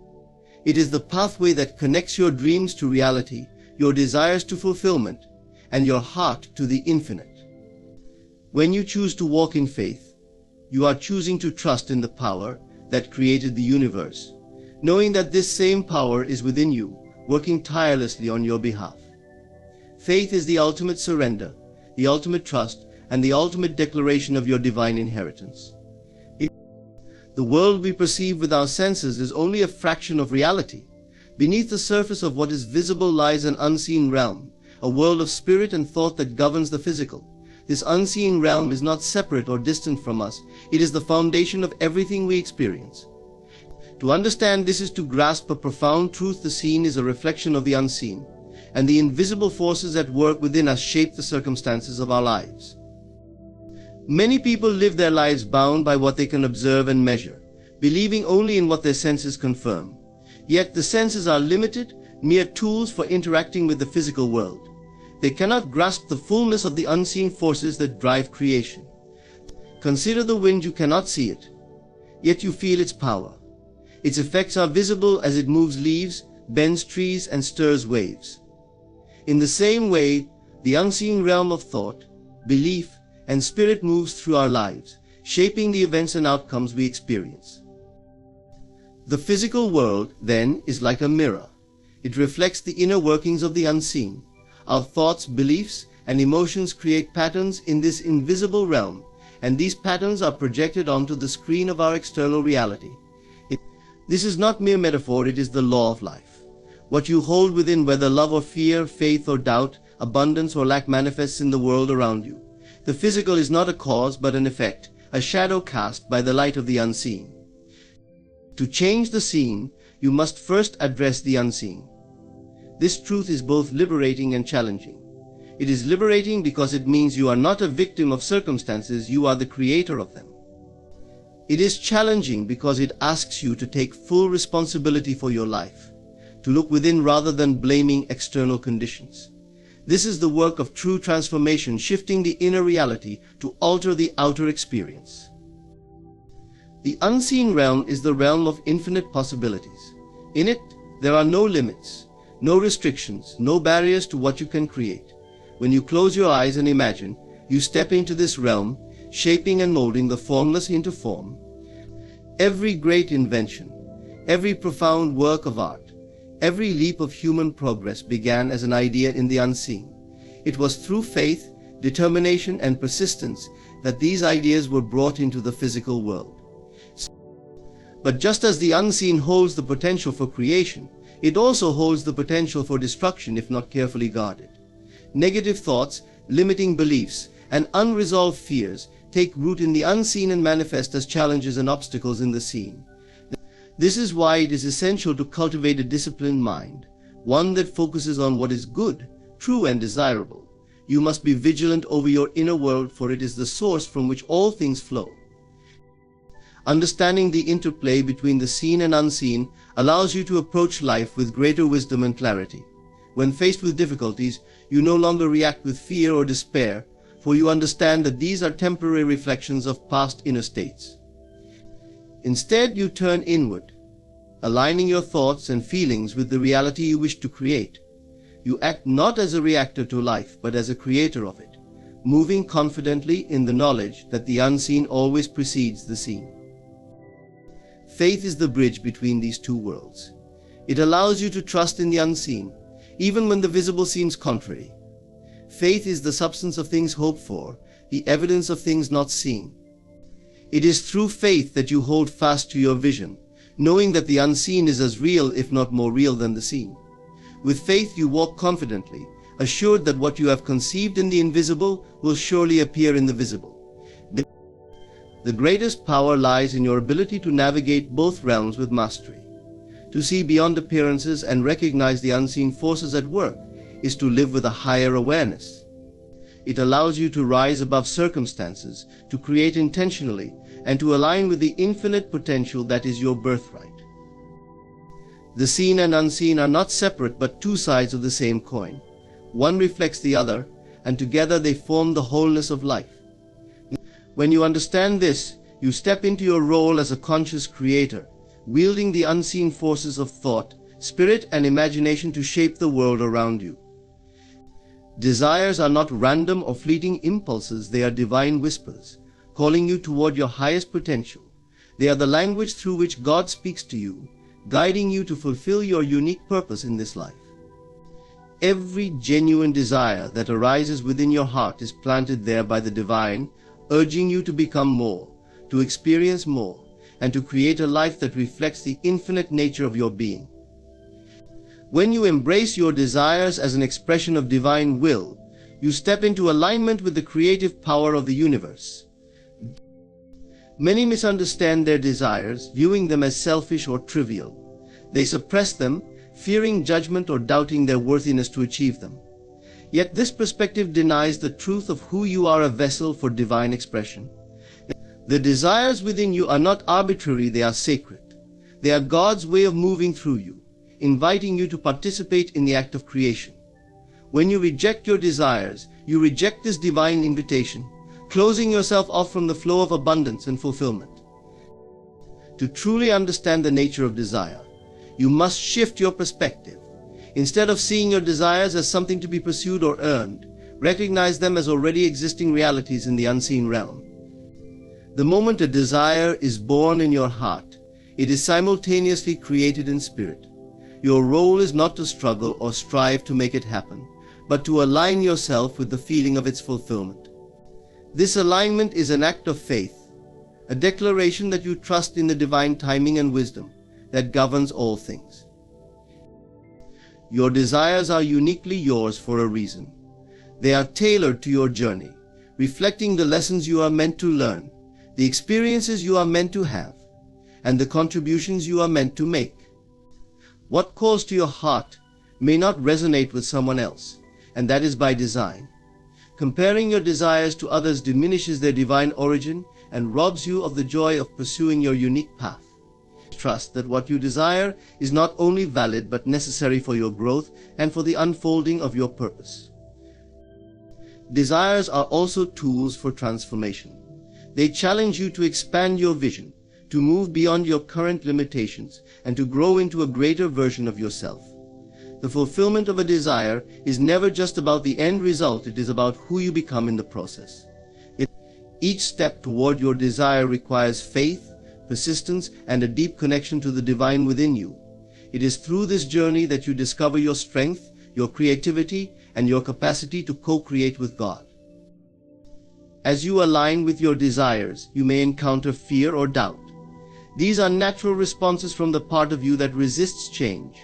It is the pathway that connects your dreams to reality, your desires to fulfillment, and your heart to the infinite. When you choose to walk in faith, you are choosing to trust in the power, that created the universe, knowing that this same power is within you, working tirelessly on your behalf. Faith is the ultimate surrender, the ultimate trust, and the ultimate declaration of your divine inheritance. The world we perceive with our senses is only a fraction of reality. Beneath the surface of what is visible lies an unseen realm, a world of spirit and thought that governs the physical. This unseen realm is not separate or distant from us. It is the foundation of everything we experience. To understand this is to grasp a profound truth. The seen is a reflection of the unseen, and the invisible forces at work within us shape the circumstances of our lives. Many people live their lives bound by what they can observe and measure, believing only in what their senses confirm. Yet the senses are limited, mere tools for interacting with the physical world. They cannot grasp the fullness of the unseen forces that drive creation. Consider the wind. You cannot see it, yet you feel its power. Its effects are visible as it moves leaves, bends trees, and stirs waves. In the same way, the unseen realm of thought, belief, and spirit moves through our lives, shaping the events and outcomes we experience. The physical world, then, is like a mirror. It reflects the inner workings of the unseen. Our thoughts, beliefs, and emotions create patterns in this invisible realm, and these patterns are projected onto the screen of our external reality. This is not mere metaphor, it is the law of life. What you hold within, whether love or fear, faith or doubt, abundance or lack, manifests in the world around you. The physical is not a cause but an effect, a shadow cast by the light of the unseen. To change the seen, you must first address the unseen. This truth is both liberating and challenging. It is liberating because it means you are not a victim of circumstances, you are the creator of them. It is challenging because it asks you to take full responsibility for your life, to look within rather than blaming external conditions. This is the work of true transformation, shifting the inner reality to alter the outer experience. The unseen realm is the realm of infinite possibilities. In it, there are no limits, no restrictions, no barriers to what you can create. When you close your eyes and imagine, you step into this realm, shaping and molding the formless into form. Every great invention, every profound work of art, every leap of human progress began as an idea in the unseen. It was through faith, determination, and persistence that these ideas were brought into the physical world. But just as the unseen holds the potential for creation, it also holds the potential for destruction if not carefully guarded. Negative thoughts, limiting beliefs, and unresolved fears take root in the unseen and manifest as challenges and obstacles in the seen. This is why it is essential to cultivate a disciplined mind, one that focuses on what is good, true, and desirable. You must be vigilant over your inner world, for it is the source from which all things flow. Understanding the interplay between the seen and unseen allows you to approach life with greater wisdom and clarity. When faced with difficulties, you no longer react with fear or despair, for you understand that these are temporary reflections of past inner states. Instead, you turn inward, aligning your thoughts and feelings with the reality you wish to create. You act not as a reactor to life, but as a creator of it, moving confidently in the knowledge that the unseen always precedes the seen. Faith is the bridge between these two worlds. It allows you to trust in the unseen, even when the visible seems contrary. Faith is the substance of things hoped for, the evidence of things not seen. It is through faith that you hold fast to your vision, knowing that the unseen is as real, if not more real, than the seen. With faith you walk confidently, assured that what you have conceived in the invisible will surely appear in the visible. The greatest power lies in your ability to navigate both realms with mastery. To see beyond appearances and recognize the unseen forces at work is to live with a higher awareness. It allows you to rise above circumstances, to create intentionally, and to align with the infinite potential that is your birthright. The seen and unseen are not separate but two sides of the same coin. One reflects the other, and together they form the wholeness of life. When you understand this, you step into your role as a conscious creator, wielding the unseen forces of thought, spirit, and imagination to shape the world around you. Desires are not random or fleeting impulses, they are divine whispers, calling you toward your highest potential. They are the language through which God speaks to you, guiding you to fulfill your unique purpose in this life. Every genuine desire that arises within your heart is planted there by the divine, urging you to become more, to experience more, and to create a life that reflects the infinite nature of your being. When you embrace your desires as an expression of divine will, you step into alignment with the creative power of the universe. Many misunderstand their desires, viewing them as selfish or trivial. They suppress them, fearing judgment or doubting their worthiness to achieve them. Yet this perspective denies the truth of who you are, a vessel for divine expression. The desires within you are not arbitrary, they are sacred. They are God's way of moving through you, inviting you to participate in the act of creation. When you reject your desires, you reject this divine invitation, closing yourself off from the flow of abundance and fulfillment. To truly understand the nature of desire, you must shift your perspective. Instead of seeing your desires as something to be pursued or earned, recognize them as already existing realities in the unseen realm. The moment a desire is born in your heart, it is simultaneously created in spirit. Your role is not to struggle or strive to make it happen, but to align yourself with the feeling of its fulfillment. This alignment is an act of faith, a declaration that you trust in the divine timing and wisdom that governs all things. Your desires are uniquely yours for a reason. They are tailored to your journey, reflecting the lessons you are meant to learn, the experiences you are meant to have, and the contributions you are meant to make. What calls to your heart may not resonate with someone else, and that is by design. Comparing your desires to others diminishes their divine origin and robs you of the joy of pursuing your unique path. Trust that what you desire is not only valid but necessary for your growth and for the unfolding of your purpose. Desires are also tools for transformation. They challenge you to expand your vision, to move beyond your current limitations, and to grow into a greater version of yourself. The fulfillment of a desire is never just about the end result, it is about who you become in the process. Each step toward your desire requires faith, persistence, and a deep connection to the divine within you. It is through this journey that you discover your strength, your creativity, and your capacity to co-create with God. As you align with your desires, you may encounter fear or doubt. These are natural responses from the part of you that resists change.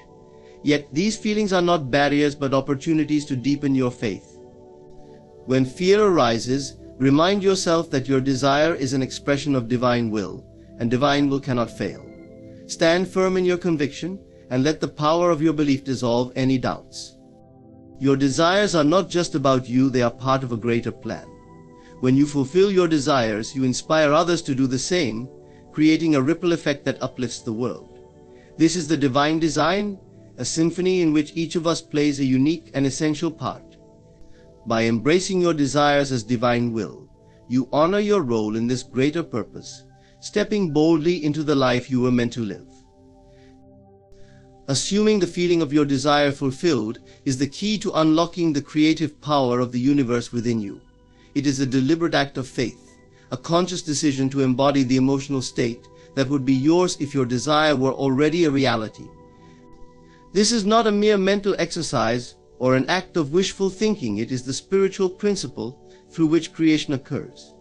Yet these feelings are not barriers but opportunities to deepen your faith. When fear arises, remind yourself that your desire is an expression of divine will, and divine will cannot fail. Stand firm in your conviction and let the power of your belief dissolve any doubts. Your desires are not just about you, they are part of a greater plan. When you fulfill your desires, you inspire others to do the same, creating a ripple effect that uplifts the world. This is the divine design, a symphony in which each of us plays a unique and essential part. By embracing your desires as divine will, you honor your role in this greater purpose, stepping boldly into the life you were meant to live. Assuming the feeling of your desire fulfilled is the key to unlocking the creative power of the universe within you. It is a deliberate act of faith, a conscious decision to embody the emotional state that would be yours if your desire were already a reality. This is not a mere mental exercise or an act of wishful thinking, it is the spiritual principle through which creation occurs.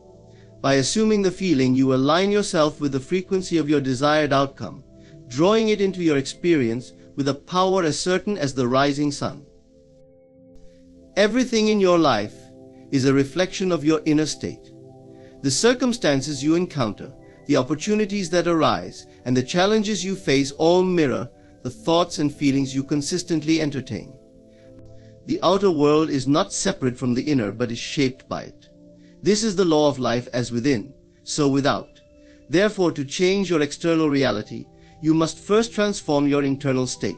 By assuming the feeling, you align yourself with the frequency of your desired outcome, drawing it into your experience with a power as certain as the rising sun. Everything in your life is a reflection of your inner state. The circumstances you encounter, the opportunities that arise, and the challenges you face all mirror the thoughts and feelings you consistently entertain. The outer world is not separate from the inner, but is shaped by it. This is the law of life, as within, so without. Therefore, to change your external reality, you must first transform your internal state.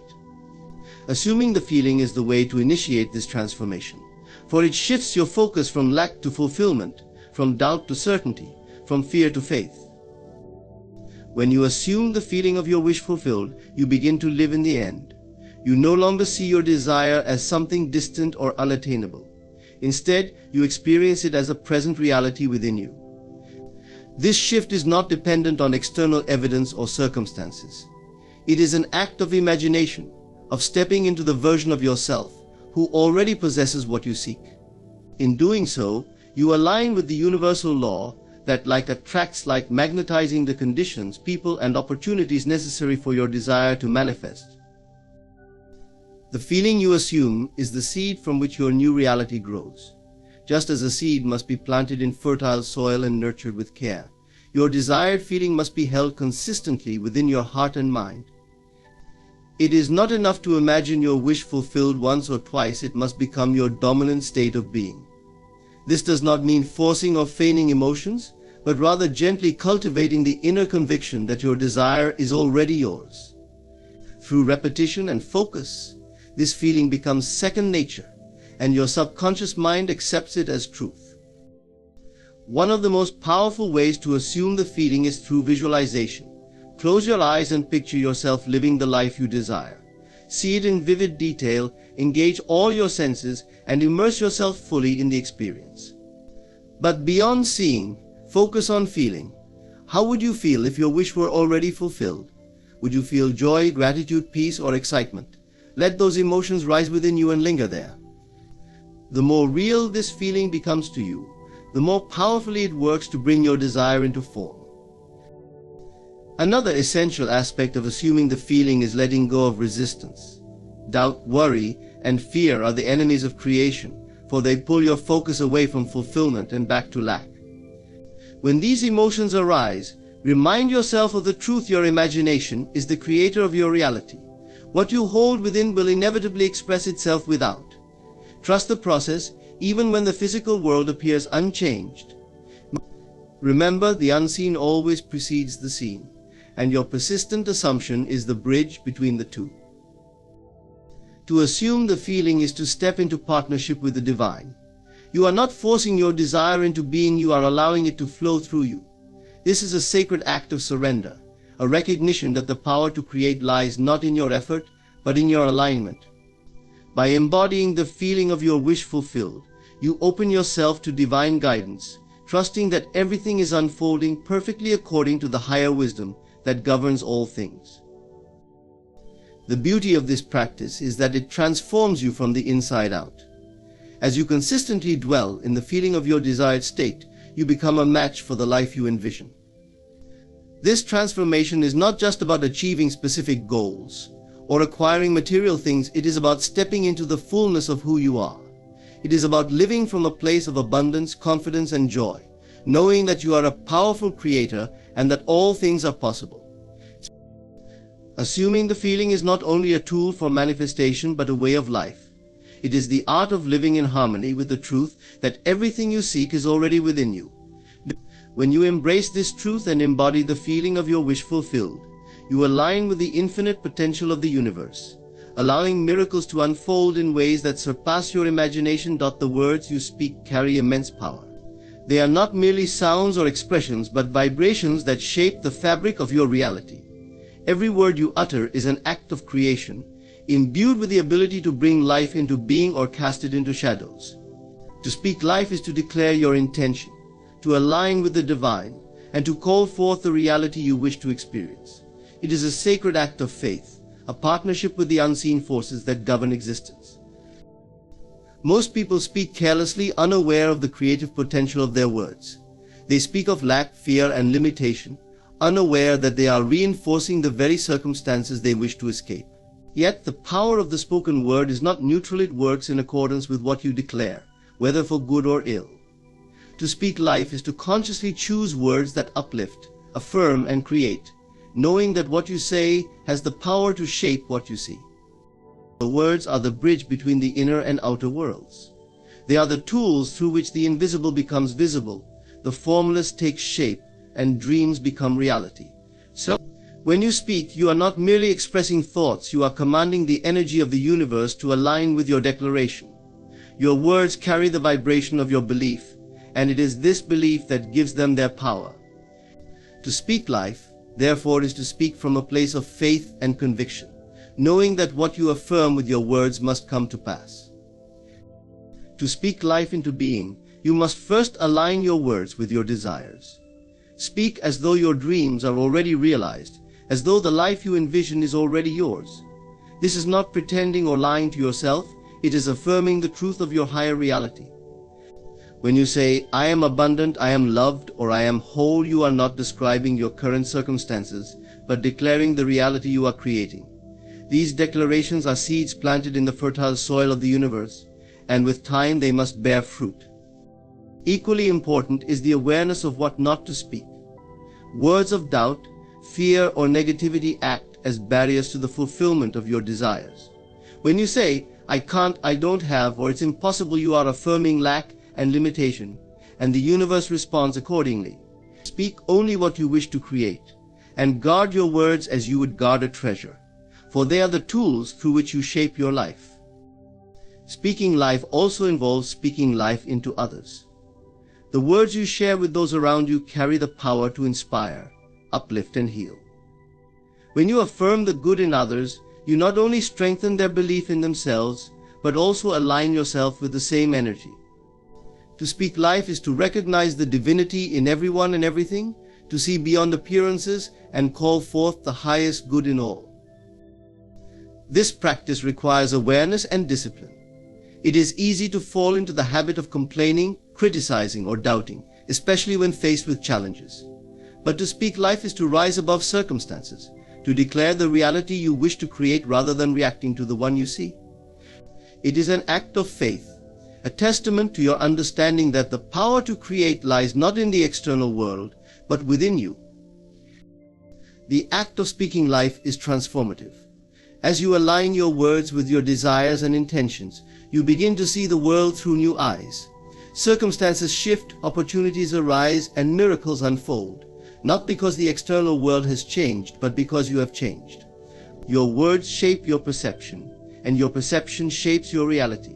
Assuming the feeling is the way to initiate this transformation, for it shifts your focus from lack to fulfillment, from doubt to certainty, from fear to faith. When you assume the feeling of your wish fulfilled, you begin to live in the end. You no longer see your desire as something distant or unattainable. Instead, you experience it as a present reality within you. This shift is not dependent on external evidence or circumstances. It is an act of imagination, of stepping into the version of yourself who already possesses what you seek. In doing so, you align with the universal law that attracts like magnetizing the conditions, people, and opportunities necessary for your desire to manifest. The feeling you assume is the seed from which your new reality grows. Just as a seed must be planted in fertile soil and nurtured with care, your desired feeling must be held consistently within your heart and mind. It is not enough to imagine your wish fulfilled once or twice, it must become your dominant state of being. This does not mean forcing or feigning emotions, but rather gently cultivating the inner conviction that your desire is already yours. Through repetition and focus, this feeling becomes second nature, and your subconscious mind accepts it as truth. One of the most powerful ways to assume the feeling is through visualization. Close your eyes and picture yourself living the life you desire. See it in vivid detail, engage all your senses, and immerse yourself fully in the experience. But beyond seeing, focus on feeling. How would you feel if your wish were already fulfilled? Would you feel joy, gratitude, peace, or excitement? Let those emotions rise within you and linger there. The more real this feeling becomes to you, the more powerfully it works to bring your desire into form. Another essential aspect of assuming the feeling is letting go of resistance. Doubt, worry, and fear are the enemies of creation, for they pull your focus away from fulfillment and back to lack. When these emotions arise, remind yourself of the truth: your imagination is the creator of your reality. What you hold within will inevitably express itself without. Trust the process, even when the physical world appears unchanged. Remember, the unseen always precedes the seen, and your persistent assumption is the bridge between the two. To assume the feeling is to step into partnership with the divine. You are not forcing your desire into being, you are allowing it to flow through you. This is a sacred act of surrender, a recognition that the power to create lies not in your effort, but in your alignment. By embodying the feeling of your wish fulfilled, you open yourself to divine guidance, trusting that everything is unfolding perfectly according to the higher wisdom that governs all things. The beauty of this practice is that it transforms you from the inside out. As you consistently dwell in the feeling of your desired state, you become a match for the life you envision. This transformation is not just about achieving specific goals or acquiring material things, it is about stepping into the fullness of who you are. It is about living from a place of abundance, confidence, and joy, knowing that you are a powerful creator and that all things are possible. Assuming the feeling is not only a tool for manifestation but a way of life. It is the art of living in harmony with the truth that everything you seek is already within you. When you embrace this truth and embody the feeling of your wish fulfilled, you align with the infinite potential of the universe, allowing miracles to unfold in ways that surpass your imagination. The words you speak carry immense power. They are not merely sounds or expressions, but vibrations that shape the fabric of your reality. Every word you utter is an act of creation, imbued with the ability to bring life into being or cast it into shadows. To speak life is to declare your intention, to align with the divine, and to call forth the reality you wish to experience. It is a sacred act of faith, a partnership with the unseen forces that govern existence. Most people speak carelessly, unaware of the creative potential of their words. They speak of lack, fear, and limitation, unaware that they are reinforcing the very circumstances they wish to escape. Yet the power of the spoken word is not neutral, it works in accordance with what you declare, whether for good or ill. To speak life is to consciously choose words that uplift, affirm, and create, knowing that what you say has the power to shape what you see. The words are the bridge between the inner and outer worlds. They are the tools through which the invisible becomes visible, the formless takes shape, and dreams become reality. So, when you speak, you are not merely expressing thoughts, you are commanding the energy of the universe to align with your declaration. Your words carry the vibration of your belief, and it is this belief that gives them their power. To speak life, therefore, is to speak from a place of faith and conviction, knowing that what you affirm with your words must come to pass. To speak life into being, you must first align your words with your desires. Speak as though your dreams are already realized, as though the life you envision is already yours. This is not pretending or lying to yourself, it is affirming the truth of your higher reality. When you say, I am abundant, I am loved, or I am whole, you are not describing your current circumstances, but declaring the reality you are creating. These declarations are seeds planted in the fertile soil of the universe, and with time they must bear fruit. Equally important is the awareness of what not to speak. Words of doubt, fear, or negativity act as barriers to the fulfillment of your desires. When you say, I can't, I don't have, or it's impossible, you are affirming lack and limitation, and the universe responds accordingly. Speak only what you wish to create, and guard your words as you would guard a treasure, for they are the tools through which you shape your life. Speaking life also involves speaking life into others. The words you share with those around you carry the power to inspire, uplift, and heal. When you affirm the good in others, you not only strengthen their belief in themselves, but also align yourself with the same energy. To speak life is to recognize the divinity in everyone and everything, to see beyond appearances and call forth the highest good in all. This practice requires awareness and discipline. It is easy to fall into the habit of complaining, criticizing, or doubting, especially when faced with challenges. But to speak life is to rise above circumstances, to declare the reality you wish to create rather than reacting to the one you see. It is an act of faith, a testament to your understanding that the power to create lies not in the external world, but within you. The act of speaking life is transformative. As you align your words with your desires and intentions, you begin to see the world through new eyes. Circumstances shift, opportunities arise, and miracles unfold, not because the external world has changed, but because you have changed. Your words shape your perception, and your perception shapes your reality.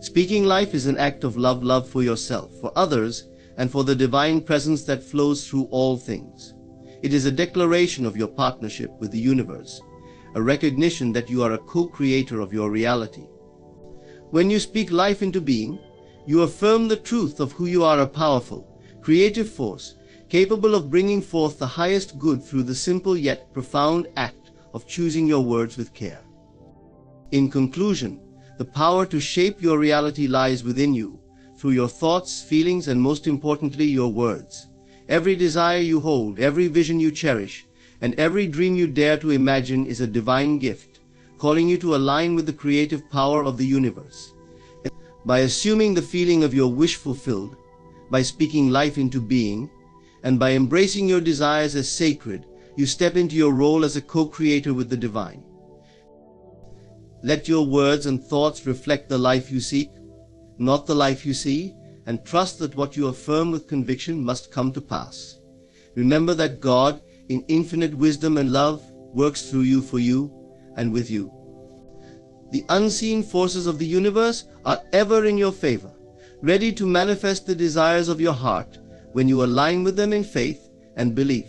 Speaking life is an act of love for yourself, for others, and for the divine presence that flows through all things. It is a declaration of your partnership with the universe, a recognition that you are a co-creator of your reality. When you speak life into being, you affirm the truth of who you are, a powerful, creative force, capable of bringing forth the highest good through the simple yet profound act of choosing your words with care. In conclusion, the power to shape your reality lies within you, through your thoughts, feelings, and most importantly, your words. Every desire you hold, every vision you cherish, and every dream you dare to imagine is a divine gift, calling you to align with the creative power of the universe. By assuming the feeling of your wish fulfilled, by speaking life into being, and by embracing your desires as sacred, you step into your role as a co-creator with the divine. Let your words and thoughts reflect the life you seek, not the life you see, and trust that what you affirm with conviction must come to pass. Remember that God, in infinite wisdom and love, works through you, for you, and with you. The unseen forces of the universe are ever in your favor, ready to manifest the desires of your heart when you align with them in faith and belief.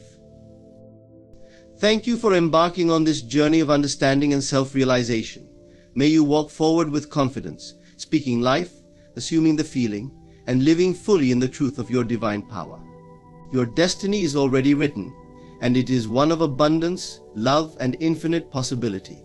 Thank you for embarking on this journey of understanding and self-realization. May you walk forward with confidence, speaking life, assuming the feeling, and living fully in the truth of your divine power. Your destiny is already written, and it is one of abundance, love, and infinite possibility.